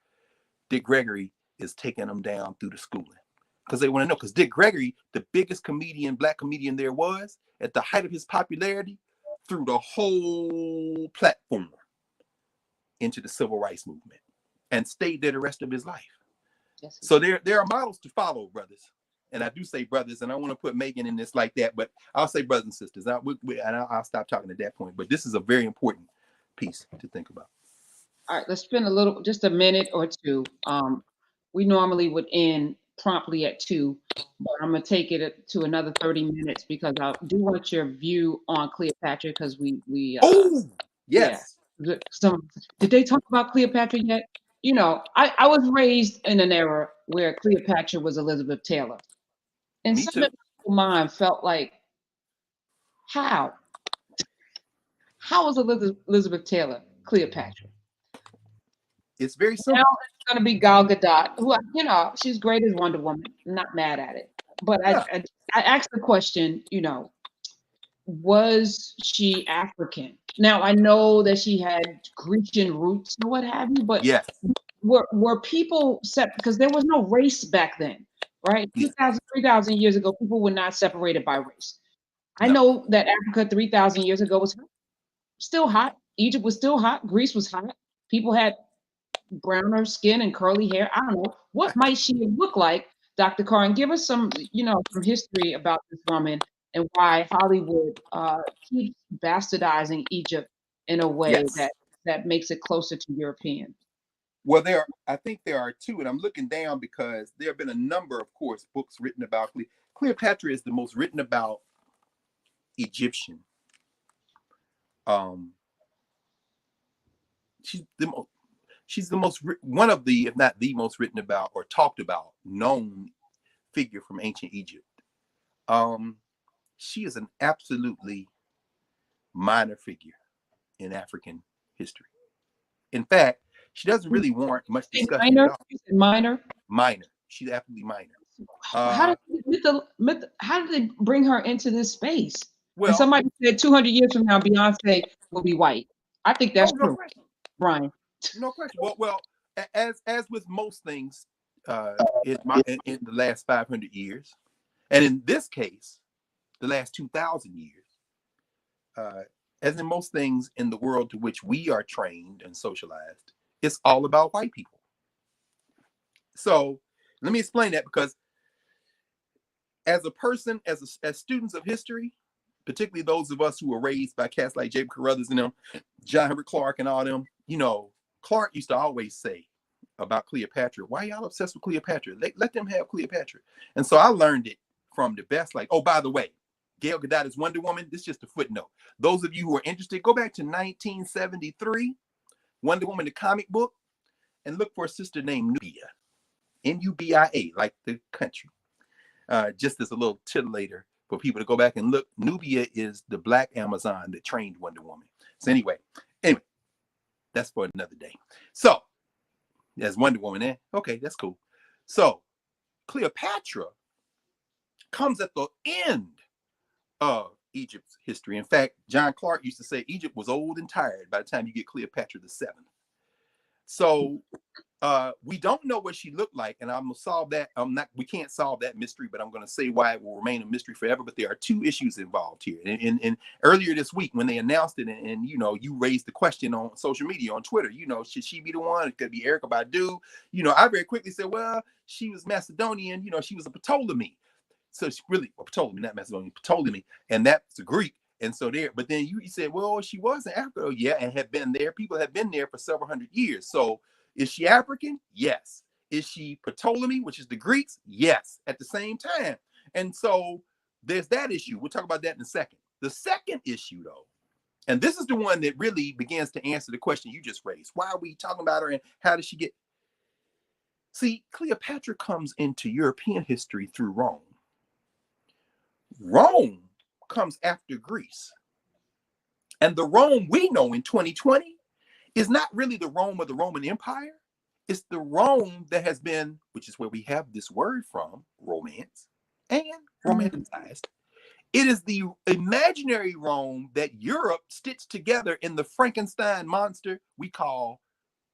Dick Gregory is taking them down through the schooling because they want to know. Because Dick Gregory, the biggest comedian, black comedian there was at the height of his popularity, through the whole platform into the civil rights movement and stayed there the rest of his life. Yes, so there are models to follow, brothers. And I do say brothers, and I want to put Megan in this like that, but I'll say brothers and sisters. I'll stop talking at that point. But this is a very important piece to think about. All right, let's spend just a minute or two. We normally would end promptly at 2, but I'm going to take it to another 30 minutes because I do want your view on Cleopatra because we yes. Yeah. Did they talk about Cleopatra yet? You know, I was raised in an era where Cleopatra was Elizabeth Taylor. And some of people's mind felt like, how was Elizabeth Taylor Cleopatra? It's very simple. Now it's going to be Gal Gadot, who, you know, she's great as Wonder Woman. I'm not mad at it. But I asked the question, you know, was she African? Now, I know that she had Grecian roots or what have you, but were people set, because there was no race back then, right? 2,000, 3,000 years ago, people were not separated by race. I know that Africa 3,000 years ago was still hot. Egypt was still hot. Greece was hot. People had browner skin and curly hair. I don't know. What might she look like, Dr. Carr? And give us some history about this woman and why Hollywood keeps bastardizing Egypt in a way that that makes it closer to European? Well, I think there are two, and I'm looking down because there have been a number, of course, books written about Cleopatra is the most written about Egyptian. Um, she's the most, one of the, if not the most written about or talked about, known figure from ancient Egypt. She is an absolutely minor figure in African history. In fact, she doesn't really warrant much discussion at all. Minor. Minor. She's absolutely minor. How did they bring her into this space? Well, and somebody said 200 years from now, Beyonce will be white. I think that's true, Brian. No question. Well, as with most things in the last 500 years, and in this case, the last 2,000 years, as in most things in the world to which we are trained and socialized, it's all about white people. So let me explain that, because as a person, as students of history, particularly those of us who were raised by cats like Jacob Carruthers and them, John Herbert Clark and all them, Clark used to always say about Cleopatra, why y'all obsessed with Cleopatra? Let them have Cleopatra. And so I learned it from the best. Like, oh, by the way, Gail Gadot's Wonder Woman, this is just a footnote. Those of you who are interested, go back to 1973, Wonder Woman, the comic book, and look for a sister named Nubia, Nubia, like the country. Just as a little titillator for people to go back and look. Nubia is the black Amazon that trained Wonder Woman. So anyway, that's for another day. So there's Wonder Woman. Okay, that's cool. So Cleopatra comes at the end of Egypt's history. In fact, John Clark used to say Egypt was old and tired by the time you get Cleopatra the Seventh. So we don't know what she looked like, and I'm gonna solve that. We can't solve that mystery, but I'm gonna say why it will remain a mystery forever. But there are two issues involved here. And earlier this week, when they announced it, and you raised the question on social media, on Twitter, should she be the one? It could be Erykah Badu. I very quickly said, well, she was Macedonian. She was a Ptolemy. So she really, Ptolemy, not Macedonian, Ptolemy, and that's a Greek. And so there, but then you said, well, she was in Africa. Oh, yeah, and had been there. People have been there for several hundred years. So is she African? Yes. Is she Ptolemy, which is the Greeks? Yes, at the same time. And so there's that issue. We'll talk about that in a second. The second issue, though, and this is the one that really begins to answer the question you just raised. Why are we talking about her, and how did she get? See, Cleopatra comes into European history through Rome. Rome comes after Greece. And the Rome we know in 2020 is not really the Rome of the Roman Empire. It's the Rome that has been, which is where we have this word from, romance, and romanticized. It is the imaginary Rome that Europe stitched together in the Frankenstein monster we call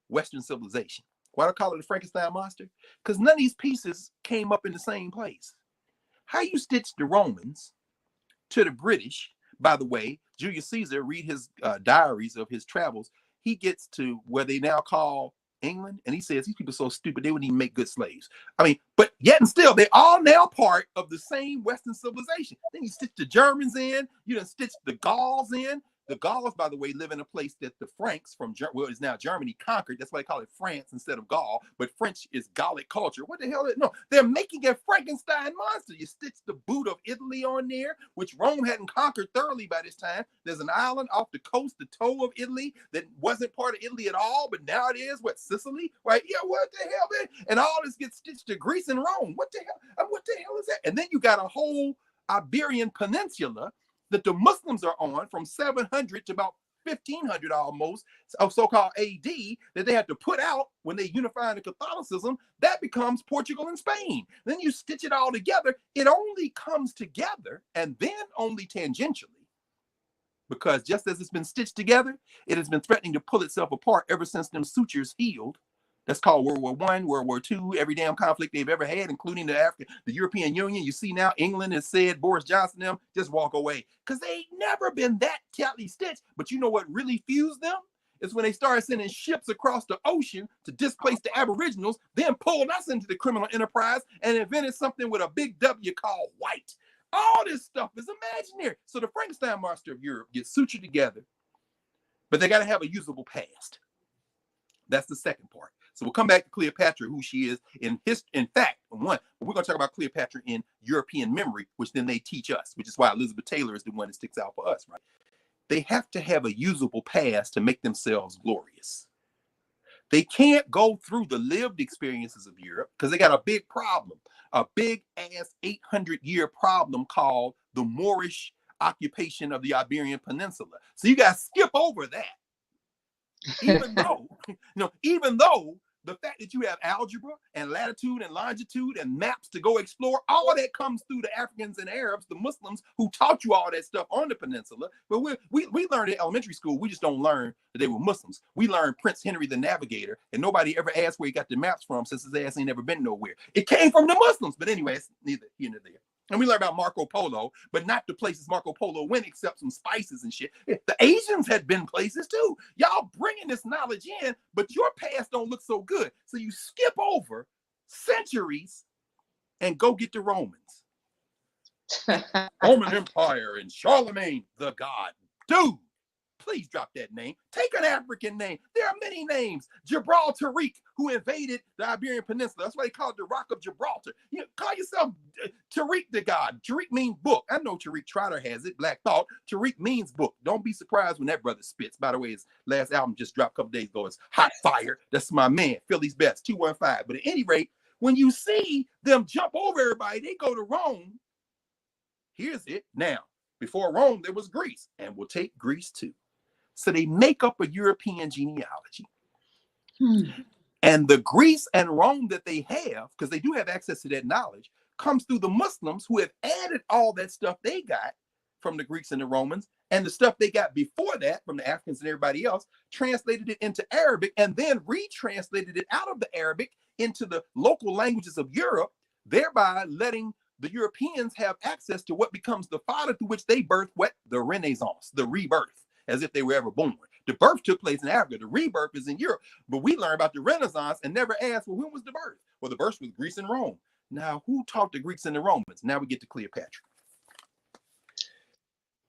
Western civilization. Why do I call it the Frankenstein monster? Because none of these pieces came up in the same place. How you stitch the Romans to the British, by the way, Julius Caesar, read his diaries of his travels, he gets to where they now call England, and he says these people are so stupid they wouldn't even make good slaves. I mean, but yet and still, they're all now part of the same Western civilization. Then you stitch the Germans in, you done stitch the Gauls in. The Gauls, by the way, live in a place that the Franks from what is now Germany conquered. That's why they call it France instead of Gaul. But French is Gallic culture. What the hell? No, they're making a Frankenstein monster. You stitch the boot of Italy on there, which Rome hadn't conquered thoroughly by this time. There's an island off the coast, the toe of Italy, that wasn't part of Italy at all, but now it is. What, Sicily? Right? Yeah, what the hell, man? And all this gets stitched to Greece and Rome. What the hell? What the hell is that? And then you got a whole Iberian Peninsula that the Muslims are on from 700 to about 1500 almost of so-called AD that they had to put out when they unify into Catholicism. That becomes Portugal and Spain. Then you stitch it all together. It only comes together, and then only tangentially, because just as it's been stitched together, it has been threatening to pull itself apart ever since them sutures healed. That's called World War I, World War II, every damn conflict they've ever had, including the European Union. You see now England has said, Boris Johnson, them, just walk away. Because they ain't never been that tightly stitched. But you know what really fused them? Is when they started sending ships across the ocean to displace the Aboriginals, then pulled us into the criminal enterprise and invented something with a big W called white. All this stuff is imaginary. So the Frankenstein monster of Europe gets sutured together but they got to have a usable past. That's the second part. So we'll come back to Cleopatra, who she is in fact, one, but we're going to talk about Cleopatra in European memory, which then they teach us, which is why Elizabeth Taylor is the one that sticks out for us, right? They have to have a usable past to make themselves glorious. They can't go through the lived experiences of Europe because they got a big problem, a big ass 800-year problem called the Moorish occupation of the Iberian Peninsula. So you got to skip over that. Even though the fact that you have algebra and latitude and longitude and maps to go explore, all of that comes through the Africans and Arabs, the Muslims who taught you all that stuff on the peninsula. But we learned in elementary school, we just don't learn that they were Muslims. We learned Prince Henry the Navigator, and nobody ever asked where he got the maps from since his ass ain't never been nowhere. It came from the Muslims. But anyway, it's neither here nor there. And we learned about Marco Polo, but not the places Marco Polo went, except some spices and shit. The Asians had been places too. Y'all bringing this knowledge in, but your past don't look so good. So you skip over centuries and go get the Romans. Roman Empire and Charlemagne the God. Dude, please drop that name. Take an African name. There are many names. Gibraltar, who invaded the Iberian Peninsula. That's why they call it the Rock of Gibraltar. You know, call yourself Tariq the God. Tariq means book. I know Tariq Trotter has it, Black Thought. Tariq means book. Don't be surprised when that brother spits. By the way, his last album just dropped a couple days ago. It's Hot Fire. That's my man, Philly's best, 215. But at any rate, when you see them jump over everybody, they go to Rome. Here's it. Now, before Rome, there was Greece, and we'll take Greece too. So they make up a European genealogy. And the Greece and Rome that they have, because they do have access to that knowledge, comes through the Muslims who have added all that stuff they got from the Greeks and the Romans, and the stuff they got before that from the Africans and everybody else, translated it into Arabic, and then retranslated it out of the Arabic into the local languages of Europe, thereby letting the Europeans have access to what becomes the fodder through which they birth what? The Renaissance, the rebirth, as if they were ever born. The birth took place in Africa. The rebirth is in Europe. But we learn about the Renaissance and never asked, well, when was the birth? Well, the birth was Greece and Rome. Now, who taught the Greeks and the Romans? Now we get to Cleopatra.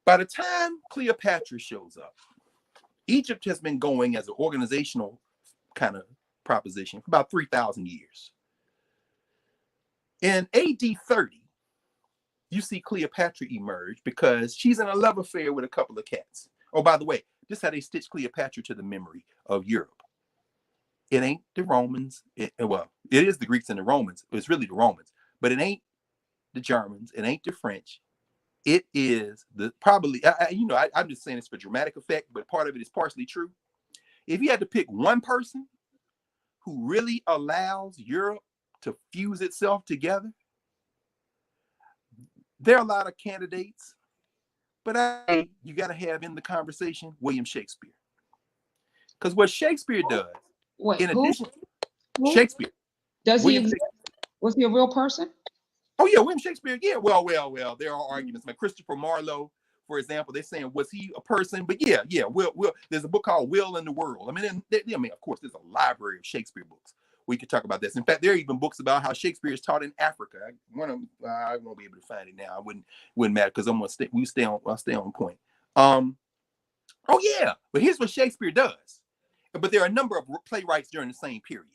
By the time Cleopatra shows up, Egypt has been going as an organizational kind of proposition for about 3,000 years. In AD 30, you see Cleopatra emerge because she's in a love affair with a couple of cats. Oh, by the way, this is how they stitch Cleopatra to the memory of Europe. It ain't the Romans. Well, it is the Greeks and the Romans. It's really the Romans, but it ain't the Germans. It ain't the French. It is I'm just saying this for dramatic effect, but part of it is partially true. If you had to pick one person who really allows Europe to fuse itself together, there are a lot of candidates, but you got to have in the conversation William Shakespeare. Because what Shakespeare does, Shakespeare. Does he exist? Was he a real person? Oh, yeah, William Shakespeare. Yeah, well, there are arguments. Like Christopher Marlowe, for example, they're saying, was he a person? But yeah, Will. There's a book called Will in the World. I mean, of course, there's a library of Shakespeare books. We could talk about this. In fact, there are even books about how Shakespeare is taught in Africa. I won't be able to find it now. I wouldn't matter because I'll stay on point. Oh yeah, but here's what Shakespeare does. But there are a number of playwrights during the same period.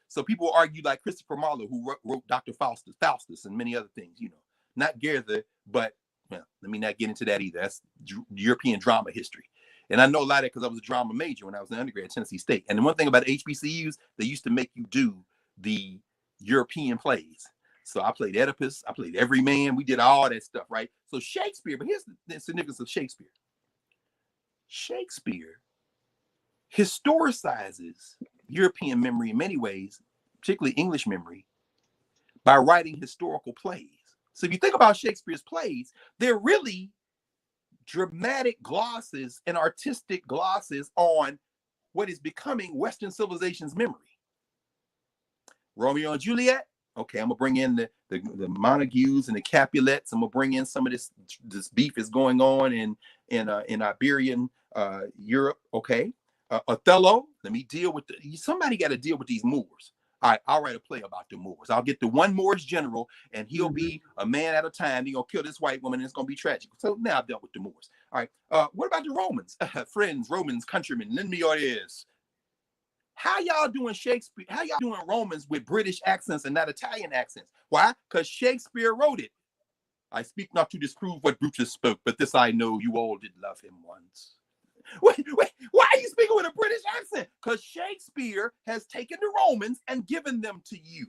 So people argue like Christopher Marlowe, who wrote Dr. Faustus, and many other things. You know, not Goethe, but well, let me not get into that either. That's European drama history. And I know a lot of it because I was a drama major when I was in undergrad at Tennessee State. And the one thing about HBCUs, they used to make you do the European plays. So I played Oedipus, I played Everyman, we did all that stuff, right? So Shakespeare, but here's the significance of Shakespeare. Shakespeare historicizes European memory in many ways, particularly English memory, by writing historical plays. So if you think about Shakespeare's plays, they're really dramatic glosses and artistic glosses on what is becoming Western civilization's memory. Romeo and Juliet. Okay, I'm gonna bring in the Montagues and the Capulets. I'm gonna bring in some of this beef is going on in Iberian Europe. Okay, Othello. Let me deal with somebody got to deal with these Moors. All right, I'll write a play about the Moors. I'll get the one Moorish general, and he'll be a man at a time. He's going to kill this white woman, and it's going to be tragic. So now I've dealt with the Moors. All right, what about the Romans? Friends, Romans, countrymen, lend me your ears. How y'all doing Shakespeare? How y'all doing Romans with British accents and not Italian accents? Why? Because Shakespeare wrote it. I speak not to disprove what Brutus spoke, but this I know, you all did love him once. Wait, why are you speaking with a British accent? Because Shakespeare has taken the Romans and given them to you.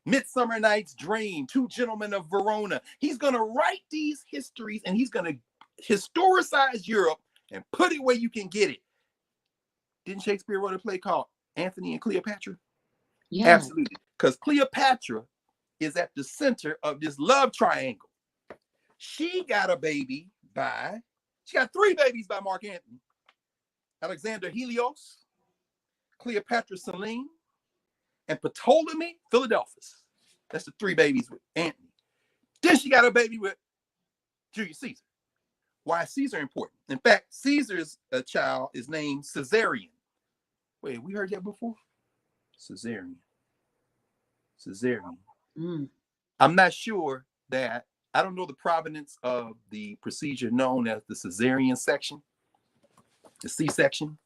Midsummer Night's Dream, Two Gentlemen of Verona. He's going to write these histories, and he's going to historicize Europe and put it where you can get it. Didn't Shakespeare write a play called Antony and Cleopatra? Yeah. Absolutely. Because Cleopatra is at the center of this love triangle. She got a baby she got 3 babies by Mark Antony. Alexander Helios, Cleopatra Selene, and Ptolemy Philadelphus. That's the 3 babies with Antony. Then she got a baby with Julius Caesar. Why is Caesar important? In fact, Caesar's child is named Caesarion. Wait, we heard that before? Caesarion. I'm not sure that, I don't know the provenance of the procedure known as the Caesarean section, the C-section,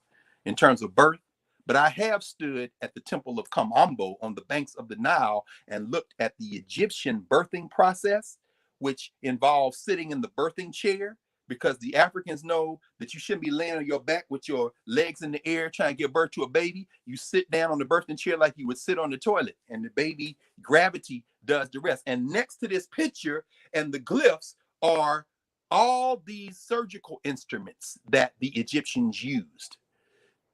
in terms of birth, but I have stood at the temple of Kamambo on the banks of the Nile and looked at the Egyptian birthing process, which involves sitting in the birthing chair, because the Africans know that you shouldn't be laying on your back with your legs in the air trying to give birth to a baby. You sit down on the birthing chair like you would sit on the toilet, and the baby, gravity does the rest. And next to this picture and the glyphs are all these surgical instruments that the Egyptians used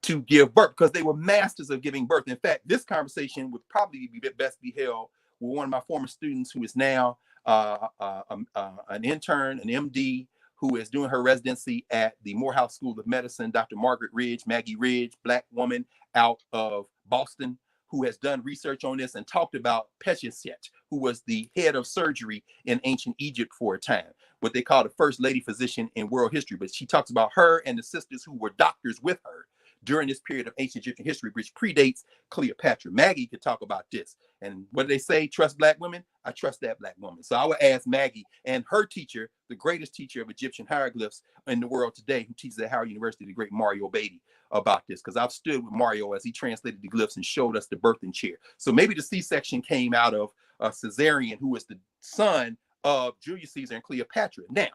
to give birth, because they were masters of giving birth. In fact, this conversation would probably be best be held with one of my former students who is now an intern, an MD, who is doing her residency at the Morehouse School of Medicine, Dr. Margaret Ridge, Maggie Ridge, Black woman out of Boston, who has done research on this and talked about Peshiset, who was the head of surgery in ancient Egypt for a time, what they call the first lady physician in world history. But she talks about her and the sisters who were doctors with her during this period of ancient Egyptian history, which predates Cleopatra. Maggie could talk about this. And what do they say? Trust Black women? I trust that Black woman. So I would ask Maggie and her teacher, the greatest teacher of Egyptian hieroglyphs in the world today, who teaches at Howard University, the great Mario Beatty, about this, because I've stood with Mario as he translated the glyphs and showed us the birthing chair. So maybe the C-section came out of Caesarion, who was the son of Julius Caesar and Cleopatra. Now,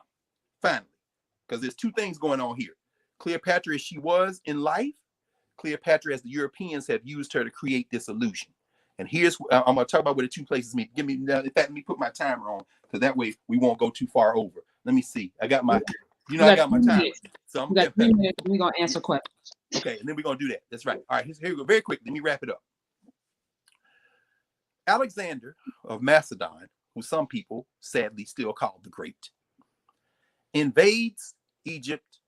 finally, because there's 2 things going on here. Cleopatra as she was in life, Cleopatra as the Europeans have used her to create this illusion. And here's, I'm going to talk about where the 2 places meet. In fact, let me put my timer on, because that way we won't go too far over. Let me see. I got my, I got my timer. So I'm going to 3 minutes. We're going to answer questions. Okay, and then we're going to do that. That's right. All right, here we go. Very quick. Let me wrap it up. Alexander of Macedon, who some people sadly still call the Great, invades Egypt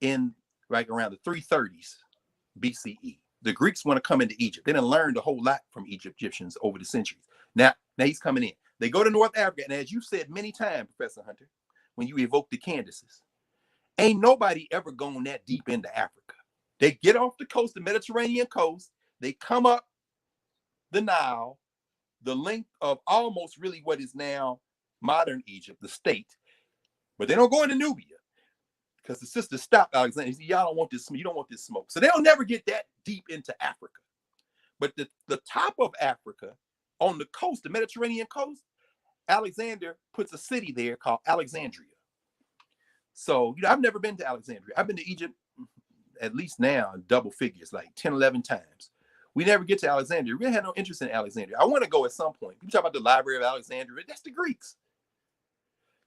in like around the 330s BCE. The Greeks want to come into Egypt. They done learned a whole lot from Egyptians over the centuries. Now he's coming in. They go to North Africa, and as you've said many times, Professor Hunter, when you evoke the Candaces, ain't nobody ever gone that deep into Africa. They get off the coast, the Mediterranean coast. They come up the Nile, the length of almost really what is now modern Egypt, the state, but they don't go into Nubia, because the sisters stopped Alexander. He said, y'all don't want this, you don't want this smoke. So they'll never get that deep into Africa. But the top of Africa, on the coast, the Mediterranean coast, Alexander puts a city there called Alexandria. So, I've never been to Alexandria. I've been to Egypt at least now double figures, like 10, 11 times. We never get to Alexandria. We really had no interest in Alexandria. I want to go at some point. People talk about the Library of Alexandria. That's the Greeks.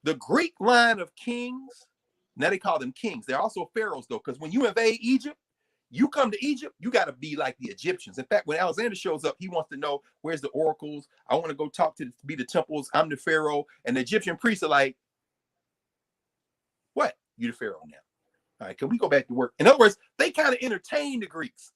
The Greek line of kings, now they call them kings. They're also pharaohs, though, because when you invade Egypt, you come to Egypt, you got to be like the Egyptians. In fact, when Alexander shows up, he wants to know, where's the oracles? I want to go talk to be the temples. I'm the pharaoh. And the Egyptian priests are like, what? You the pharaoh now. All right, can we go back to work? In other words, they kind of entertain the Greeks.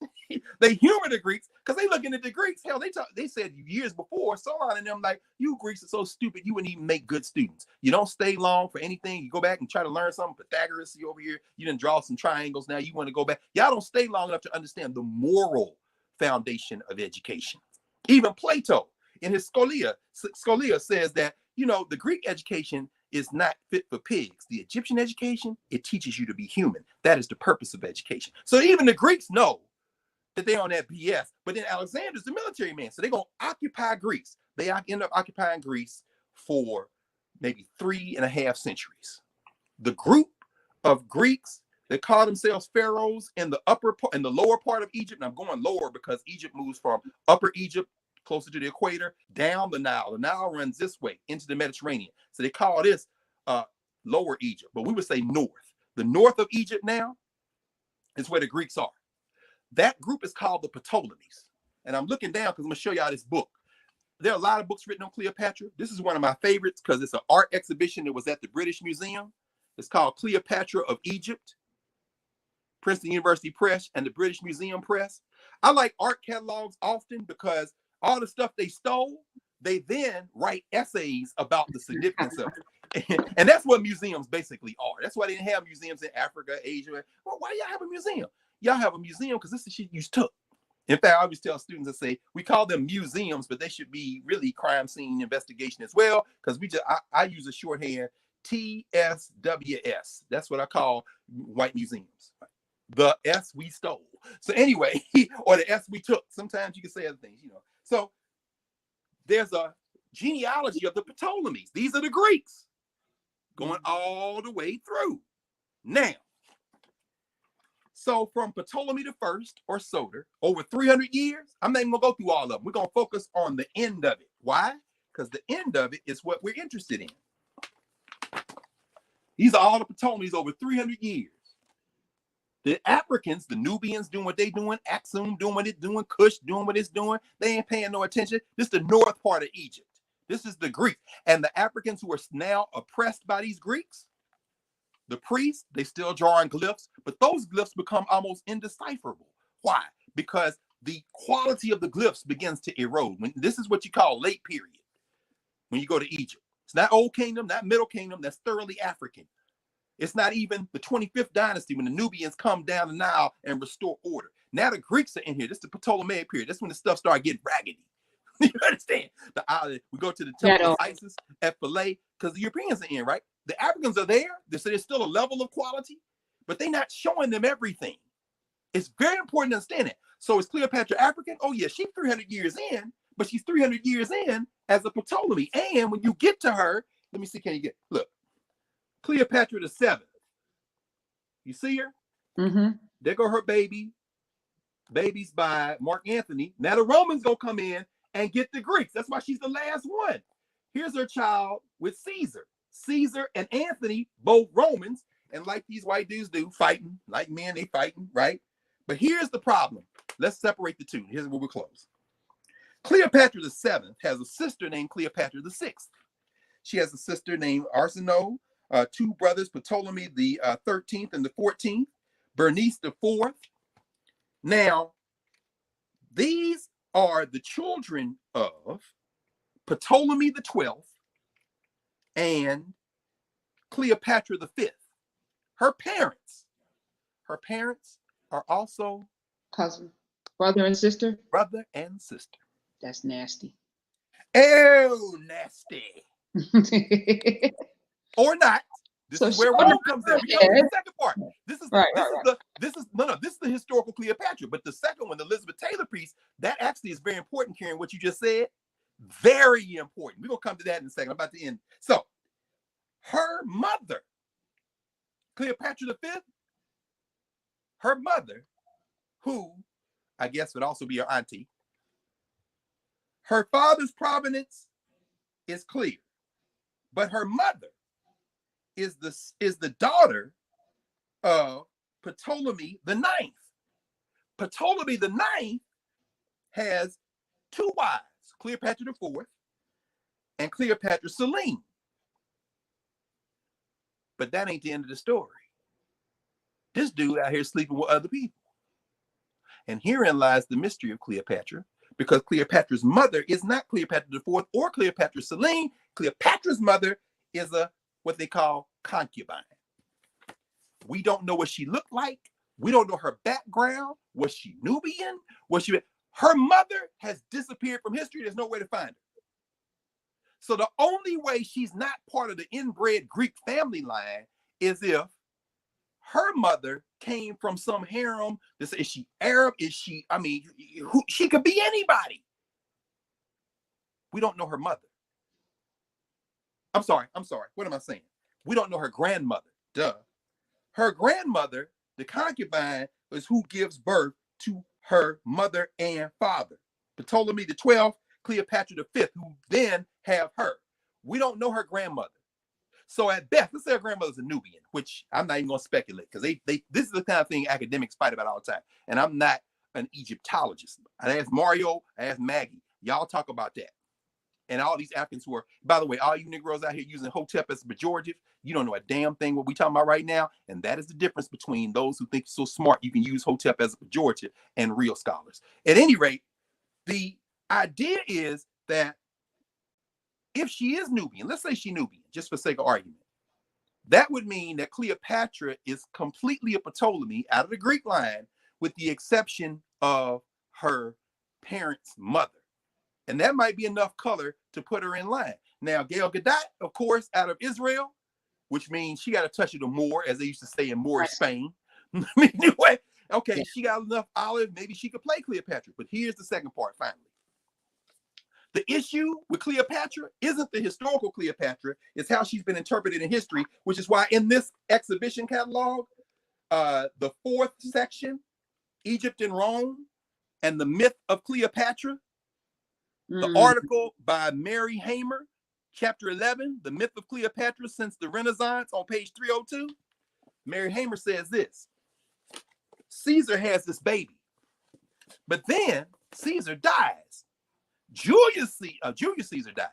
They humor the Greeks because they looking at the Greeks. Hell, they said years before, Solon and them, like, you Greeks are so stupid, you wouldn't even make good students. You don't stay long for anything. You go back and try to learn something. Pythagoras, you over here, you didn't draw some triangles. Now you want to go back. Y'all don't stay long enough to understand the moral foundation of education. Even Plato in his Scholia says that, the Greek education is not fit for pigs. The Egyptian education, it teaches you to be human. That is the purpose of education. So even the Greeks know that they're on that BS. But then Alexander's the military man. So they're going to occupy Greece. They end up occupying Greece for maybe 3.5 centuries. The group of Greeks that call themselves pharaohs in the lower part of Egypt, and I'm going lower because Egypt moves from upper Egypt, closer to the equator, down the Nile. The Nile runs this way into the Mediterranean. So they call this lower Egypt, but we would say north. The north of Egypt now is where the Greeks are. That group is called the Ptolemies. And I'm looking down because I'm going to show y'all this book. There are a lot of books written on Cleopatra. This is one of my favorites because it's an art exhibition that was at the British Museum. It's called Cleopatra of Egypt, Princeton University Press and the British Museum Press. I like art catalogs often because all the stuff they stole, they then write essays about the significance of it. And that's what museums basically are. That's why they didn't have museums in Africa, Asia. Well, why do y'all have a museum? Y'all have a museum because this is shit you took. In fact, I always tell students, I say, we call them museums, but they should be really crime scene investigation as well, because I use a shorthand, TSWS. That's what I call white museums. The S we stole. So anyway, or the S we took. Sometimes you can say other things, So there's a genealogy of the Ptolemies. These are the Greeks going all the way through. Now, so from Ptolemy the First or Soter, over 300 years, I'm not even gonna go through all of them. We're gonna focus on the end of it. Why? Because the end of it is what we're interested in. These are all the Ptolemies over 300 years. The Africans, the Nubians doing what they doing, Aksum doing what it's doing, Kush doing what it's doing. They ain't paying no attention. This is the north part of Egypt. This is the Greeks. And the Africans who are now oppressed by these Greeks, the priests, they still drawing glyphs, but those glyphs become almost indecipherable. Why? Because the quality of the glyphs begins to erode. This is what you call late period when you go to Egypt. It's not Old Kingdom, not Middle Kingdom, that's thoroughly African. It's not even the 25th dynasty when the Nubians come down the Nile and restore order. Now the Greeks are in here. This is the Ptolemaic period. That's when the stuff started getting raggedy. You understand? We go to the temple of Isis at Philae because the Europeans are in, right? The Africans are there. So there's still a level of quality, but they're not showing them everything. It's very important to understand it. So is Cleopatra African? Oh, yeah, she's 300 years in, but she's 300 years in as a Ptolemy. And when you get to her, let me see, look. Cleopatra the Seventh. You see her? Mm-hmm. There go her babies by Mark Antony. Now the Romans gonna come in and get the Greeks. That's why she's the last one. Here's her child with Caesar. Caesar and Antony, both Romans, and like these white dudes do, fighting. Like men, they fighting, right? But here's the problem. Let's separate the two. Here's where we're close. Cleopatra the Seventh has a sister named Cleopatra the Sixth. She has a sister named Arsinoe. Two brothers, Ptolemy the 13th and the 14th, Bernice the 4th. Now, these are the children of Ptolemy the 12th and Cleopatra the 5th. Her parents are also cousin, brother and sister. Brother and sister. That's nasty. Oh, nasty. Or not. This is where one comes in. We come to the second part. This is the historical Cleopatra. But the second one, the Elizabeth Taylor piece, that actually is very important, Karen, what you just said. Very important. We're gonna come to that in a second. I'm about to end. So her mother, Cleopatra the Fifth, her mother, who I guess would also be her auntie, her father's provenance is clear, but her mother is the daughter of Ptolemy the Ninth. Ptolemy the Ninth has two wives, Cleopatra the Fourth and Cleopatra Selene. But that ain't the end of the story. This dude out here sleeping with other people. And herein lies the mystery of Cleopatra, because Cleopatra's mother is not Cleopatra the Fourth or Cleopatra Selene. Cleopatra's mother is what they call concubine. We don't know what she looked like. We don't know her background. Was she Nubian? Her mother has disappeared from history. There's no way to find her. So the only way she's not part of the inbred Greek family line is if her mother came from some harem. Is she Arab? Is she, I mean, she could be anybody. We don't know her mother. I'm sorry. What am I saying? We don't know her grandmother. Duh. Her grandmother, the concubine, is who gives birth to her mother and father. Ptolemy the 12th, Cleopatra the 5th, who then have her. We don't know her grandmother. So at best, let's say her grandmother's a Nubian, which I'm not even going to speculate, because this is the kind of thing academics fight about all the time. And I'm not an Egyptologist. I asked Mario, I asked Maggie. Y'all talk about that. And all these Africans who are, by the way, all you Negroes out here using Hotep as a pejorative, you don't know a damn thing what we talking about right now. And that is the difference between those who think you're so smart you can use Hotep as a pejorative and real scholars. At any rate, the idea is that if she is Nubian, let's say she's Nubian, just for sake of argument, that would mean that Cleopatra is completely a Ptolemy out of the Greek line, with the exception of her parents' mother. And that might be enough color to put her in line. Now, Gal Gadot, of course, out of Israel, which means she got a touch of the Moor, as they used to say in Moorish Spain. Anyway, okay, yeah. She got enough olive, maybe she could play Cleopatra. But here's the second part, finally. The issue with Cleopatra isn't the historical Cleopatra, it's how she's been interpreted in history, which is why in this exhibition catalog, the 4th section, Egypt and Rome, and the myth of Cleopatra, the article by Mary Hamer, chapter 11, The Myth of Cleopatra Since the Renaissance, on page 302. Mary Hamer says this: Caesar has this baby, but then Caesar dies. Julius Caesar dies.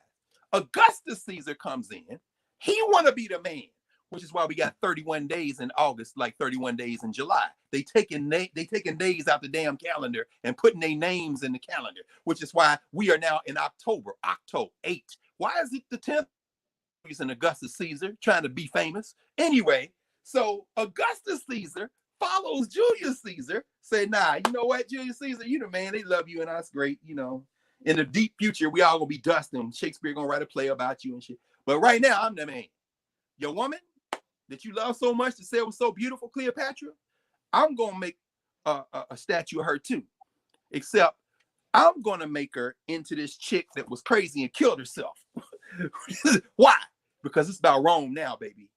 Augustus Caesar comes in. He want to be the man, which is why we got 31 days in August, like 31 days in July. They taking days out the damn calendar and putting their names in the calendar, which is why we are now in October 8. Why is it the 10th? Using Augustus Caesar trying to be famous. Anyway, so Augustus Caesar follows Julius Caesar, say, nah, you know what, Julius Caesar, you the man, they love you and us great, you know. In the deep future, we all gonna be dust and Shakespeare gonna write a play about you and shit. But right now, I'm the man. Your woman that you love so much to say was so beautiful, Cleopatra, I'm gonna make a statue of her too. Except I'm gonna make her into this chick that was crazy and killed herself. Why? Because it's about Rome now, baby.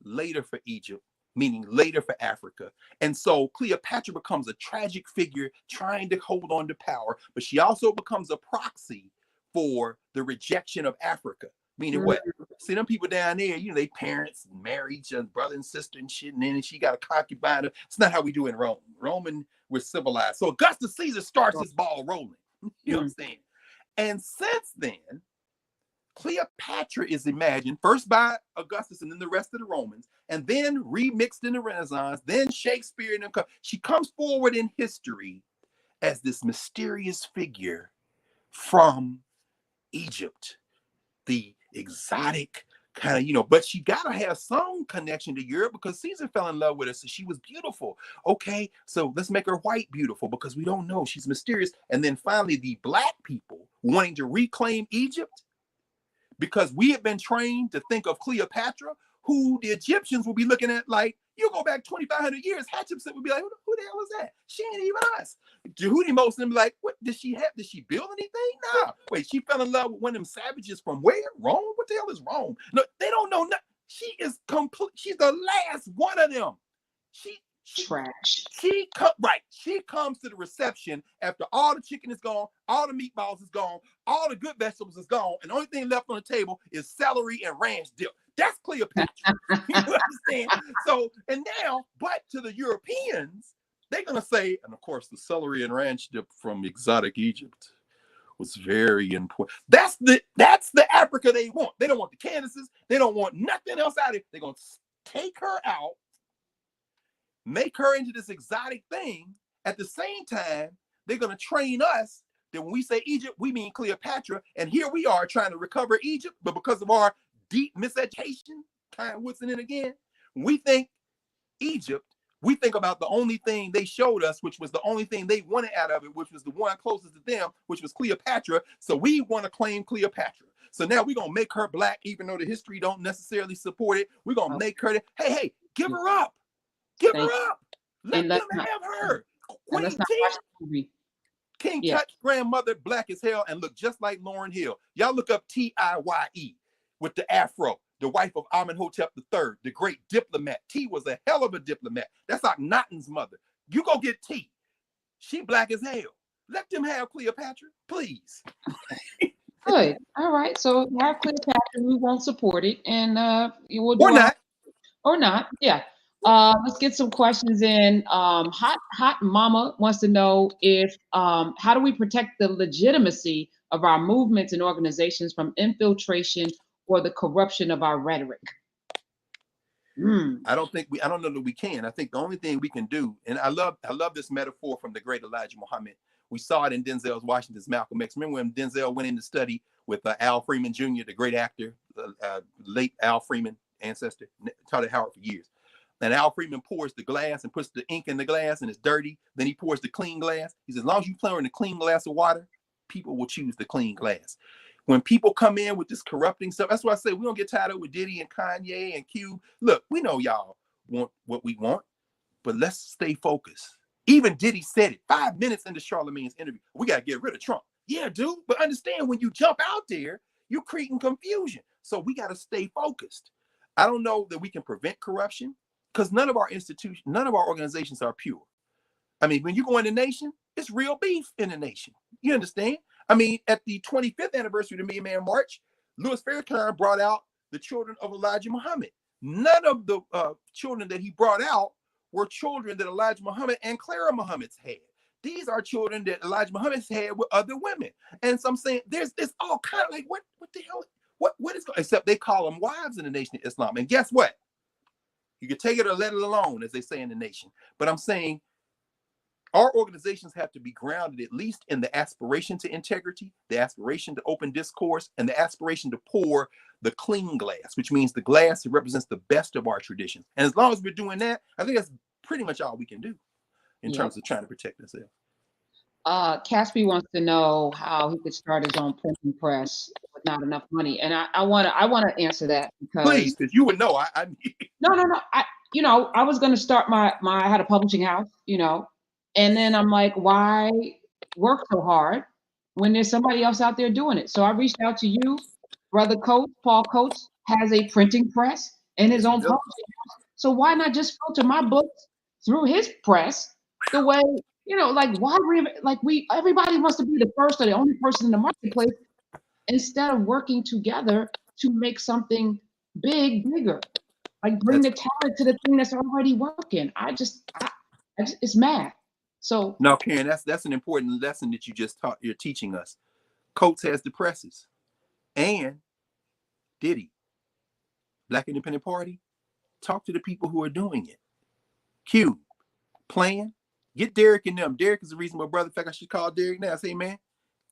Later for Egypt, meaning later for Africa. And so Cleopatra becomes a tragic figure trying to hold on to power, but she also becomes a proxy for the rejection of Africa. Meaning what? See, them people down there, you know, they parents marry each other, brother and sister and shit, and then she got a concubine. It's not how we do in Rome. Roman, we're civilized. So Augustus Caesar starts his ball rolling. You know what I'm saying? And since then, Cleopatra is imagined first by Augustus and then the rest of the Romans, and then remixed in the Renaissance, then Shakespeare. And she comes forward in history as this mysterious figure from Egypt, the exotic kind of, you know, but she got to have some connection to Europe because Caesar fell in love with her. So she was beautiful. Okay, so let's make her white beautiful because we don't know. She's mysterious. And then finally, the black people wanting to reclaim Egypt, because we have been trained to think of Cleopatra, who the Egyptians will be looking at like, you go back 2,500 years, Hatshepsut would be like, who the hell is that? She ain't even us. Jehudi most of them be like, what did she have? Did she build anything? Nah. Wait, she fell in love with one of them savages from where? Rome? What the hell is Rome? No, they don't know nothing. She is complete. She's the last one of them. Trash. She comes to the reception after all the chicken is gone, all the meatballs is gone, all the good vegetables is gone, and the only thing left on the table is celery and ranch dip. That's Cleopatra. You understand? So, and now, but to the Europeans, they're gonna say, and of course, the celery and ranch dip from exotic Egypt was very important. That's the Africa they want. They don't want the Candaces. They don't want nothing else out of it. They're gonna take her out, make her into this exotic thing. At the same time, they're going to train us that when we say Egypt, we mean Cleopatra. And here we are trying to recover Egypt, but because of our deep miseducation, kind of what's in it again, we think Egypt We think about the only thing they showed us, which was the only thing they wanted out of it, which was the one closest to them, which was Cleopatra. So we want to claim Cleopatra. So now we're going to make her black, even though the history don't necessarily support it. We're going to make her, hey, give her up. Give her up. Let them have her. Queen T. King Tut's grandmother, black as hell, and look just like Lauryn Hill. Y'all look up T-I-Y-E with the afro, the wife of Amenhotep III, the great diplomat. T was a hell of a diplomat. That's Akhenaten's mother. You go get T. She black as hell. Let them have Cleopatra, please. Good. All right. So have Cleopatra, we won't support it, and we'll do or not. Yeah. Let's get some questions in. Hot Mama wants to know if how do we protect the legitimacy of our movements and organizations from infiltration or the corruption of our rhetoric? I don't know that we can. I think the only thing we can do, and I love this metaphor from the great Elijah Muhammad. We saw it in Denzel Washington's Malcolm X. Remember when Denzel went in to study with Al Freeman Jr., the great actor, late Al Freeman ancestor, taught at Howard for years. And Al Freeman pours the glass and puts the ink in the glass and it's dirty. Then he pours the clean glass. He says, as long as you pour in a clean glass of water, people will choose the clean glass. When people come in with this corrupting stuff, that's why I say we don't get tied up with Diddy and Kanye and Cube. Look, we know y'all want what we want, but let's stay focused. Even Diddy said it 5 minutes into Charlamagne's interview. We got to get rid of Trump. Yeah, dude, but understand when you jump out there, you're creating confusion. So we got to stay focused. I don't know that we can prevent corruption because none of our institutions, none of our organizations are pure. I mean, when you go in the nation, it's real beef in the nation. You understand? I mean, at the 25th anniversary of the Million Man March, Louis Farrakhan brought out the children of Elijah Muhammad. None of the children that he brought out were children that Elijah Muhammad and Clara Muhammad's had. These are children that Elijah Muhammad's had with other women. And so I'm saying there's all kind of like, what the hell? What is, except they call them wives in the Nation of Islam. And guess what? You can take it or let it alone, as they say in the nation. But I'm saying our organizations have to be grounded at least in the aspiration to integrity, the aspiration to open discourse, and the aspiration to pour the clean glass, which means the glass that represents the best of our traditions. And as long as we're doing that, I think that's pretty much all we can do in terms of trying to protect ourselves. Caspi wants to know how he could start his own printing press with not enough money, and I want to answer that because please, because you would know. No. I was going to start I had a publishing house, and then I'm like, why work so hard when there's somebody else out there doing it? So I reached out to you, brother Coates. Paul Coates has a printing press and his own publishing house. So why not just filter my books through his press the way, everybody wants to be the first or the only person in the marketplace instead of working together to make something bigger. Like bring the talent to the thing that's already working. It's mad. So no, Karen, that's an important lesson that you just taught. You're teaching us. Coates has the presses, and Diddy, Black Independent Party, talk to the people who are doing it. Q, plan, get Derek and them. Derek is the reason my brother. In fact, I should call Derek now. Say, man,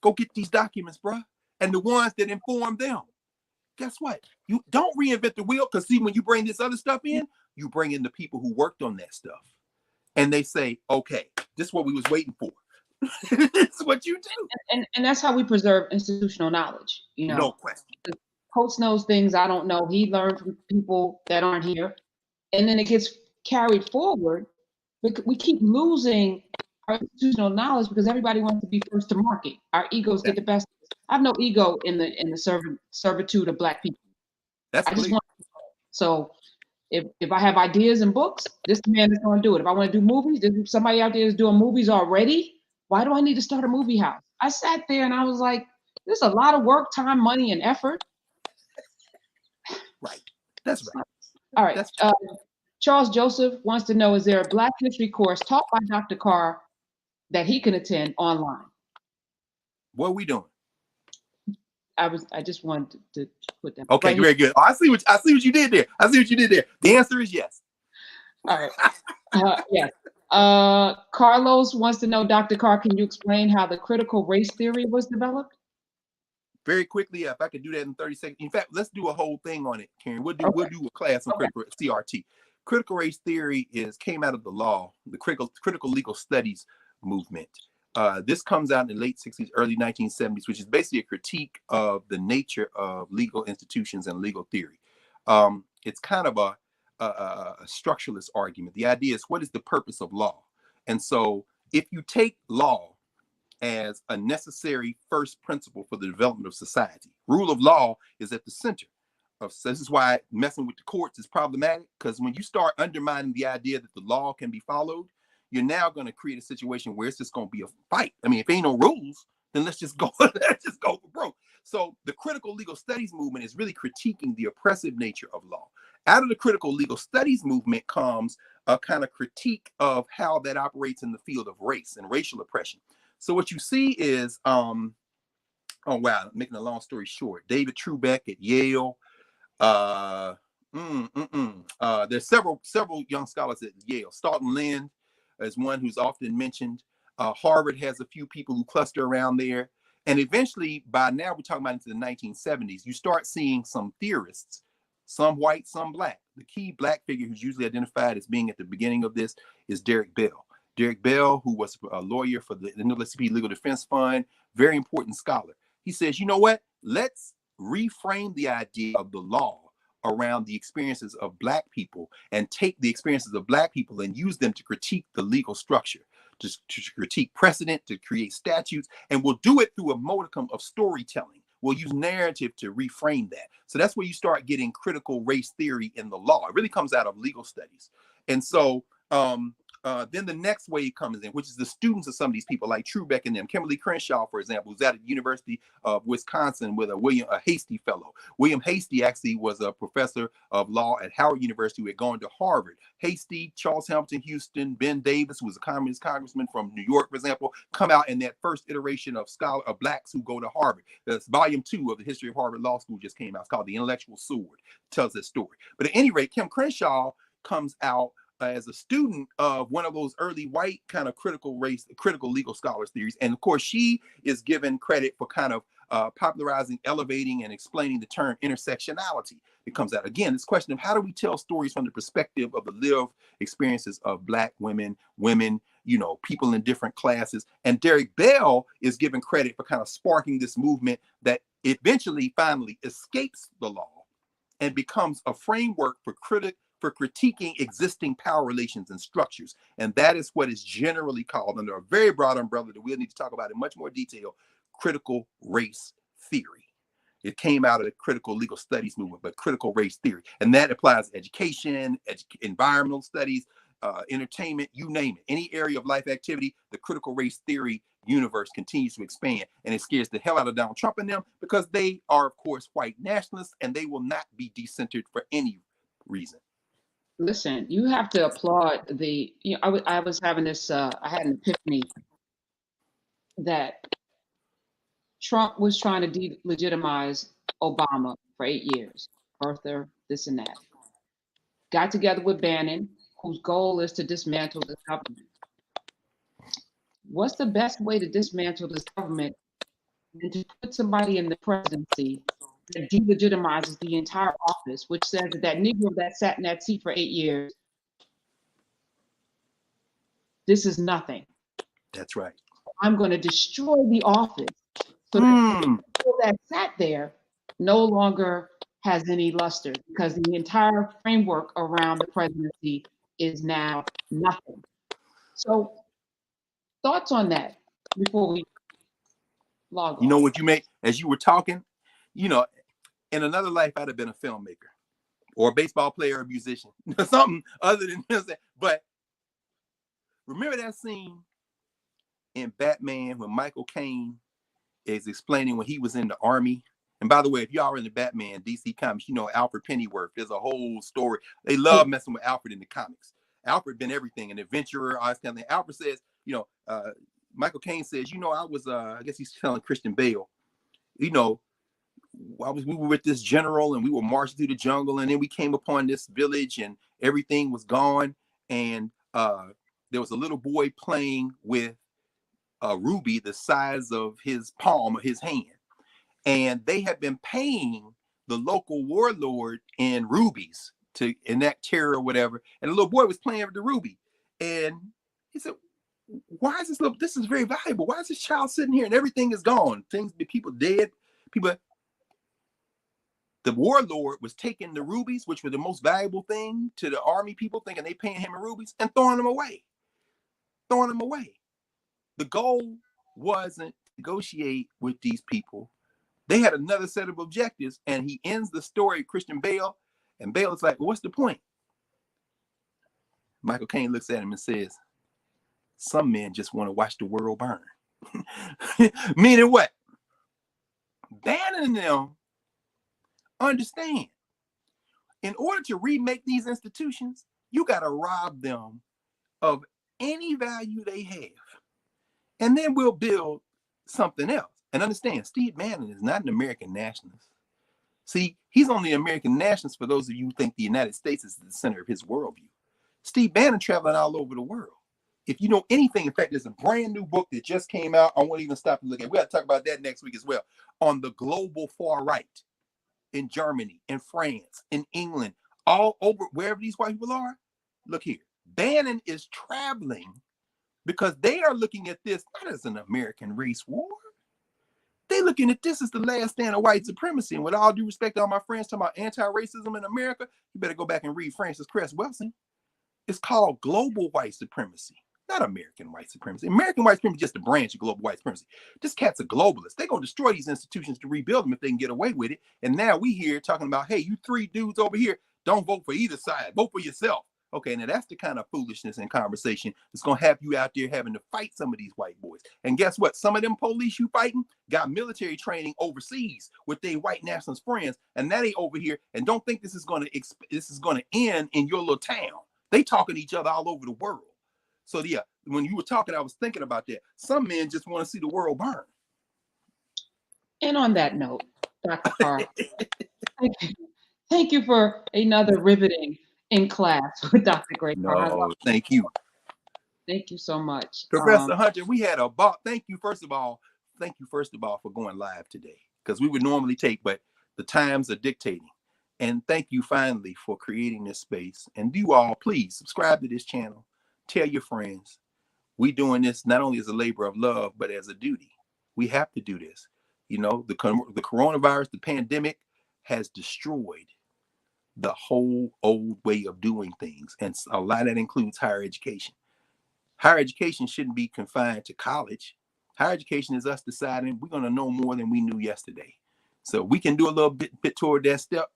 go get these documents, bro, and the ones that inform them. Guess what? You don't reinvent the wheel, because see, when you bring this other stuff in, you bring in the people who worked on that stuff. And they say, okay, this is what we was waiting for. This is what you do. And that's how we preserve institutional knowledge. No question. Coates knows things I don't know. He learned from people that aren't here. And then it gets carried forward. We keep losing our institutional knowledge because everybody wants to be first to market. Our egos get the best. I have no ego in the servitude of Black people. That's clear. So if I have ideas and books, this man is going to do it. If I want to do movies, there's somebody out there is doing movies already. Why do I need to start a movie house? I sat there and I was like, there's a lot of work, time, money, and effort. Right. That's right. All right. Charles Joseph wants to know, is there a Black history course taught by Dr. Carr that he can attend online? What are we doing? I just wanted to put that. Okay, very good. Oh, I see what you did there. The answer is yes. All right. Yes. Carlos wants to know, Dr. Carr, can you explain how the critical race theory was developed? Very quickly, if I could do that in 30 seconds. In fact, let's do a whole thing on it, Karen. We'll do a class on critical CRT. Critical race theory came out of the law, the critical legal studies movement. This comes out in the late 60s, early 1970s, which is basically a critique of the nature of legal institutions and legal theory. It's kind of a structuralist argument. The idea is, what is the purpose of law? And so if you take law as a necessary first principle for the development of society, rule of law is at the center. This is why messing with the courts is problematic, because when you start undermining the idea that the law can be followed, you're now going to create a situation where it's just going to be a fight. I mean, if ain't no rules, then let's just go for broke. So the critical legal studies movement is really critiquing the oppressive nature of law. Out of the critical legal studies movement comes a kind of critique of how that operates in the field of race and racial oppression. So what you see is, oh wow, making a long story short, David Trubeck at Yale. There's several young scholars at Yale. Stoughton Lynn is one who's often mentioned. Harvard has a few people who cluster around there. And eventually, by now, we're talking about into the 1970s, you start seeing some theorists, some white, some black. The key black figure who's usually identified as being at the beginning of this is Derek Bell. Derek Bell, who was a lawyer for the NAACP Legal Defense Fund, very important scholar. He says, you know what? Let's reframe the idea of the law around the experiences of black people and take the experiences of black people and use them to critique the legal structure, to critique precedent, to create statutes, and we'll do it through a modicum of storytelling. We'll use narrative to reframe that. So that's where you start getting critical race theory in the law. It really comes out of legal studies. And so then the next wave comes in, which is the students of some of these people like Trubeck and them. Kimberly Crenshaw, for example, who's at the University of Wisconsin with a Hasty fellow. William Hasty actually was a professor of law at Howard University who had gone to Harvard. Hasty, Charles Hamilton Houston, Ben Davis, who was a communist congressman from New York, for example, come out in that first iteration of blacks who go to Harvard. That's volume 2 of the history of Harvard Law School just came out. It's called The Intellectual Sword. It tells that story. But at any rate, Kim Crenshaw comes out as a student of one of those early white kind of critical legal scholars theories. And of course, she is given credit for kind of popularizing, elevating, and explaining the term intersectionality. It comes out again, this question of how do we tell stories from the perspective of the lived experiences of black women, people in different classes. And Derek Bell is given credit for kind of sparking this movement that eventually finally escapes the law and becomes a framework for critiquing existing power relations and structures. And that is what is generally called, under a very broad umbrella that we'll need to talk about in much more detail, critical race theory. It came out of the critical legal studies movement, but critical race theory. And that applies to education, environmental studies, entertainment, you name it. Any area of life activity, the critical race theory universe continues to expand, and it scares the hell out of Donald Trump and them, because they are, of course, white nationalists, and they will not be decentered for any reason. Listen, you have to applaud I was having this, I had an epiphany that Trump was trying to delegitimize Obama for 8 years, birther, this and that. Got together with Bannon, whose goal is to dismantle the government. What's the best way to dismantle this government than to put somebody in the presidency that delegitimizes the entire office, which says that Negro that sat in that seat for 8 years, this is nothing. That's right. I'm going to destroy the office so that the people that sat there no longer has any luster, because the entire framework around the presidency is now nothing. So, thoughts on that before we log on? You know what you make as you were talking? In another life, I'd have been a filmmaker or a baseball player or a musician, something other than this. But remember that scene in Batman when Michael Caine is explaining when he was in the army? And by the way, if y'all are in the Batman DC comics, Alfred Pennyworth. There's a whole story. They love messing with Alfred in the comics. Alfred been everything, an adventurer, all this kind of thing. Alfred says, Michael Caine says, I was, I guess he's telling Christian Bale, we were with this general and we were marching through the jungle, and then we came upon this village and everything was gone. And there was a little boy playing with a ruby the size of his palm or his hand. And they had been paying the local warlord in rubies to enact terror or whatever. And the little boy was playing with the ruby. And he said, why is this is very valuable. Why is this child sitting here and everything is gone? People dead, people. The warlord was taking the rubies, which were the most valuable thing to the army people, thinking they paying him in rubies, and throwing them away. The goal wasn't to negotiate with these people. They had another set of objectives, and he ends the story, Christian Bale, and Bale is like, well, what's the point? Michael Caine looks at him and says, some men just want to watch the world burn. Meaning what? Bannon and them understand. In order to remake these institutions, you got to rob them of any value they have. And then we'll build something else. And understand, Steve Bannon is not an American nationalist. See, he's only an American nationalist for those of you who think the United States is the center of his worldview. Steve Bannon traveling all over the world. If you know anything, in fact, there's a brand new book that just came out. I won't even stop and look at it. We got to talk about that next week as well, on the global far right in Germany, in France, in England, all over, wherever these white people are. Look here. Bannon is traveling because they are looking at this not as an American race war. They're looking at this as the last stand of white supremacy. And with all due respect to all my friends talking about anti-racism in America, you better go back and read Francis Cress Welsing. It's called global white supremacy, not American white supremacy. American white supremacy is just a branch of global white supremacy. This cat's a globalist. They're going to destroy these institutions to rebuild them if they can get away with it. And now we here talking about, hey, you three dudes over here, don't vote for either side. Vote for yourself. Okay, now that's the kind of foolishness and conversation that's going to have you out there having to fight some of these white boys. And guess what? Some of them police you fighting got military training overseas with their white nationalist friends, and now they over here and don't think this is going to end in your little town. They talking to each other all over the world. So yeah, when you were talking, I was thinking about that. Some men just want to see the world burn. And on that note, Dr. Carr, thank you for another riveting in class with Dr. Gray. No, thank you. Thank you so much. Professor Hunter, we had a ball. Thank you, first of all, for going live today, because we would normally take, but the times are dictating. And thank you finally for creating this space. And do all, please subscribe to this channel. Tell your friends. We doing this not only as a labor of love, but as a duty. We have to do this. You know, the coronavirus, the pandemic has destroyed the whole old way of doing things. And a lot of that includes higher education. Higher education shouldn't be confined to college. Higher education is us deciding we're going to know more than we knew yesterday. So we can do a little bit toward that step.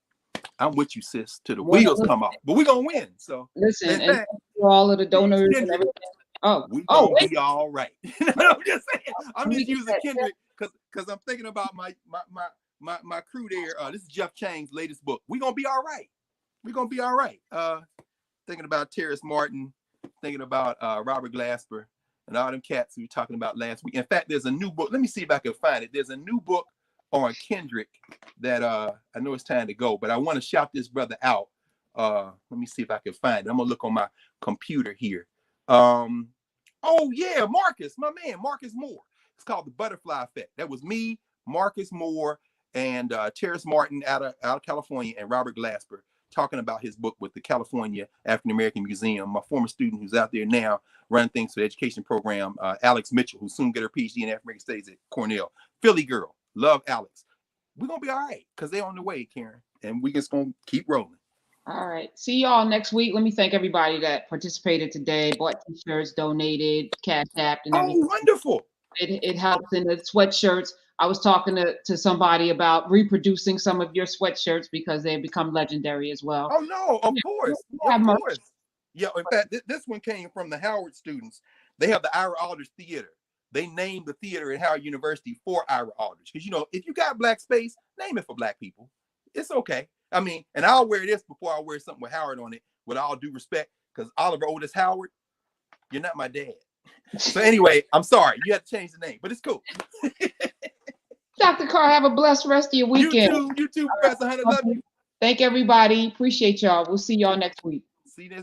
I'm with you, sis, till the wheels come off. But we're going to win. So listen, and for all of the donors and everything. We're going to be all right. I'm just saying. I'm just using Kendrick because I'm thinking about my crew there. This is Jeff Chang's latest book. We're going to be all right. We're going to be all right. Thinking about Terrace Martin, thinking about Robert Glasper, and all them cats we were talking about last week. In fact, there's a new book. Let me see if I can find it. There's a new book on Kendrick that I know it's time to go, but I want to shout this brother out. Let me see if I can find it. I'm going to look on my computer here. Oh, yeah, Marcus, my man, Marcus Moore. It's called The Butterfly Effect. That was me, Marcus Moore, and Terrace Martin out of California, and Robert Glasper, talking about his book with the California African American Museum. My former student who's out there now running things for the education program, Alex Mitchell, who soon get her PhD in African American Studies at Cornell. Philly girl, love Alex. We're going to be all right because they're on the way, Karen, and we just going to keep rolling. All right. See y'all next week. Let me thank everybody that participated today, bought t-shirts, donated, Cash App, and everything. Oh, wonderful. It helps in the sweatshirts. I was talking to somebody about reproducing some of your sweatshirts because they've become legendary as well. Oh, no, of course. Of course. Yeah, in fact, this one came from the Howard students. They have the Ira Aldrich Theater. They named the theater at Howard University for Ira Aldrich. Because, you know, if you got black space, name it for black people. It's okay. I mean, and I'll wear this before I wear something with Howard on it, with all due respect, because Oliver Otis Howard, you're not my dad. So anyway, I'm sorry. You had to change the name, but it's cool. Dr. Carr, have a blessed rest of your weekend. You too, Professor Hunter. Love you. Thank everybody. Appreciate y'all. We'll see y'all next week. See you next week.